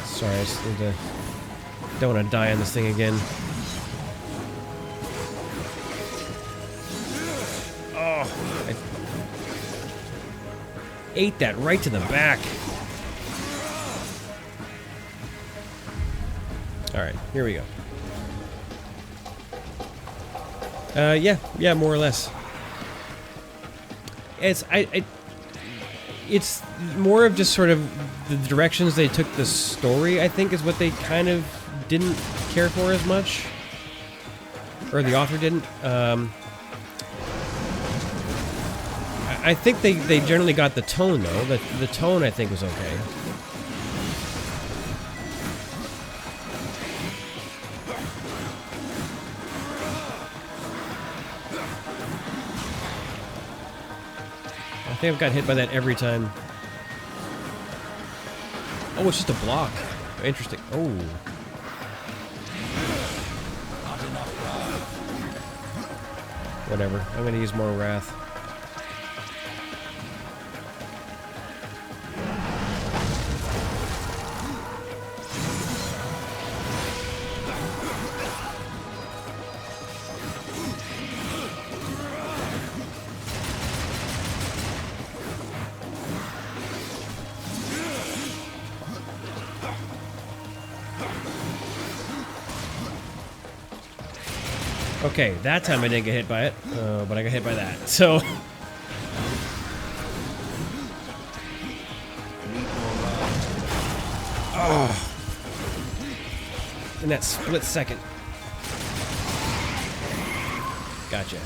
Speaker 1: sorry, I just need to... Don't want to die on this thing again. Oh, I ate that right to the back. Alright, here we go. Yeah, more or less. It's more of just sort of the directions they took the story, I think, is what they kind of didn't care for as much. Or the author didn't. I think they generally got the tone, though. The tone, I think, was okay. I think I've got hit by that every time. Oh, it's just a block. Interesting. Oh. Whatever. I'm gonna use more Wrath. Okay, that time I didn't get hit by it, but I got hit by that, so... Oh. In that split second. Gotcha.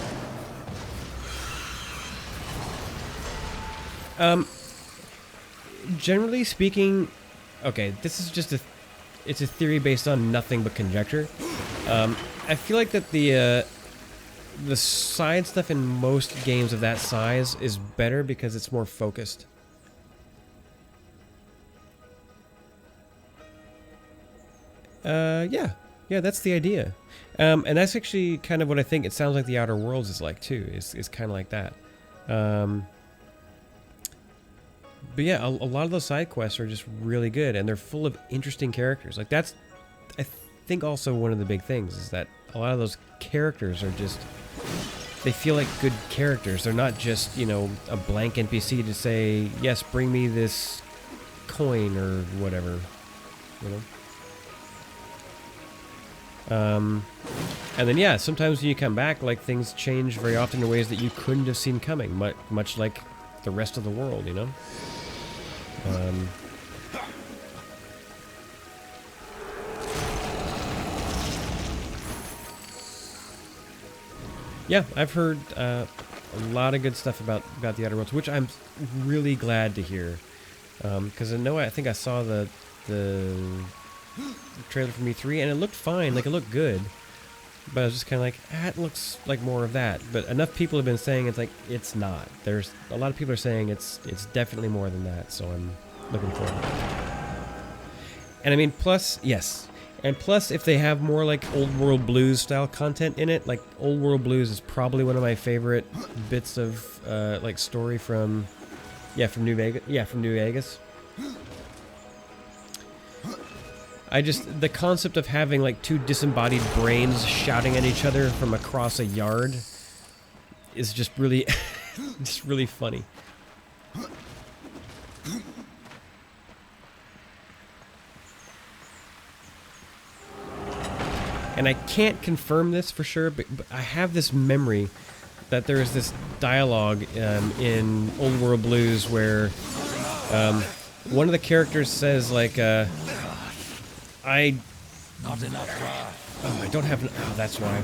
Speaker 1: Generally speaking... Okay, this is just it's a theory based on nothing but conjecture. I feel like that the side stuff in most games of that size is better because it's more focused. Yeah, that's the idea. And that's actually kind of what I think it sounds like the Outer Worlds is like too. Is kind of like that. But yeah, a lot of those side quests are just really good, and they're full of interesting characters. Like that's, I think, also one of the big things is that a lot of those characters are just, they feel like good characters. They're not just, you know, a blank NPC to say, yes, bring me this coin or whatever, you know? And then, yeah, sometimes when you come back, like, things change very often in ways that you couldn't have seen coming, much like the rest of the world, you know? Yeah, I've heard a lot of good stuff about the Outer Worlds, which I'm really glad to hear. Because I think I saw the trailer from E3, and it looked fine, like it looked good. But I was just kind of like, it looks like more of that. But enough people have been saying it's like, it's not. There's a lot of people are saying it's definitely more than that, so I'm looking forward to it. And I mean, plus, yes. And plus, if they have more like Old World Blues style content in it, like Old World Blues is probably one of my favorite bits of like story from New Vegas. Yeah, from New Vegas. The concept of having like two disembodied brains shouting at each other from across a yard is just really, just really funny. And I can't confirm this for sure, but I have this memory that there is this dialogue in Old World Blues where one of the characters says like, I don't have... Oh, that's why.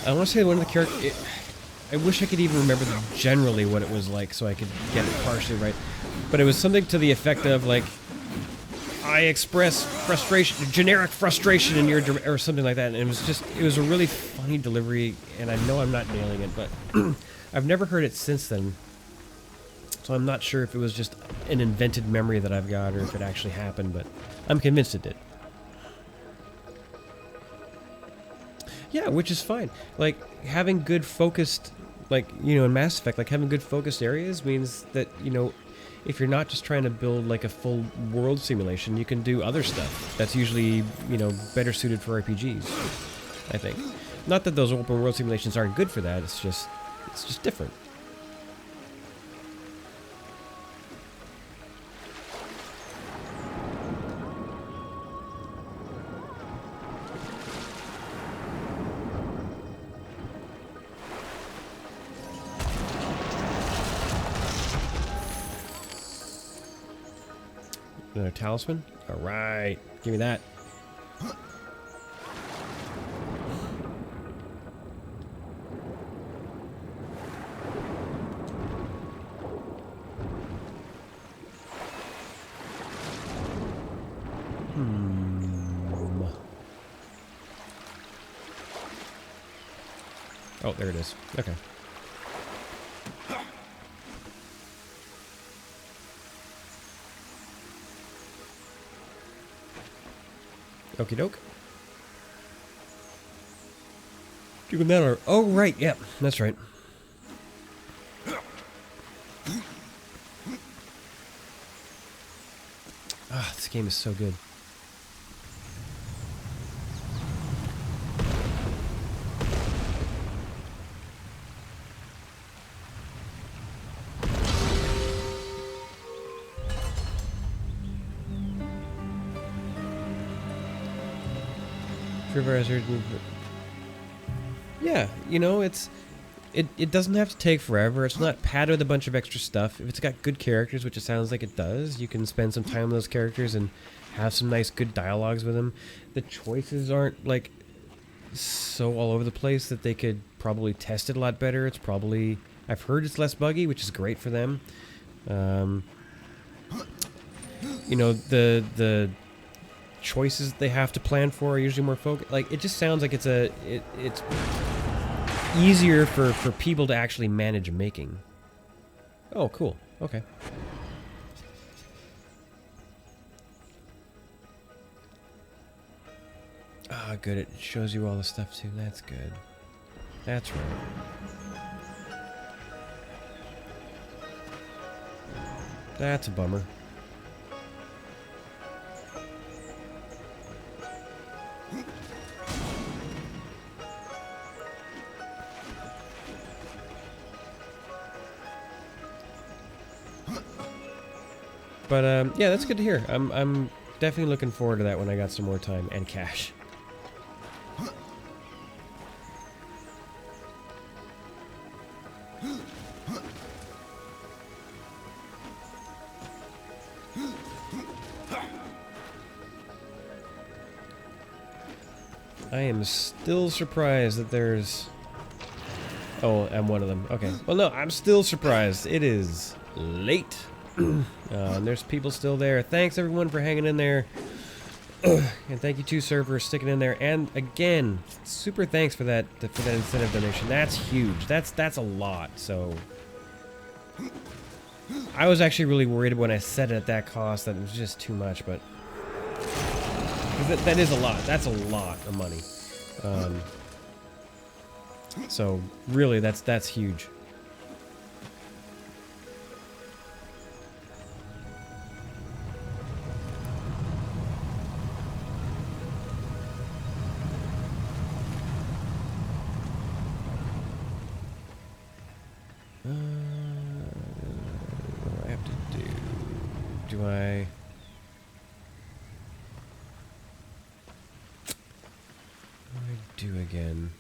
Speaker 1: I want to say one of the characters... I wish I could even remember generally what it was like so I could get it partially right. But it was something to the effect of like, I express frustration, generic frustration in your... or something like that. And it was a really funny delivery, and I know I'm not nailing it, but I've never heard it since then. So I'm not sure if it was just an invented memory that I've got or if it actually happened, but I'm convinced it did. Yeah, which is fine. Like, having good focused, like, you know, in Mass Effect, like, having good focused areas means that, you know, if you're not just trying to build, like, a full world simulation, you can do other stuff that's usually, you know, better suited for RPGs, I think. Not that those open world simulations aren't good for that, it's just different. Another talisman? Alright. Give me that. Oh, there it is. Okay. Okie doke. Doing that or oh right, yeah, that's right. Ah, this game is so good. Yeah, you know, it doesn't have to take forever. It's not padded with a bunch of extra stuff. If it's got good characters, which it sounds like it does, you can spend some time with those characters and have some nice, good dialogues with them. The choices aren't, like, so all over the place that they could probably test it a lot better. It's probably... I've heard it's less buggy, which is great for them. You know, the choices they have to plan for are usually more focused. Like, it just sounds like it's easier for people to actually manage making. Oh, cool. Okay. Ah, good. It shows you all the stuff too. That's good. That's right. That's a bummer. But yeah, that's good to hear. I'm definitely looking forward to that when I got some more time and cash. I am still surprised that there's... Oh, I'm one of them. Okay. Well, no, I'm still surprised. It is late. And there's people still there. Thanks, everyone, for hanging in there. And thank you, too, sir, for sticking in there. And, again, super thanks for that incentive donation. That's huge. That's a lot, so... I was actually really worried when I set it at that cost that it was just too much, but... That is a lot. That's a lot of money. So really, that's huge. What do I have to do? Do I... do again?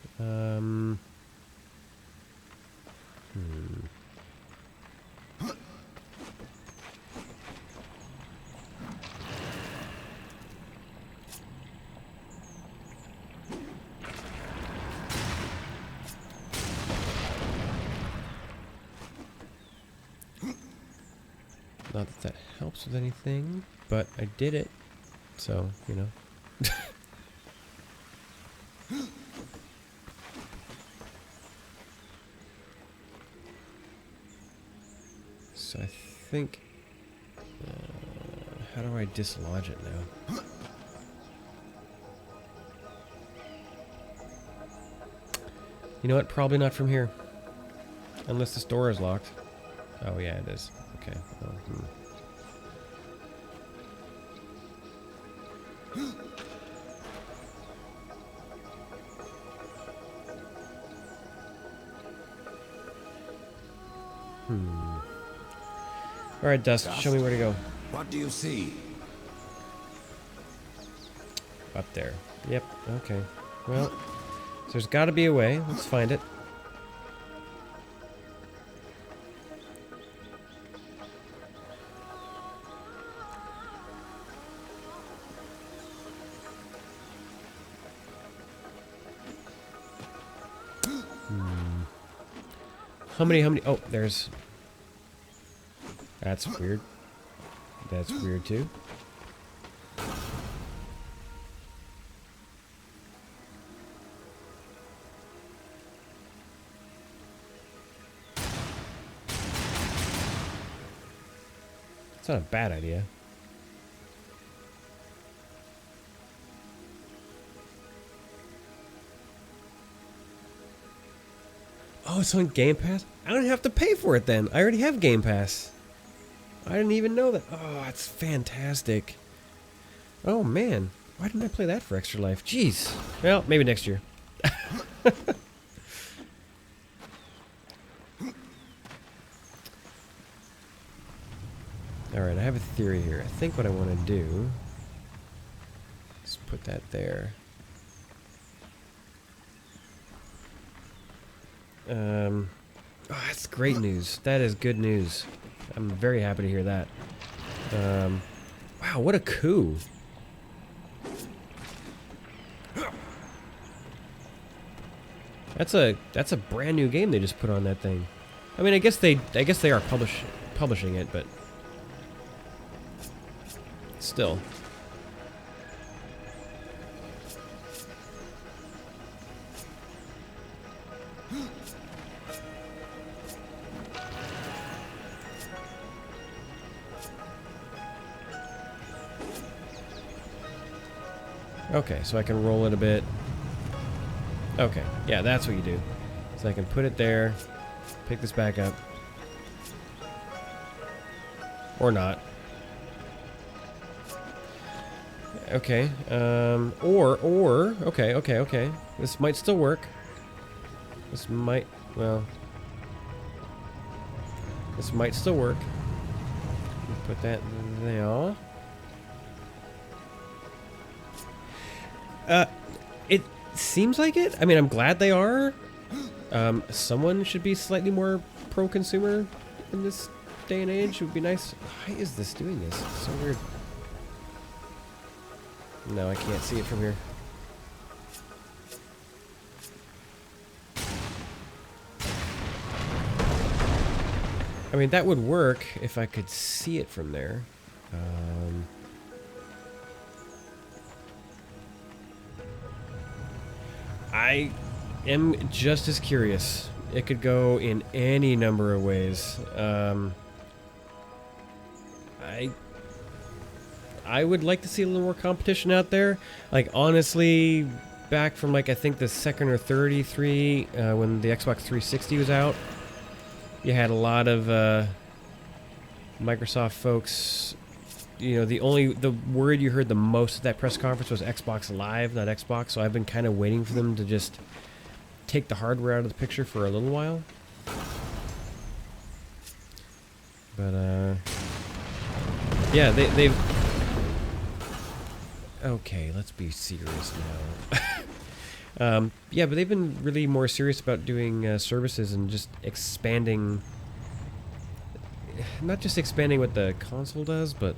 Speaker 1: Not that that helps with anything, but I did it, so, you know. So I think... how do I dislodge it now? You know what? Probably not from here. Unless this door is locked. Oh yeah, it is. Okay. Oh, Alright, Dust, show me where to go.
Speaker 3: What do you see?
Speaker 1: Up there. Yep, okay. Well, so there's gotta be a way. Let's find it. How many, oh, there's... That's weird. That's weird too. It's not a bad idea. Oh, it's on Game Pass? I don't have to pay for it then. I already have Game Pass. I didn't even know that. Oh, it's fantastic. Oh, man. Why didn't I play that for Extra Life? Jeez. Well, maybe next year. Alright, I have a theory here. I think what I want to do is put that there. Oh, that's great news. That is good news. I'm very happy to hear that. Wow, what a coup. That's a brand new game they just put on that thing. I mean, I guess they are publishing it, but still. Okay, so I can roll it a bit. Okay, yeah, that's what you do. So I can put it there, pick this back up. Or not. Okay, okay. This might still work. This might still work. Put that there. It seems like it. I mean, I'm glad they are. Someone should be slightly more pro-consumer in this day and age. It would be nice. Why is this doing this? It's so weird. No, I can't see it from here. I mean, that would work if I could see it from there. I am just as curious. It could go in any number of ways. I would like to see a little more competition out there. Like, honestly, back from, like, I think the second or third E3, when the Xbox 360 was out, you had a lot of Microsoft folks. You know, the word you heard the most at that press conference was Xbox Live, not Xbox. So I've been kind of waiting for them to just take the hardware out of the picture for a little while. But yeah, they've. Okay, let's be serious now. Yeah, but they've been really more serious about doing services and just expanding. Not just expanding what the console does, but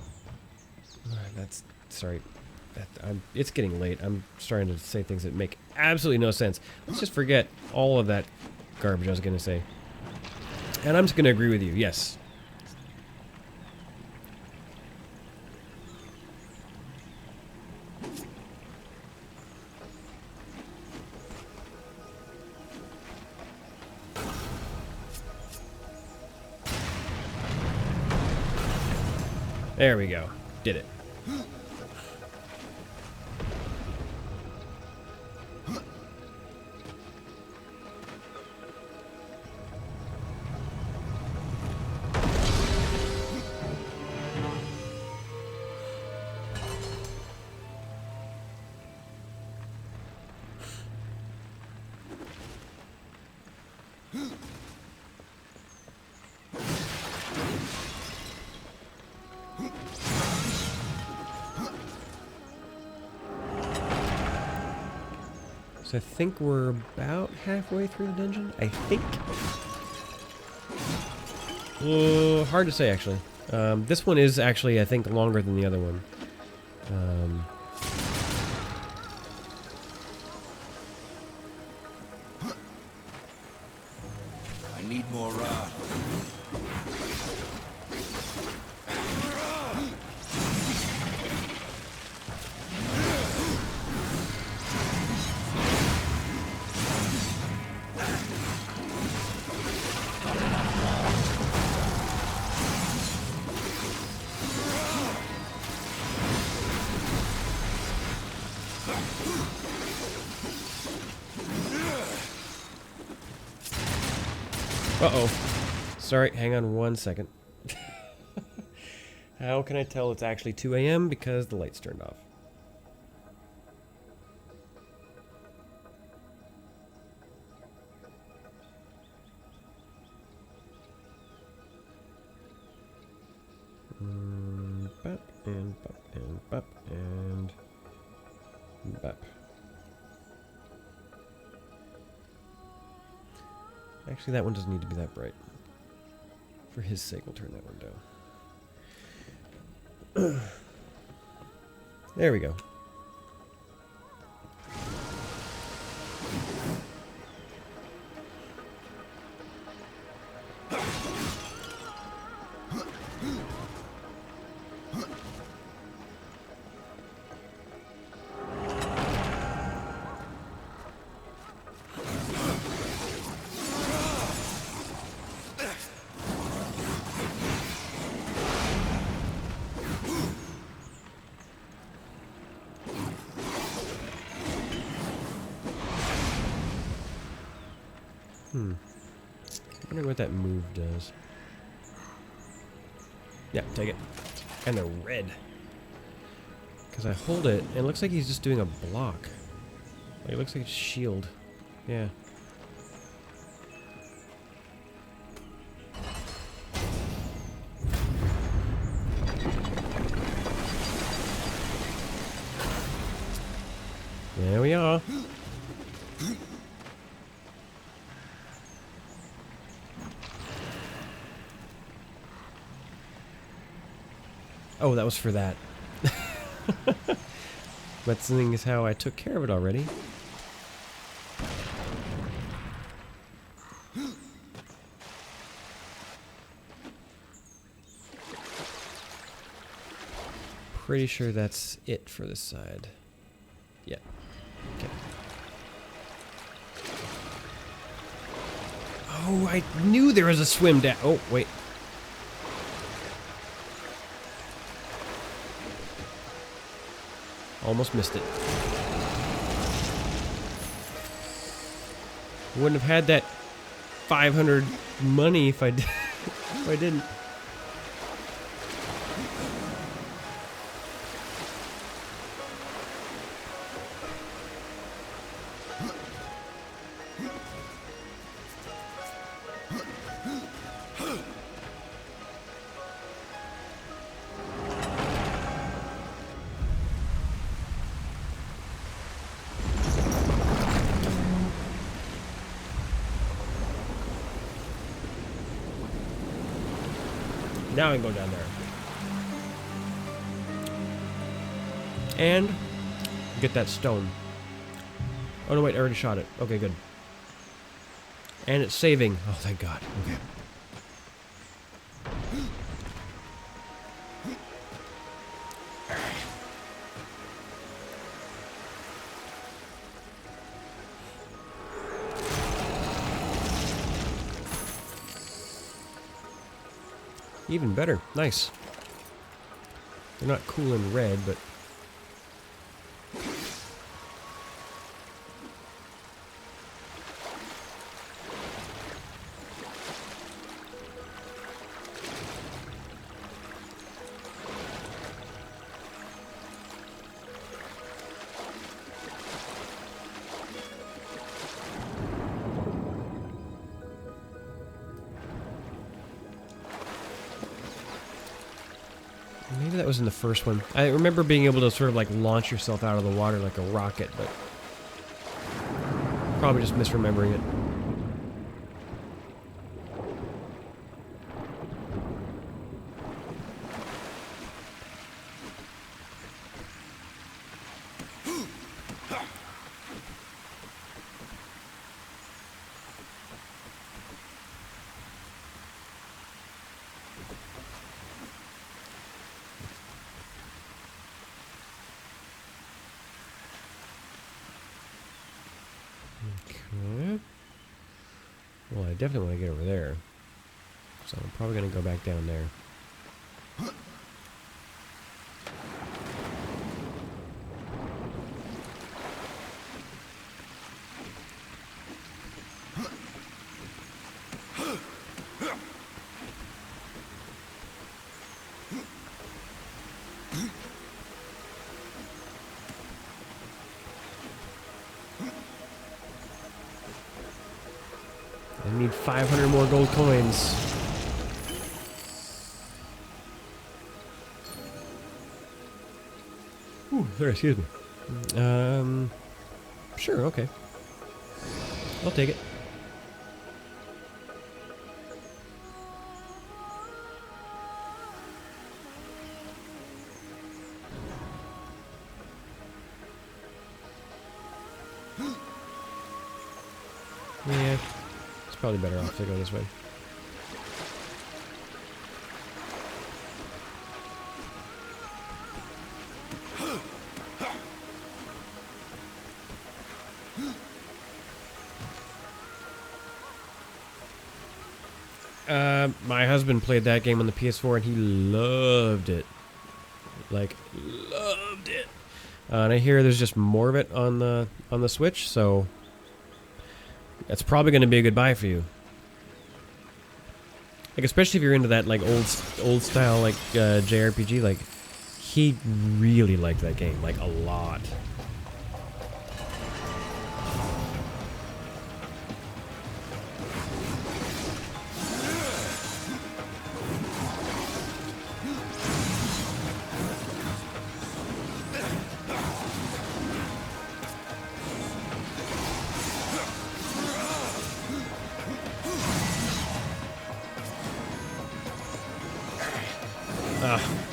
Speaker 1: that's sorry. It's getting late. I'm starting to say things that make absolutely no sense. Let's just forget all of that garbage I was going to say. And I'm just going to agree with you. Yes. There we go. Did it. So I think we're about halfway through the dungeon. I think. Hard to say, actually. This one is actually, I think, longer than the other one.
Speaker 3: I need more rod.
Speaker 1: Uh-oh. Sorry, hang on 1 second. How can I tell it's actually 2 a.m.? Because the lights turned off. Bap, and bap, and bap, and bap. Actually, that one doesn't need to be that bright. For his sake, we'll turn that one down. There we go. I wonder what that move does. Yeah, take it. And they're red. Because I hold it, and it looks like he's just doing a block. Like, it looks like a shield. Yeah. There we are. Oh, that was for that. But the thing is how I took care of it already. Pretty sure that's it for this side. Yeah. Okay. Oh, I knew there was a swim down. Oh, wait. Almost missed it. Wouldn't have had that 500 money if I did, if I didn't. Now I can go down there. And get that stone. Oh no, wait, I already shot it. Okay, good. And it's saving. Oh, thank God. Okay. Even better. Nice. They're not cool in red, but... Maybe that was in the first one. I remember being able to sort of like launch yourself out of the water like a rocket, but probably just misremembering it. Okay. Well, I definitely want to get over there. So I'm probably going to go back down there. 500 more gold coins. Ooh, sorry, excuse me. Sure, okay. I'll take it. Yeah, it's probably better off to go this way. My husband played that game on the PS4 and he loved it. Like, loved it. And I hear there's just more of it on the Switch, so that's probably going to be a good buy for you. Like, especially if you're into that like old style like JRPG. Like, he really liked that game, like a lot.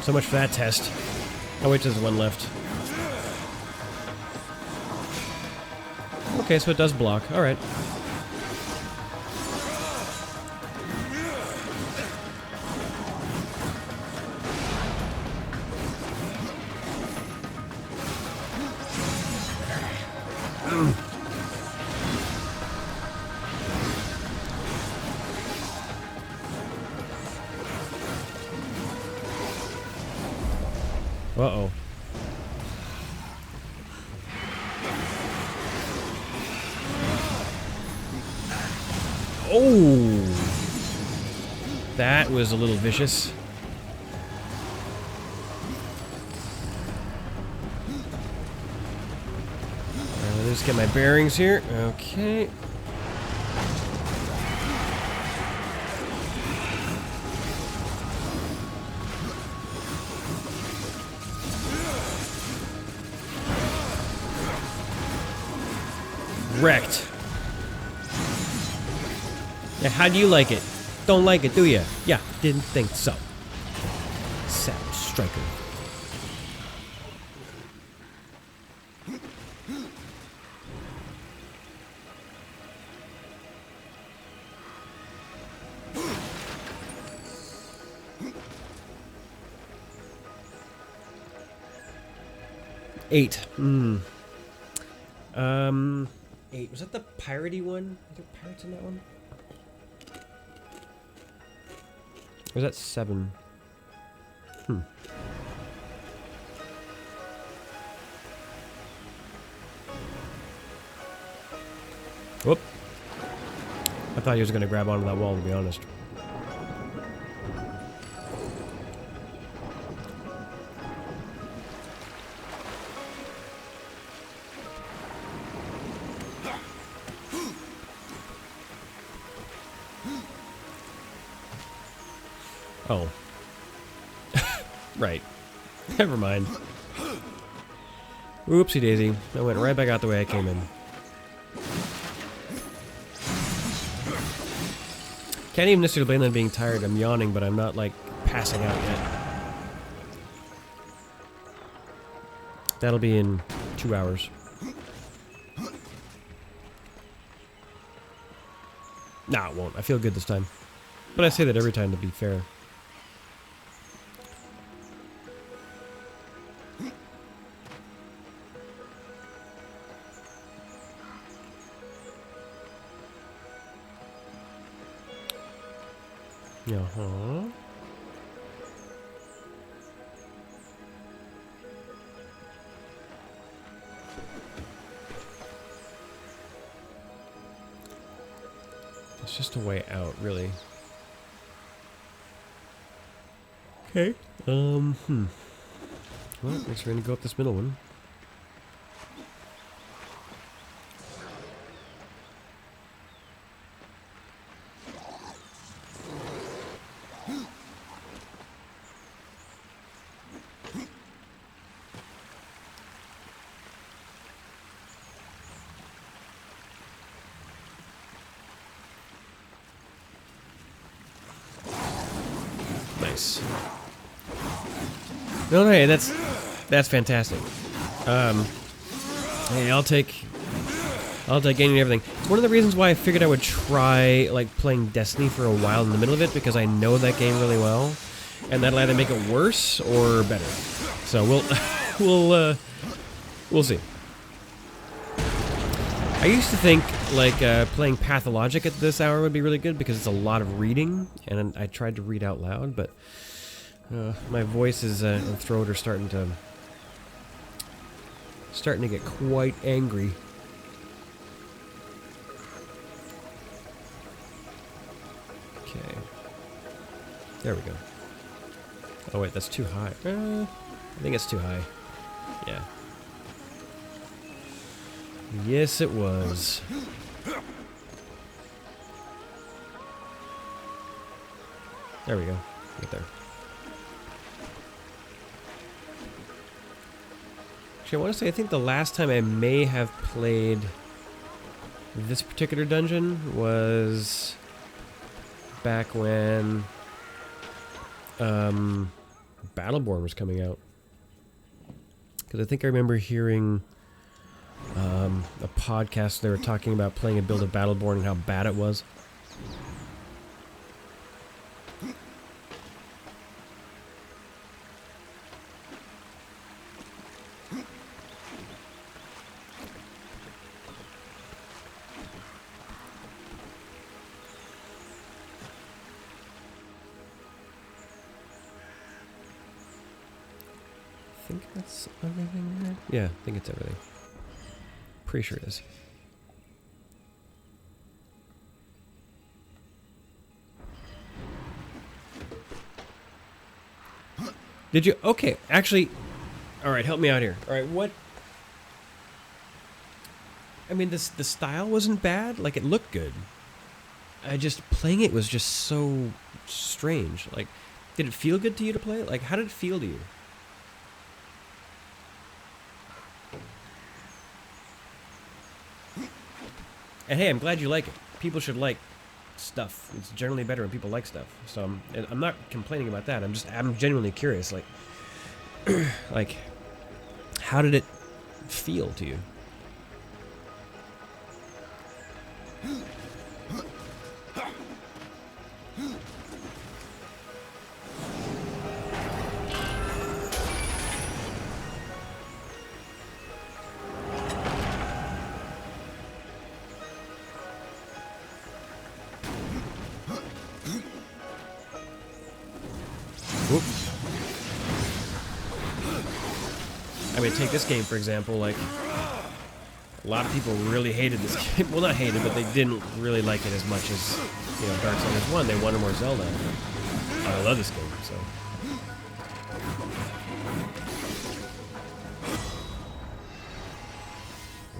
Speaker 1: So much for that test. Oh wait, there's one left. Okay, so it does block. Alright. Uh-oh. Oh! That was a little vicious. Let me just get my bearings here. Okay. Wrecked. Yeah, how do you like it? Don't like it, do ya? Yeah, didn't think so. Savage striker. Eight. 8. Was that the piratey one? Are there pirates in that one? Or was that 7? Whoop. I thought he was going to grab onto that wall, to be honest. Oh. Right. Never mind. Oopsie daisy. I went right back out the way I came in. Can't even necessarily blame them being tired. I'm yawning, but I'm not, like, passing out yet. That'll be in 2 hours. Nah, it won't. I feel good this time. But I say that every time to be fair. Uh-huh. It's just a way out, really. Okay. Well, guess we're gonna go up this middle one. Nice. No, hey, that's fantastic. Hey, I'll take any and everything. It's one of the reasons why I figured I would try like playing Destiny for a while in the middle of it, because I know that game really well, and that'll either make it worse or better. So we'll see. I used to think like playing Pathologic at this hour would be really good because it's a lot of reading, and I tried to read out loud, but my voice is and throat are starting to get quite angry. Okay, there we go. Oh wait, that's too high. I think it's too high. Yeah. Yes, it was. There we go. Right there. Actually, I want to say, I think the last time I may have played this particular dungeon was back when Battleborn was coming out. Because I think I remember hearing a podcast, they were talking about playing a build of Battleborn and how bad it was. I think that's everything there. Yeah, I think it's everything. Pretty sure it is. Did you? Okay, actually, all right. Help me out here. All right, what? I mean, the style wasn't bad. Like, it looked good. I just playing it was just so strange. Like, did it feel good to you to play it? Like, how did it feel to you? And hey, I'm glad you like it. People should like stuff. It's generally better when people like stuff. So I'm not complaining about that. I'm genuinely curious. Like, like, how did it feel to you? I mean, take this game, for example, like, a lot of people really hated this game. Well, not hated, but they didn't really like it as much as, you know, Darksiders 1. They wanted more Zelda. I love this game, so.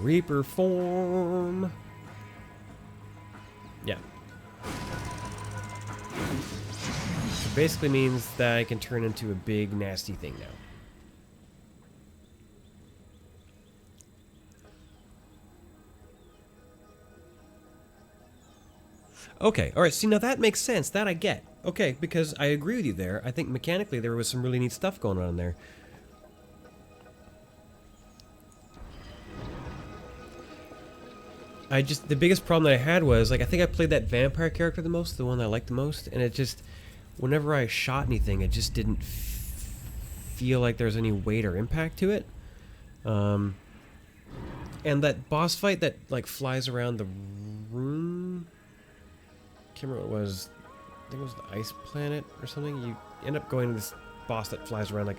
Speaker 1: Reaper form. Yeah. It basically means that I can turn into a big, nasty thing now. Okay, alright, see, now that makes sense. That I get. Okay, because I agree with you there. I think mechanically there was some really neat stuff going on there. The biggest problem that I had was, like, I think I played that vampire character the most, the one that I liked the most, and it just, whenever I shot anything, it just didn't feel like there was any weight or impact to it. And that boss fight that, like, flies around the room... I can't remember what it was. I think it was the ice planet or something. You end up going to this boss that flies around, like,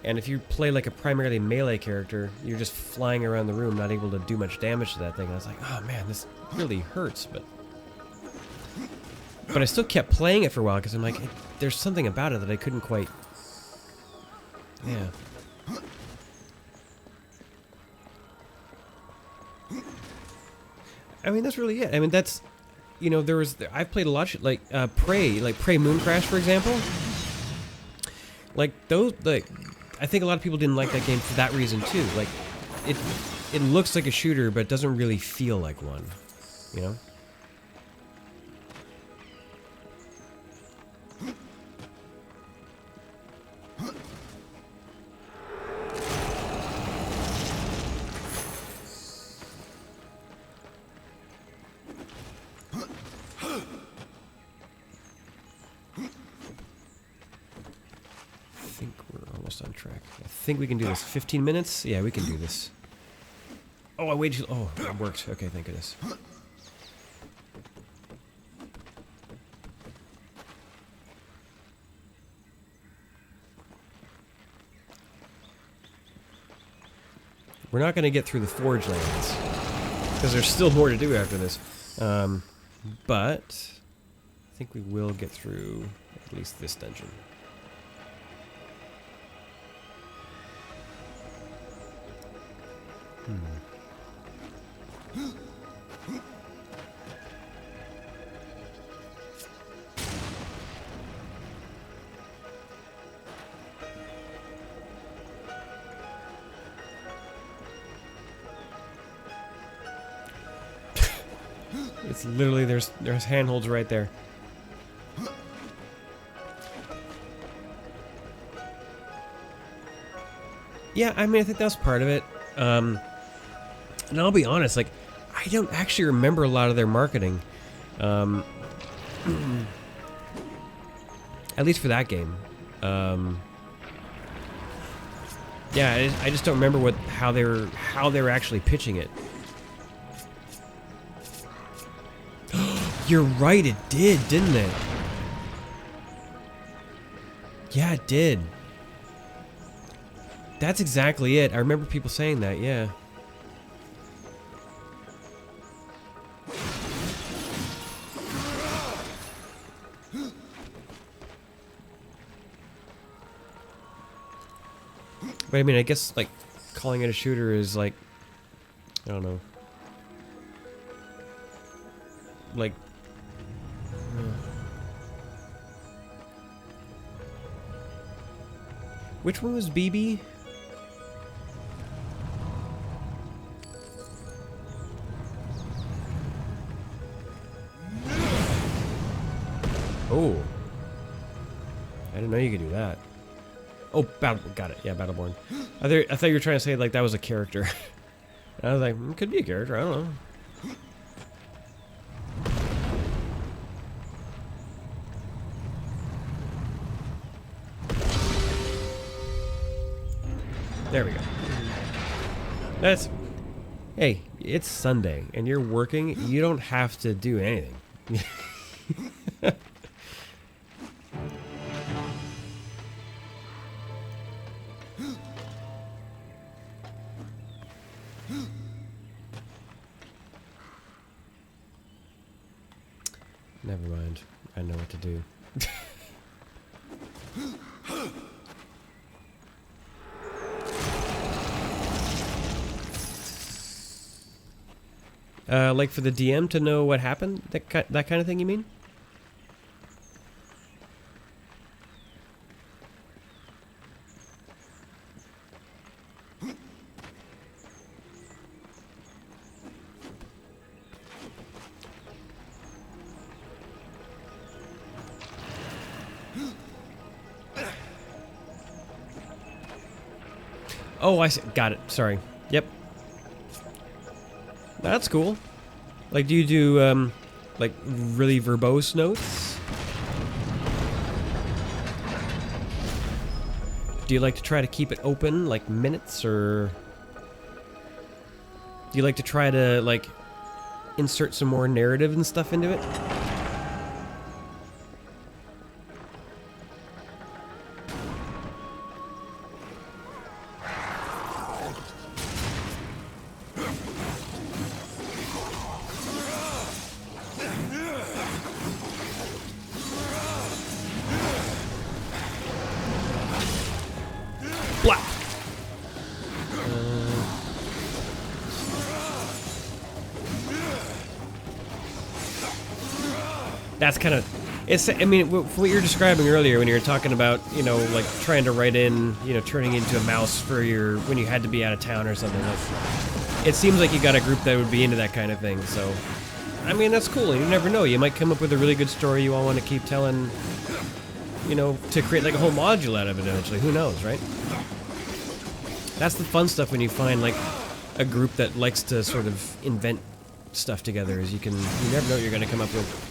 Speaker 1: and if you play like a primarily melee character, you're just flying around the room, not able to do much damage to that thing. And I was like, oh man, this really hurts. But I still kept playing it for a while because I'm like, there's something about it that I couldn't quite. Yeah. I mean, that's really it. I mean, that's. You know, I've played a lot of shit, like Prey Mooncrash, for example. Like those, like, I think a lot of people didn't like that game for that reason too. Like, it looks like a shooter, but it doesn't really feel like one. You know. almost on track. I think we can do this. 15 minutes? Yeah, we can do this. Oh, I waited. Oh, it worked. Okay, thank goodness. We're not going to get through the Forge Lands, because there's still more to do after this. But I think we will get through at least this dungeon. It's literally, there's handholds right there. Yeah, I mean, I think that's part of it. And I'll be honest, like, I don't actually remember a lot of their marketing. At least for that game. Yeah, I just don't remember how they were actually pitching it. You're right, it did, didn't it? Yeah, it did. That's exactly it. I remember people saying that, yeah. But I mean, I guess, like, calling it a shooter is, like, I don't know. Like, which one was BB? Oh. I didn't know you could do that. Oh, got it. Yeah, Battleborn. I thought you were trying to say, like, that was a character. And I was like, it could be a character, I don't know. There we go. That's... Hey, it's Sunday, and you're working. You don't have to do anything. Never mind. I know what to do. Like for the DM to know what happened? That kind of thing, you mean? Oh, I see. Got it. Sorry. Yep. That's cool. Like, do you do, like, really verbose notes? Do you like to try to keep it open, like, minutes, or... Do you like to try to, like, insert some more narrative and stuff into it? Black. That's kind of... It's, I mean, what you were describing earlier when you were talking about, you know, like trying to write in, you know, turning into a mouse for your, when you had to be out of town or something. Like, it seems like you got a group that would be into that kind of thing, so... I mean, that's cool. You never know. You might come up with a really good story you all want to keep telling, you know, to create like a whole module out of it eventually. Who knows, right? That's the fun stuff when you find like a group that likes to sort of invent stuff together, is you never know what you're going to come up with.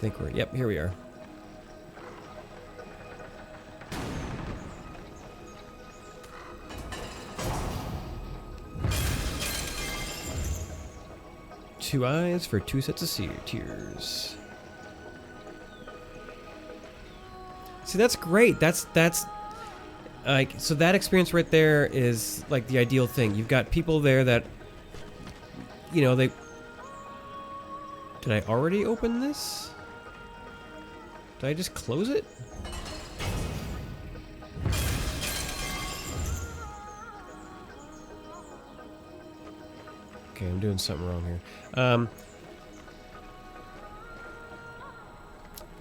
Speaker 1: think we're... Yep, here we are. Two eyes for two sets of tears. See, that's great. That's like, so that experience right there is like the ideal thing. You've got people there that, you know, they... Did I already open this? Did I just close it? Okay, I'm doing something wrong here.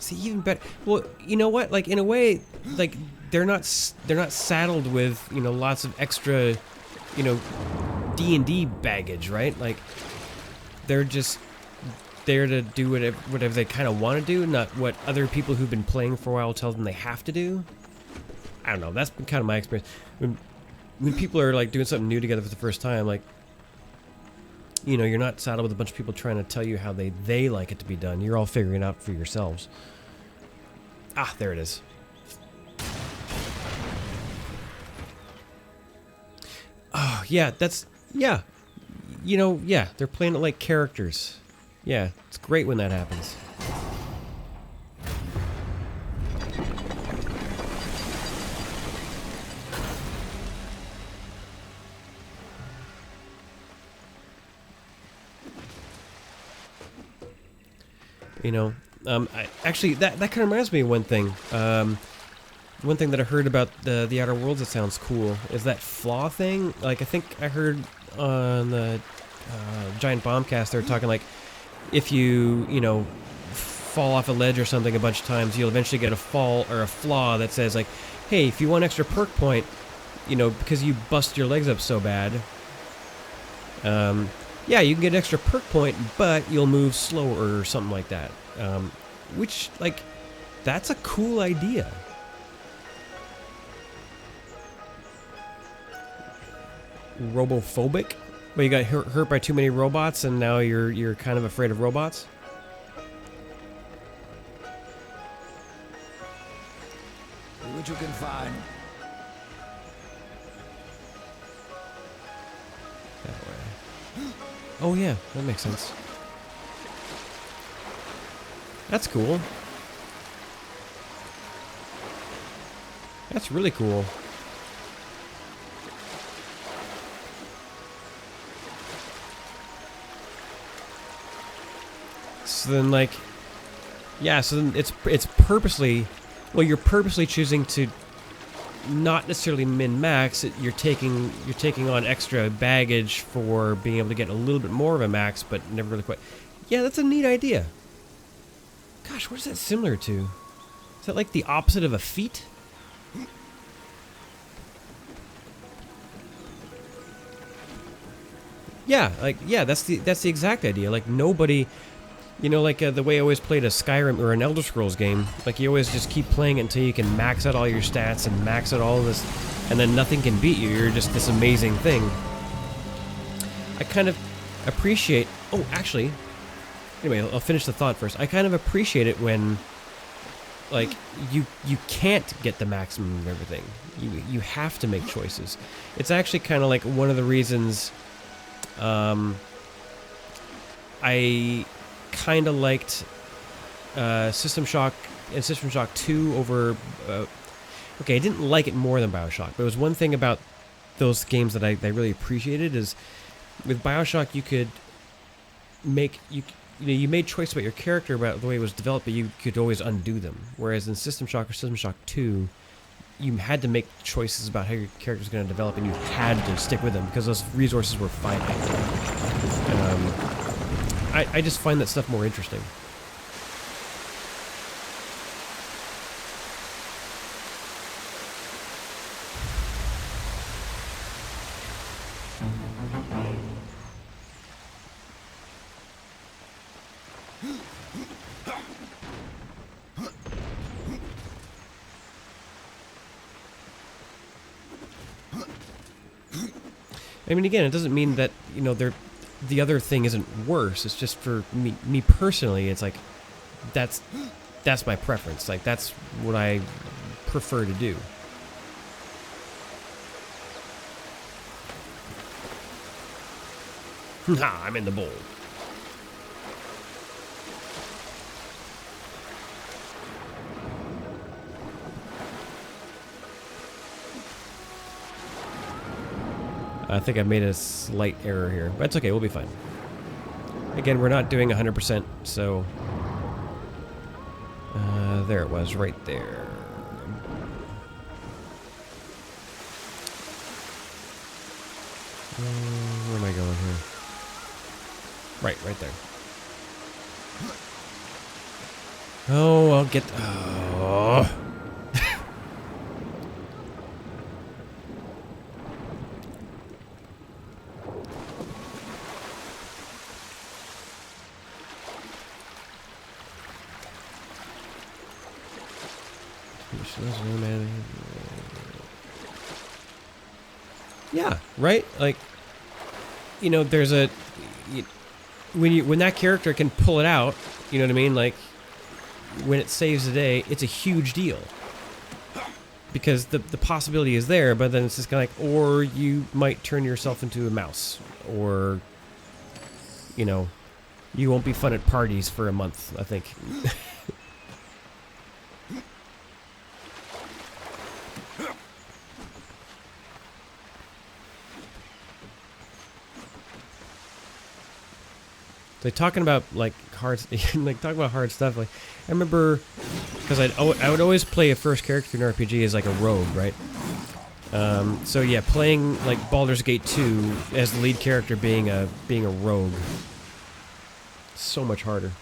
Speaker 1: See, even better. Well, you know what? Like, in a way, like, they're not saddled with, you know, lots of extra, you know, D&D baggage, right? Like, they're just there to do whatever they kind of want to do, not what other people who've been playing for a while tell them they have to do. I don't know. That's been kind of my experience. When people are, like, doing something new together for the first time, like, you know, you're not saddled with a bunch of people trying to tell you how they like it to be done. You're all figuring it out for yourselves. Ah, there it is. Oh, yeah, that's... Yeah. You know, yeah, they're playing it like characters. Yeah, it's great when that happens. You know, actually, that kind of reminds me of one thing. One thing that I heard about the Outer Worlds that sounds cool is that flaw thing. Like, I think I heard on the Giant Bombcast, they were talking like, if you know, fall off a ledge or something a bunch of times, you'll eventually get a fall or a flaw that says like, hey, if you want extra perk point, you know, because you bust your legs up so bad, yeah, you can get extra perk point, but you'll move slower or something like that. Which, like, that's a cool idea. Robophobic? Well, you got hurt by too many robots, and now you're kind of afraid of robots?
Speaker 8: See what you can find.
Speaker 1: That way. Oh yeah, that makes sense. That's cool. That's really cool. So then, like, yeah, so then it's purposely, well, you're purposely choosing to not necessarily min-max. You're taking on extra baggage for being able to get a little bit more of a max, but never really quite. Yeah, that's a neat idea. Gosh, what is that similar to? Is that like the opposite of a feat? Yeah, like, yeah, that's the exact idea. Like, nobody, you know, like the way I always played a Skyrim or an Elder Scrolls game, like, you always just keep playing it until you can max out all your stats and max out all of this, and then nothing can beat you. You're just this amazing thing. I kind of appreciate... Oh, actually... Anyway, I'll finish the thought first. I kind of appreciate it when, like, you can't get the maximum of everything. You have to make choices. It's actually kind of like one of the reasons I kind of liked System Shock and System Shock 2 over... okay, I didn't like it more than BioShock, but it was one thing about those games that I really appreciated is with BioShock you could make... You made choices about your character, about the way it was developed, but you could always undo them. Whereas in System Shock or System Shock 2, you had to make choices about how your character was going to develop, and you had to stick with them because those resources were finite. I just find that stuff more interesting. I mean, again, it doesn't mean that, you know, the other thing isn't worse. It's just for me personally, it's like, that's my preference. Like, that's what I prefer to do. Ha! I'm in the bowl. I think I made a slight error here, but it's okay, we'll be fine. Again, we're not doing 100%, so... there it was, right there. Where am I going here? Right there. Oh, I'll get... Oh... Yeah, right? Like, you know, there's a... when that character can pull it out, you know what I mean? Like, when it saves the day, it's a huge deal. Because the possibility is there, but then it's just kind of like... Or you might turn yourself into a mouse. Or, you know, you won't be fun at parties for a month, I think. Like, talking about like hard, like talking about hard stuff. Like, I remember because I would always play a first character in an RPG as like a rogue, right? So yeah, playing like Baldur's Gate 2 as the lead character, being a rogue, so much harder.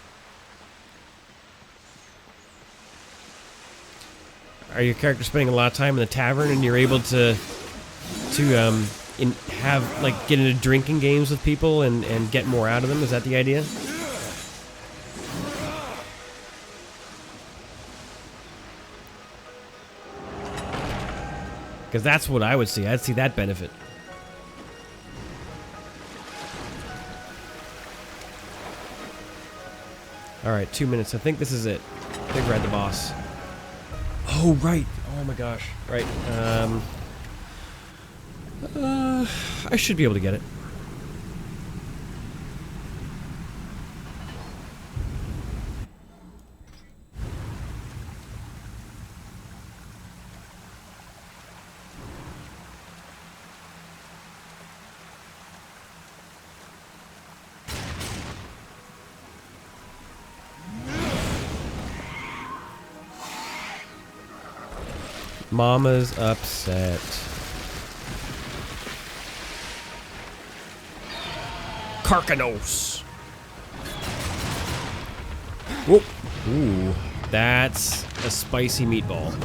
Speaker 1: Are your characters spending a lot of time in the tavern, and you're able to get into drinking games with people and get more out of them? Is that the idea? Because that's what I would see. I'd see that benefit. Alright, 2 minutes. I think this is it. I think we're at the boss. Oh, right. Oh my gosh. Right. I should be able to get it. Mama's upset. Carcanos. Whoop. Ooh, that's a spicy meatball.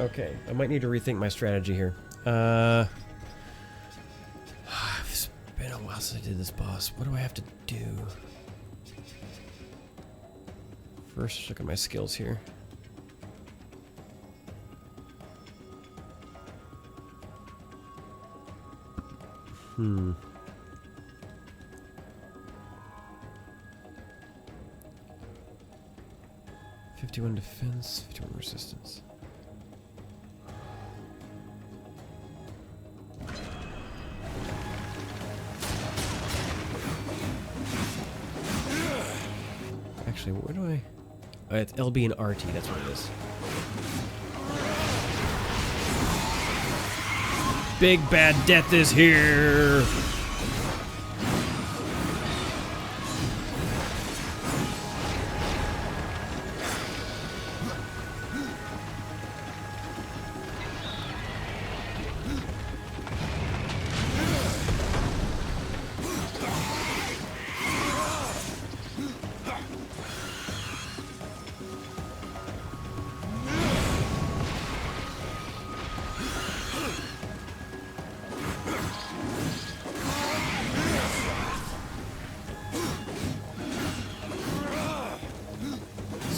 Speaker 1: Okay, I might need to rethink my strategy here. It's been a while since I did this boss. What do I have to do? First, look at my skills here. Hmm. $51 defense, 51 resistance. Actually, where do I... Oh, it's LB and RT, that's what it is. Big Bad Death is here!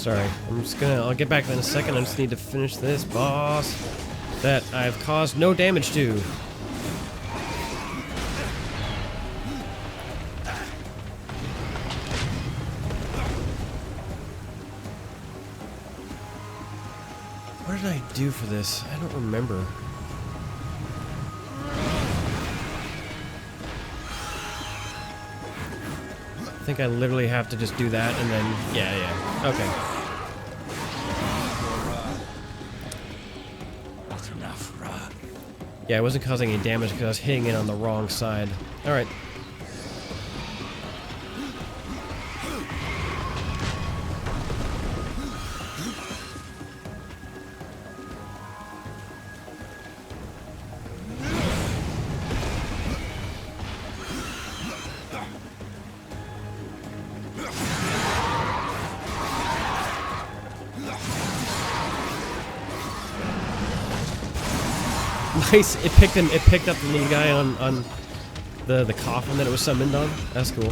Speaker 1: Sorry. I'll get back in a second. I just need to finish this boss that I've caused no damage to. What did I do for this? I don't remember. I think I literally have to just do that and then... Yeah. Okay.
Speaker 3: That's enough, Ra.
Speaker 1: Yeah, I wasn't causing any damage because I was hitting it on the wrong side. Alright. Nice. It picked up the little guy on the coffin that it was summoned on. That's cool.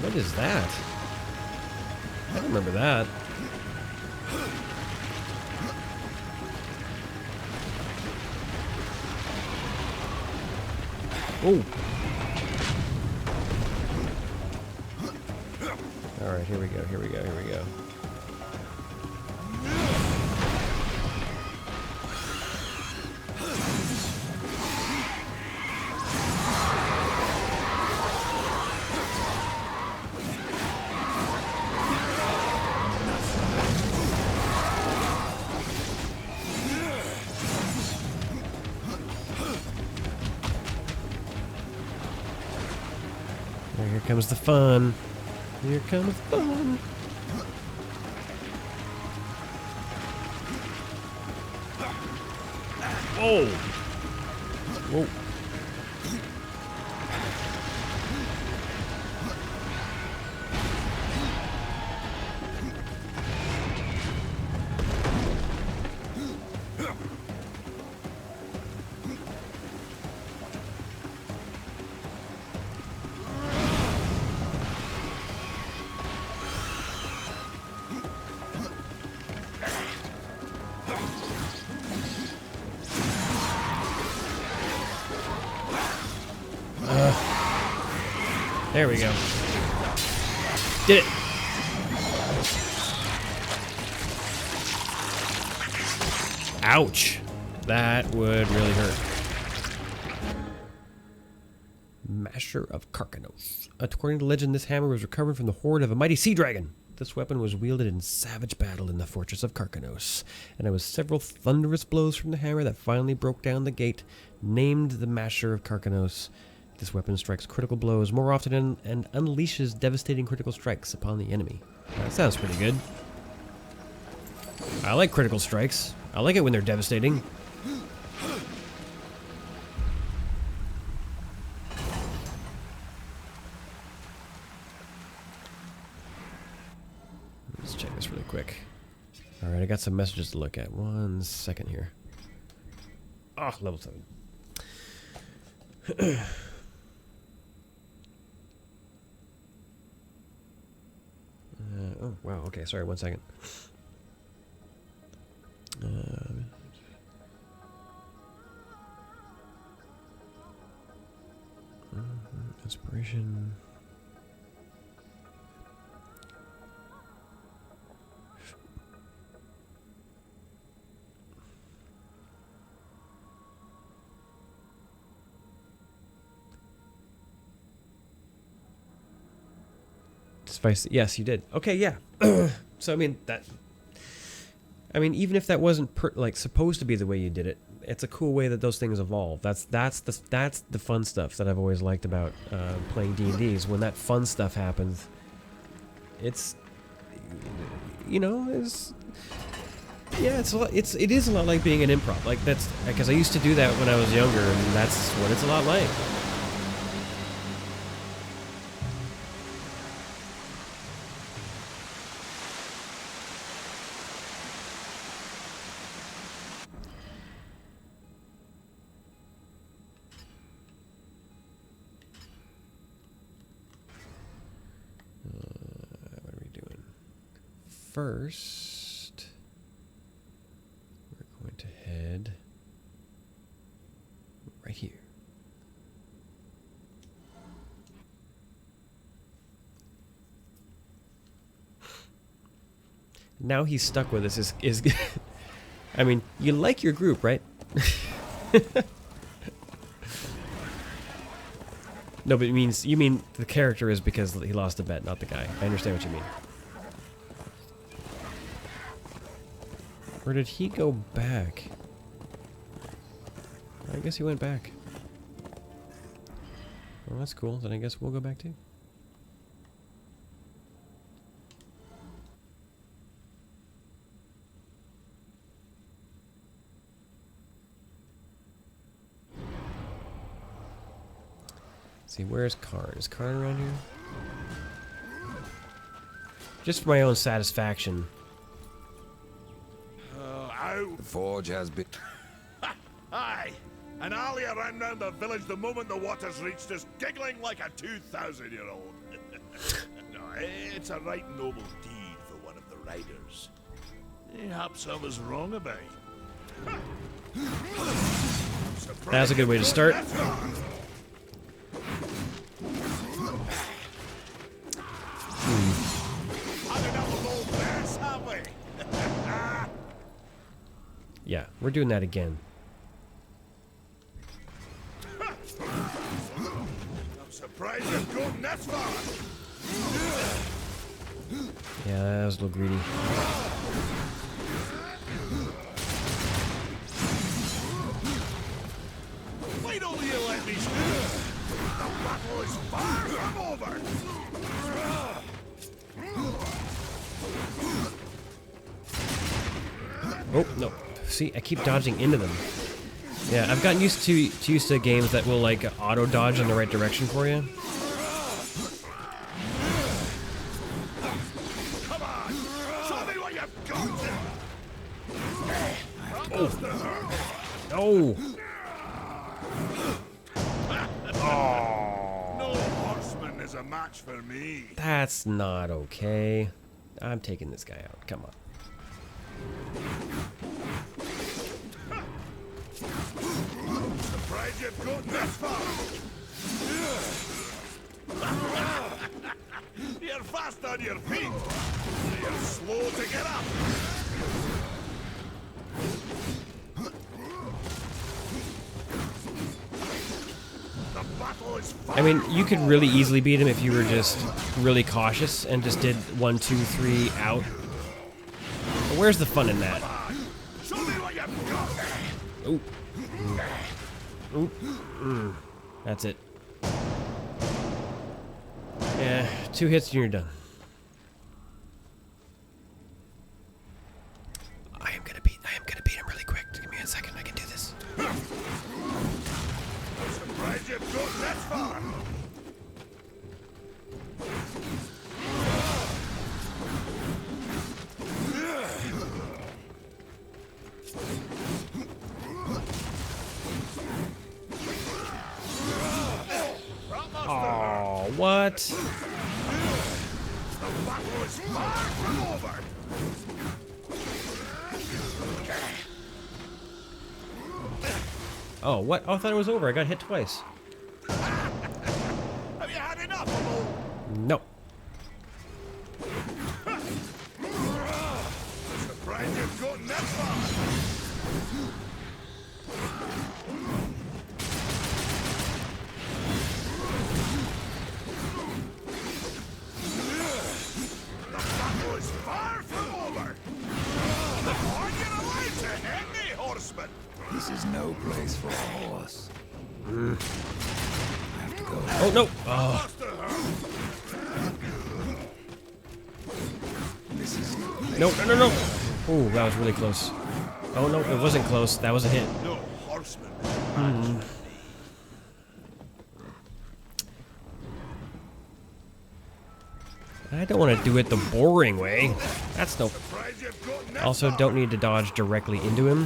Speaker 1: What is that? I don't remember that. Oh. Alright, here we go. Here comes the fun. Here comes the fun. Whoa! Whoa. There we go. Did it. Ouch. That would really hurt. Masher of Karkanos. According to legend, this hammer was recovered from the hoard of a mighty sea dragon. This weapon was wielded in savage battle in the fortress of Karkanos, and it was several thunderous blows from the hammer that finally broke down the gate, named the Masher of Karkanos. This weapon strikes critical blows more often and unleashes devastating critical strikes upon the enemy. That sounds pretty good. I like critical strikes. I like it when they're devastating. Let's check this really quick. Alright, I got some messages to look at. 1 second here. Ah, level 7. Oh, wow, okay, sorry, 1 second. Inspiration. Spice. Yes, you did. Okay, yeah. So I mean that. I mean, even if that wasn't like supposed to be the way you did it, it's a cool way that those things evolve. That's the fun stuff that I've always liked about playing D&D's. When that fun stuff happens, it's, you know, it is a lot like being an improv. Like that's because I used to do that when I was younger, and that's what it's a lot like. first, we're going to head right here. Now he's stuck with us. Is I mean, you like your group, right? No, but it means you mean the character is because he lost a bet, not the guy. I understand what you mean. Where did he go back? I guess he went back. Well, that's cool. Then I guess we'll go back too. See, where's Karn? Is Karn around here? Just for my own satisfaction.
Speaker 3: The forge has been...
Speaker 5: Aye, and Ali ran round the village the moment the waters reached us, giggling like a 2,000-year-old. No, it's a right noble deed for one of the riders. Perhaps I was wrong about it.
Speaker 1: That's a good way to start. Yeah, we're doing that again.
Speaker 5: I'm surprised you've gotten this far.
Speaker 1: Yeah, that was a little greedy.
Speaker 5: Why don't you let me speak? The battle is far from over.
Speaker 1: Oh, no. See, I keep dodging into them. Yeah, I've gotten used to games that will like auto dodge in the right direction for you.
Speaker 5: Come on, show me what you've got.
Speaker 1: Oh.
Speaker 5: No horseman is a match for me.
Speaker 1: That's not okay. I'm taking this guy out. Come on.
Speaker 5: Surprised you've gotten this far. You're fast on your feet. You're slow to get up. The battle is far.
Speaker 1: I mean, you could really easily beat him if you were just really cautious and just did 1, 2, 3 out. But where's the fun in that?
Speaker 5: Show me what you've got.
Speaker 1: Ooh. Ooh. That's it. Yeah, 2 hits and you're done. I am gonna beat him really quick. Give me a second, I can do this.
Speaker 5: I'm surprised you've gotten this far.
Speaker 1: Oh, what?
Speaker 5: The battle is far from over.
Speaker 1: Oh, what? Oh, I thought it was over. I got hit twice.
Speaker 5: Have you had enough of all?
Speaker 1: No.
Speaker 5: Surprised you've gotten this far. The battle is far from over. Are you allowed to hit me, horseman?
Speaker 3: This is no place for a horse. I have to go.
Speaker 1: Oh, no. Oh.
Speaker 3: This is no place.
Speaker 1: No, no, no, no. Oh, that was really close. Oh, no, it wasn't close. That was a hit.
Speaker 5: No horseman.
Speaker 1: I don't want to do it the boring way. That's no...
Speaker 5: Surprised you've gotten this
Speaker 1: Also,
Speaker 5: far.
Speaker 1: don't need to dodge directly into him.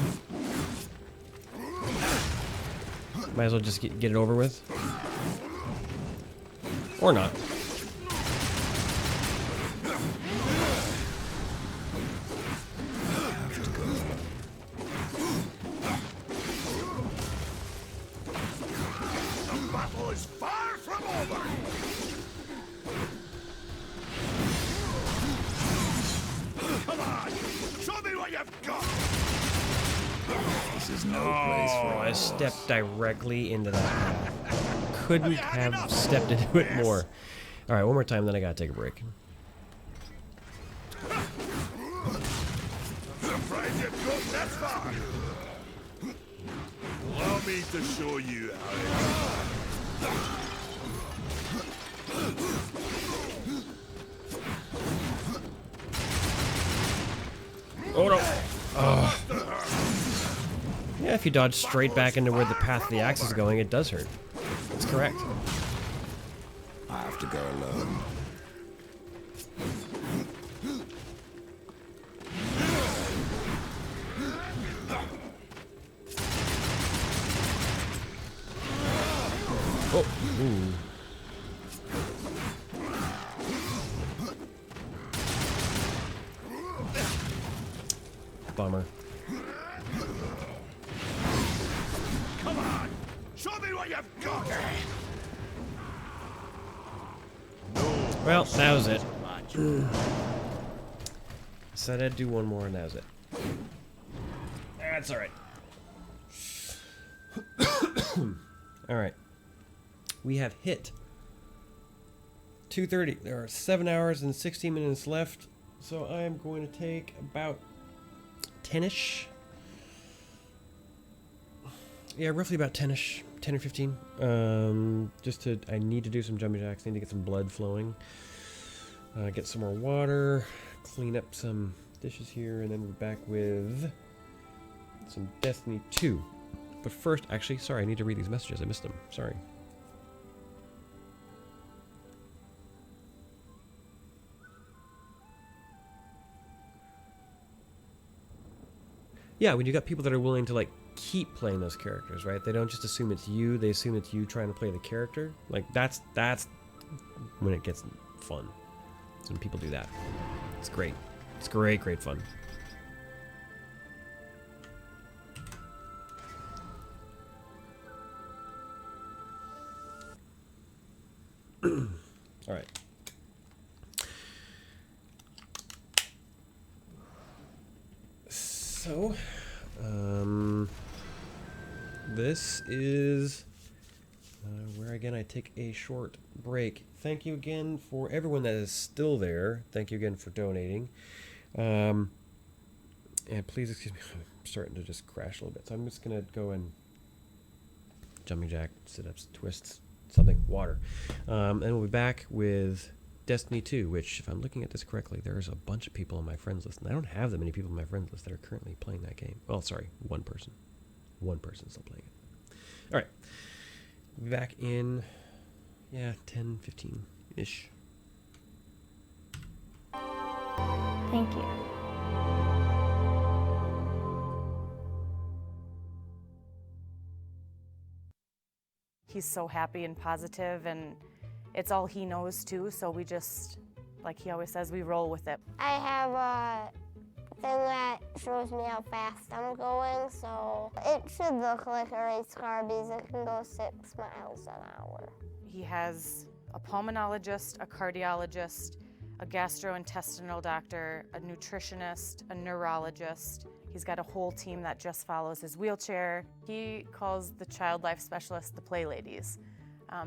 Speaker 1: Might as well just get it over with. Or not.
Speaker 5: you've got!
Speaker 3: This is no place for
Speaker 1: I stepped directly into that. Couldn't have stepped into it more. All right, one more time, then I gotta take a break.
Speaker 5: I'm surprised you've got that far! Allow me to show you how
Speaker 1: Oh no! Oh. Yeah, if you dodge straight back into where the path of the axe is going, it does hurt. That's correct.
Speaker 3: I have to go alone.
Speaker 1: Oh, ooh. Bummer.
Speaker 5: Come on! Show me what you've got!
Speaker 1: Well, that was it. Said I'd do one more, and that was it. That's alright. Alright. We have hit 2:30. There are 7 hours and 16 minutes left, so I am going to take about 10-ish. Yeah, roughly about 10-ish. 10 or 15. I need to do some jumping jacks. Need to get some blood flowing. Get some more water. Clean up some dishes here, and then we're back with some Destiny 2. But first, actually, sorry, I need to read these messages. I missed them. Sorry. Yeah, when you got people that are willing to, like, keep playing those characters, right? They don't just assume it's you, they assume it's you trying to play the character. Like, that's when it gets fun. It's when people do that. It's great. It's great fun. All right. So, this is where again I take a short break. Thank you again for everyone that is still there. Thank you again for donating. And please excuse me, I'm starting to just crash a little bit. So I'm just gonna go and jumping jack, sit-ups, twists, something, water. And we'll be back with Destiny 2, which, if I'm looking at this correctly, there's a bunch of people on my friends list, and I don't have that many people on my friends list that are currently playing that game. Well, sorry, one person. One person's still playing it. All right. We'll be back in, 10, 15-ish.
Speaker 16: Thank you.
Speaker 18: He's so happy and positive, and it's all he knows too, so we just, like he always says, we roll with it.
Speaker 16: I have a thing that shows me how fast I'm going, so it should look like a race car because it can go 6 miles an hour.
Speaker 18: He has a pulmonologist, a cardiologist, a gastrointestinal doctor, a nutritionist, a neurologist. He's got a whole team that just follows his wheelchair. He calls the child life specialists the play ladies.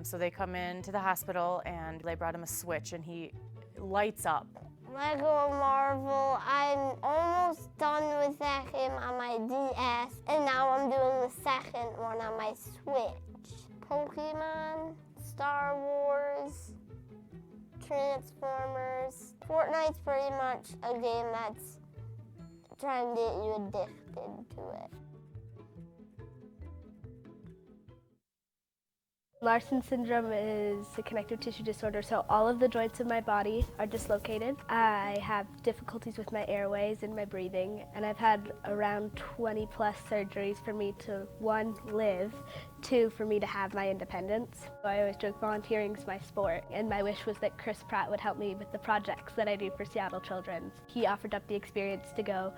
Speaker 18: So they come into the hospital and they brought him a Switch and he lights up.
Speaker 16: Lego Marvel, I'm almost done with that game on my DS, and now I'm doing the second one on my Switch. Pokemon, Star Wars, Transformers. Fortnite's pretty much a game that's trying to get you addicted to it.
Speaker 19: Larsen syndrome is a connective tissue disorder, so all of the joints in my body are dislocated. I have difficulties with my airways and my breathing, and I've had around 20 plus surgeries for me to, 1, live, 2, for me to have my independence. I always joke volunteering is my sport, and my wish was that Chris Pratt would help me with the projects that I do for Seattle Children's. He offered up the experience to go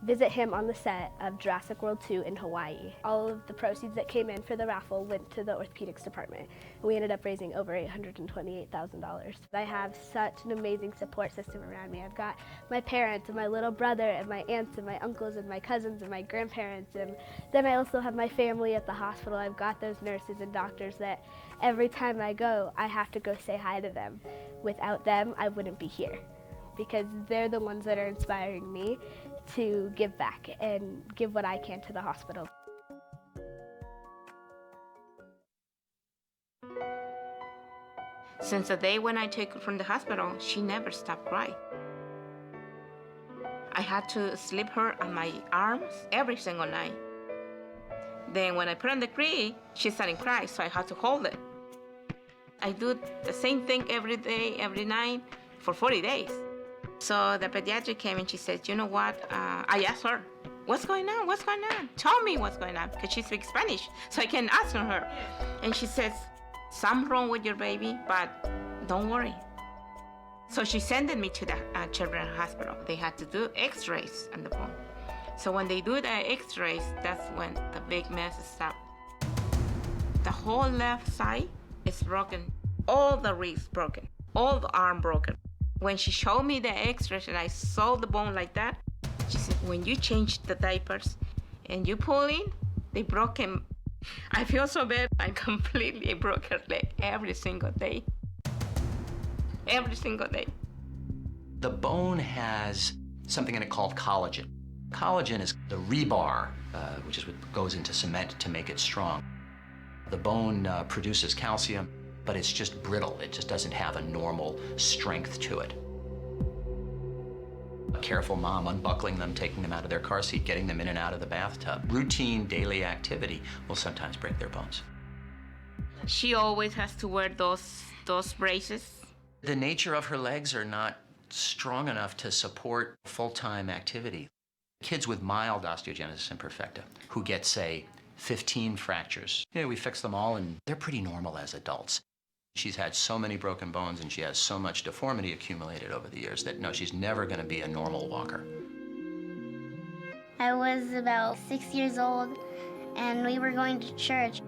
Speaker 19: visit him on the set of Jurassic World 2 in Hawaii. All of the proceeds that came in for the raffle went to the orthopedics department. We ended up raising over $828,000. I have such an amazing support system around me. I've got my parents and my little brother and my aunts and my uncles and my cousins and my grandparents, and then I also have my family at the hospital. I've got those nurses and doctors that every time I go, I have to go say hi to them. Without them, I wouldn't be here, because they're the ones that are inspiring me to give back and give what I can to the hospital.
Speaker 20: Since the day when I took her from the hospital, she never stopped crying. I had to sleep her on my arms every single night. Then when I put on the crib, she started crying, so I had to hold it. I do the same thing every day, every night, for 40 days. So the pediatric came and she said, you know what? I asked her, what's going on? What's going on? Tell me what's going on, because she speaks Spanish, so I can ask her. And she says, something wrong with your baby, but don't worry. So she sent me to the children's hospital. They had to do x-rays on the bone. So when they do the x-rays, that's when the big mess starts. The whole left side is broken. All the ribs broken. All the arm broken. When she showed me the x-rays and I saw the bone like that, she said, when you change the diapers and you pull in, they broke him. I feel so bad. I completely broke her leg every single day. Every single day.
Speaker 21: The bone has something in it called collagen. Collagen is the rebar, which is what goes into cement to make it strong. The bone produces calcium, but it's just brittle. It just doesn't have a normal strength to it. A careful mom unbuckling them, taking them out of their car seat, getting them in and out of the bathtub. Routine daily activity will sometimes break their bones.
Speaker 20: She always has to wear those braces.
Speaker 21: The nature of her legs are not strong enough to support full-time activity. Kids with mild osteogenesis imperfecta who get, say, 15 fractures, we fix them all and they're pretty normal as adults. She's had so many broken bones and she has so much deformity accumulated over the years that no, she's never going to be a normal walker.
Speaker 16: I was about 6 years old and we were going to church.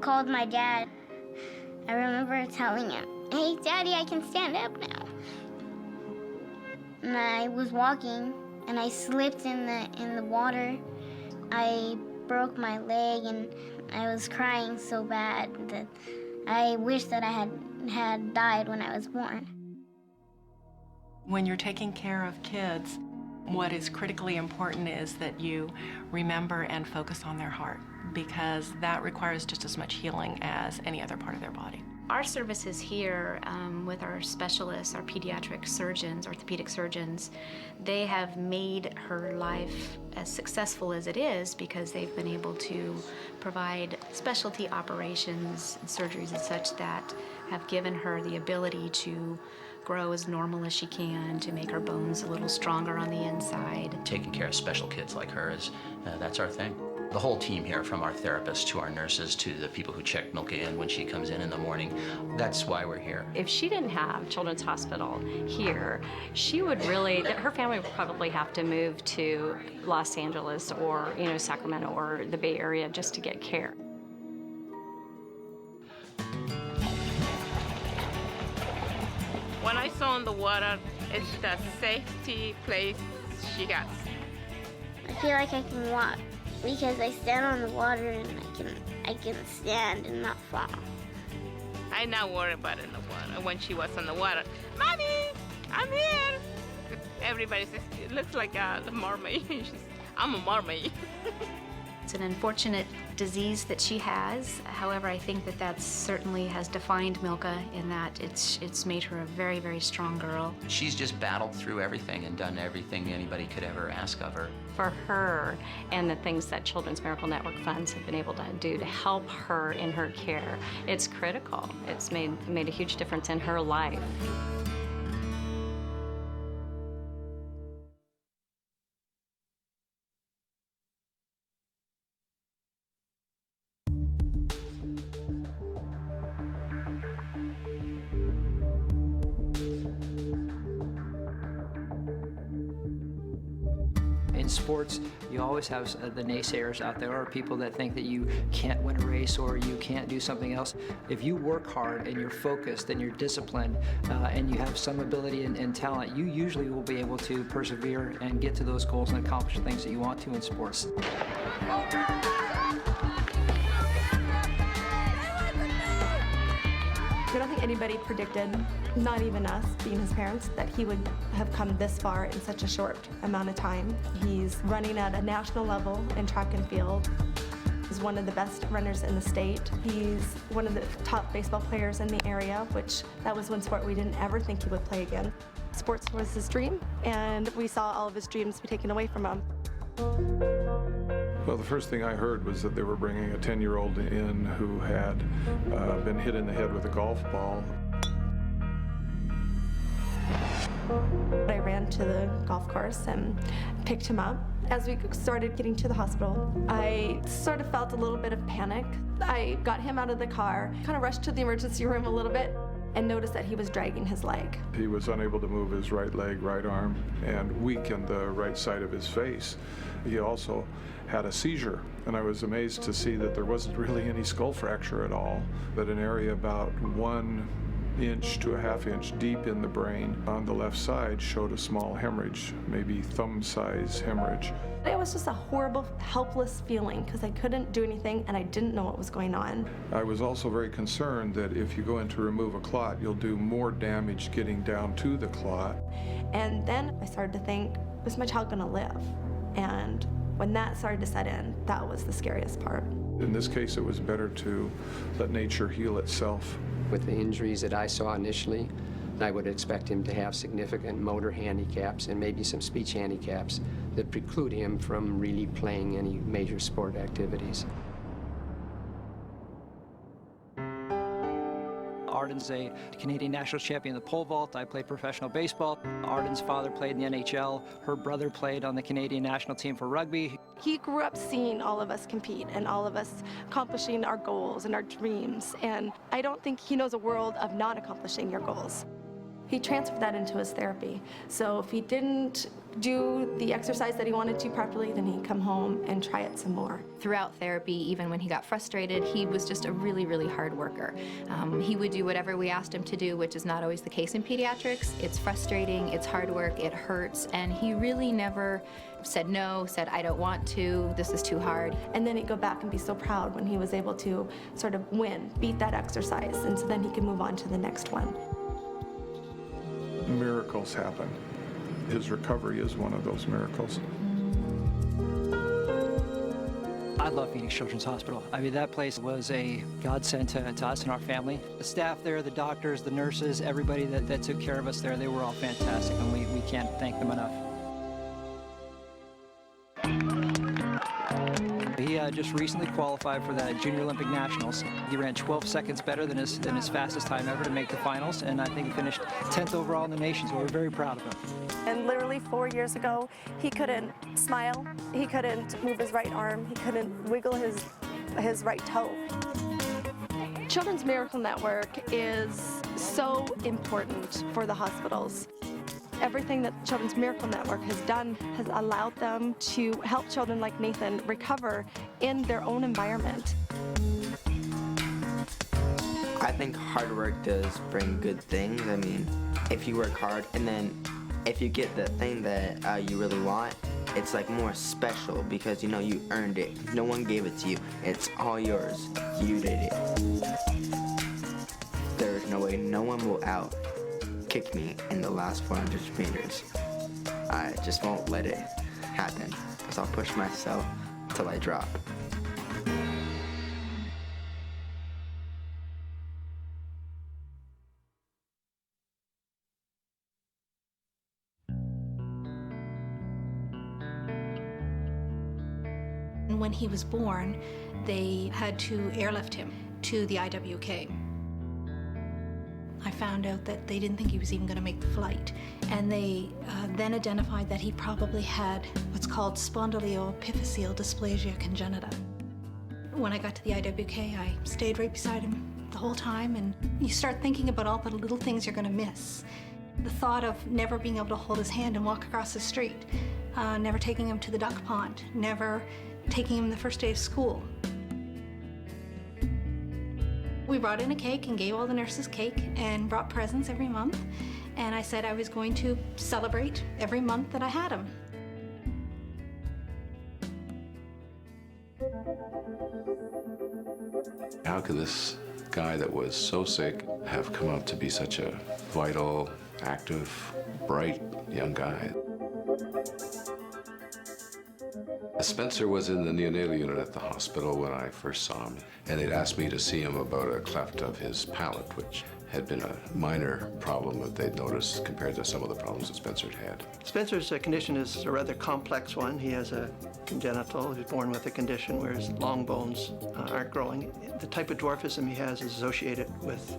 Speaker 16: Called my dad. I remember telling him, hey, Daddy, I can stand up now. And I was walking and I slipped in the water. I broke my leg and I was crying so bad that I wish that I had died when I was born.
Speaker 22: When you're taking care of kids, what is critically important is that you remember and focus on their heart, because that requires just as much healing as any other part of their body.
Speaker 14: Our services here with our specialists, our pediatric surgeons, orthopedic surgeons, they have made her life as successful as it is because they've been able to provide specialty operations and surgeries and such that have given her the ability to grow as normal as she can, to make her bones a little stronger on the inside.
Speaker 21: Taking care of special kids like her that's our thing. The whole team here, from our therapists to our nurses to the people who check Milka in when she comes in the morning, that's why we're here.
Speaker 23: If she didn't have Children's Hospital here, she would really, her family would probably have to move to Los Angeles or, Sacramento or the Bay Area just to get care.
Speaker 20: When I saw in the water, it's the safety place she got.
Speaker 16: I feel like I can walk because I stand on the water and I can stand and not fall.
Speaker 20: I not worry about it in the water. When she was in the water, Mommy, I'm here. Everybody says, it looks like a mermaid. I'm a mermaid.
Speaker 14: It's an unfortunate disease that she has. However, I think that certainly has defined Milka in that it's made her a very, very strong girl.
Speaker 21: She's just battled through everything and done everything anybody could ever ask of her.
Speaker 23: For her and the things that Children's Miracle Network funds have been able to do to help her in her care, it's critical. It's made a huge difference in her life.
Speaker 21: In
Speaker 2: sports, you always have the naysayers out there, or people that think that you can't win a race or you can't do something else. If you work hard and you're focused and you're disciplined and you have some ability and talent, you usually will be able to persevere and get to those goals and accomplish the things that you want to in sports.
Speaker 15: I don't think anybody predicted, not even us, being his parents, that he would have come this far in such a short amount of time. He's running at a national level in track and field. He's one of the best runners in the state. He's one of the top baseball players in the area, which that was one sport we didn't ever think he would play again. Sports was his dream, and we saw all of his dreams be taken away from him.
Speaker 7: Well, the first thing I heard was that they were bringing a 10-year-old in who had been hit in the head with a golf ball.
Speaker 15: I ran to the golf course and picked him up. As we started getting to the hospital, I sort of felt a little bit of panic. I got him out of the car, kind of rushed to the emergency room a little bit, and noticed that he was dragging his leg.
Speaker 7: He was unable to move his right leg, right arm, and weakened the right side of his face. He also had a seizure, and I was amazed to see that there wasn't really any skull fracture at all, that an area about 1 inch to a half inch deep in the brain on the left side showed a small hemorrhage, maybe thumb-size hemorrhage.
Speaker 15: It was just a horrible, helpless feeling because I couldn't do anything and I didn't know what was going on.
Speaker 7: I was also very concerned that if you go in to remove a clot, you'll do more damage getting down to the clot.
Speaker 15: And then I started to think, is my child gonna live? And when that started to set in, that was the scariest part.
Speaker 7: In this case, it was better to let nature heal itself.
Speaker 10: With the injuries that I saw initially, I would expect him to have significant motor handicaps and maybe some speech handicaps that preclude him from really playing any major sport activities.
Speaker 2: Arden's a Canadian national champion in the pole vault. I played professional baseball. Arden's father played in the NHL. Her brother played on the Canadian national team for rugby.
Speaker 15: He grew up seeing all of us compete and all of us accomplishing our goals and our dreams. And I don't think he knows a world of not accomplishing your goals. He transferred that into his therapy. So if he didn't do the exercise that he wanted to properly, then he'd come home and try it some more.
Speaker 24: Throughout therapy, even when he got frustrated, he was just a really, really hard worker. He would do whatever we asked him to do, which is not always the case in pediatrics. It's frustrating, it's hard work, it hurts, and he really never said no, said I don't want to, this is too hard.
Speaker 15: And then he'd go back and be so proud when he was able to sort of win, beat that exercise, and so then he could move on to the next one.
Speaker 7: Miracles happen. His recovery is one of those miracles.
Speaker 2: I love Phoenix Children's Hospital. I mean, that place was a godsend to us and our family. The staff there, the doctors, the nurses, everybody that took care of us there, they were all fantastic, and we can't thank them enough. He just recently qualified for the Junior Olympic Nationals. He ran 12 seconds better than his fastest time ever to make the finals, and I think he finished 10th overall in the nation, so we're very proud of him.
Speaker 15: And literally 4 years ago, he couldn't smile, he couldn't move his right arm, he couldn't wiggle his right toe. Children's Miracle Network is so important for the hospitals. Everything that Children's Miracle Network has done has allowed them to help children like Nathan recover in their own environment.
Speaker 25: I think hard work does bring good things. I mean, if you work hard and then if you get the thing that you really want, it's like more special because you know you earned it. No one gave it to you. It's all yours. You did it. There's no way no one will kick me in the last 400 meters. I just won't let it happen because I'll push myself till I drop.
Speaker 6: When he was born, they had to airlift him to the IWK. I found out that they didn't think he was even going to make the flight. And they then identified that he probably had what's called spondyloepiphyseal dysplasia congenita. When I got to the IWK, I stayed right beside him the whole time, and you start thinking about all the little things you're going to miss. The thought of never being able to hold his hand and walk across the street,
Speaker 4: never taking him to the duck pond, never taking him the first day of school. We brought in a cake and gave all the nurses cake and brought presents every month. And I said I was going to celebrate every month that I had him.
Speaker 9: How could this guy that was so sick have come out to be such a vital, active, bright young guy? Spencer was in the neonatal unit at the hospital when I first saw him, and they'd asked me to see him about a cleft of his palate, which had been a minor problem that they'd noticed compared to some of the problems that Spencer had.
Speaker 11: Spencer's condition is a rather complex one. He has a congenital, he's born with a condition where his long bones aren't growing. The type of dwarfism he has is associated with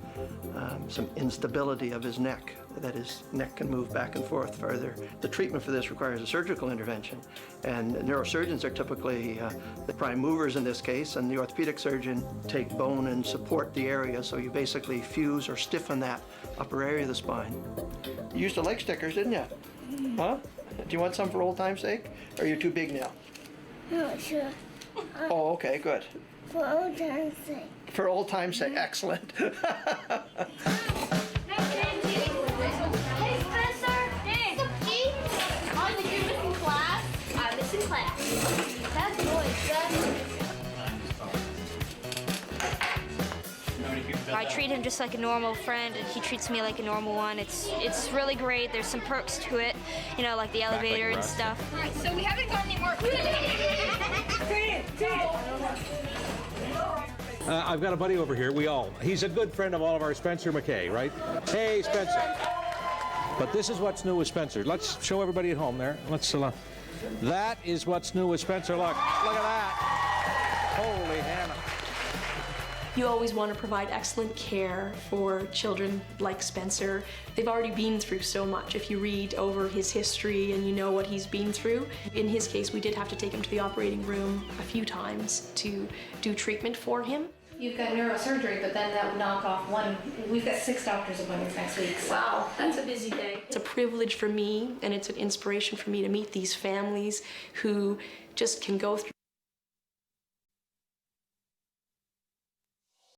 Speaker 11: some instability of his neck, that his neck can move back and forth further. The treatment for this requires a surgical intervention, and neurosurgeons are typically the prime movers in this case, and the orthopedic surgeon take bone and support the area, so you basically fuse or stiffen that upper area of the spine. You used to like stickers, didn't you? Huh? Do you want some for old time's sake? Or are you too big now?
Speaker 16: Not sure.
Speaker 11: Oh, okay, good.
Speaker 16: For old time's sake.
Speaker 11: For old time's sake, excellent.
Speaker 16: Hey, Spencer! Hey! Oh, did you miss in class? I missed in class. That's noise, Dad.
Speaker 12: I treat him just like a normal friend, and he treats me like a normal one. It's really great. There's some perks to it, you know, like the elevator and stuff.
Speaker 16: All right, so we haven't got any more.
Speaker 13: I've got a buddy over here. He's a good friend of all of our Spencer McKay, right? Hey, Spencer. But this is what's new with Spencer. Let's show everybody at home there. That is what's new with Spencer. Look at that. Holy Hannah.
Speaker 26: You always want to provide excellent care for children like Spencer. They've already been through so much. If you read over his history and you know what he's been through, in his case, we did have to take him to the operating room a few times to do treatment for him.
Speaker 27: You've got neurosurgery, but then that would knock off one. We've got 6 doctor's appointments next week. So.
Speaker 26: Wow, that's a busy day. It's a privilege for me, and it's an inspiration for me to meet these families who just can go through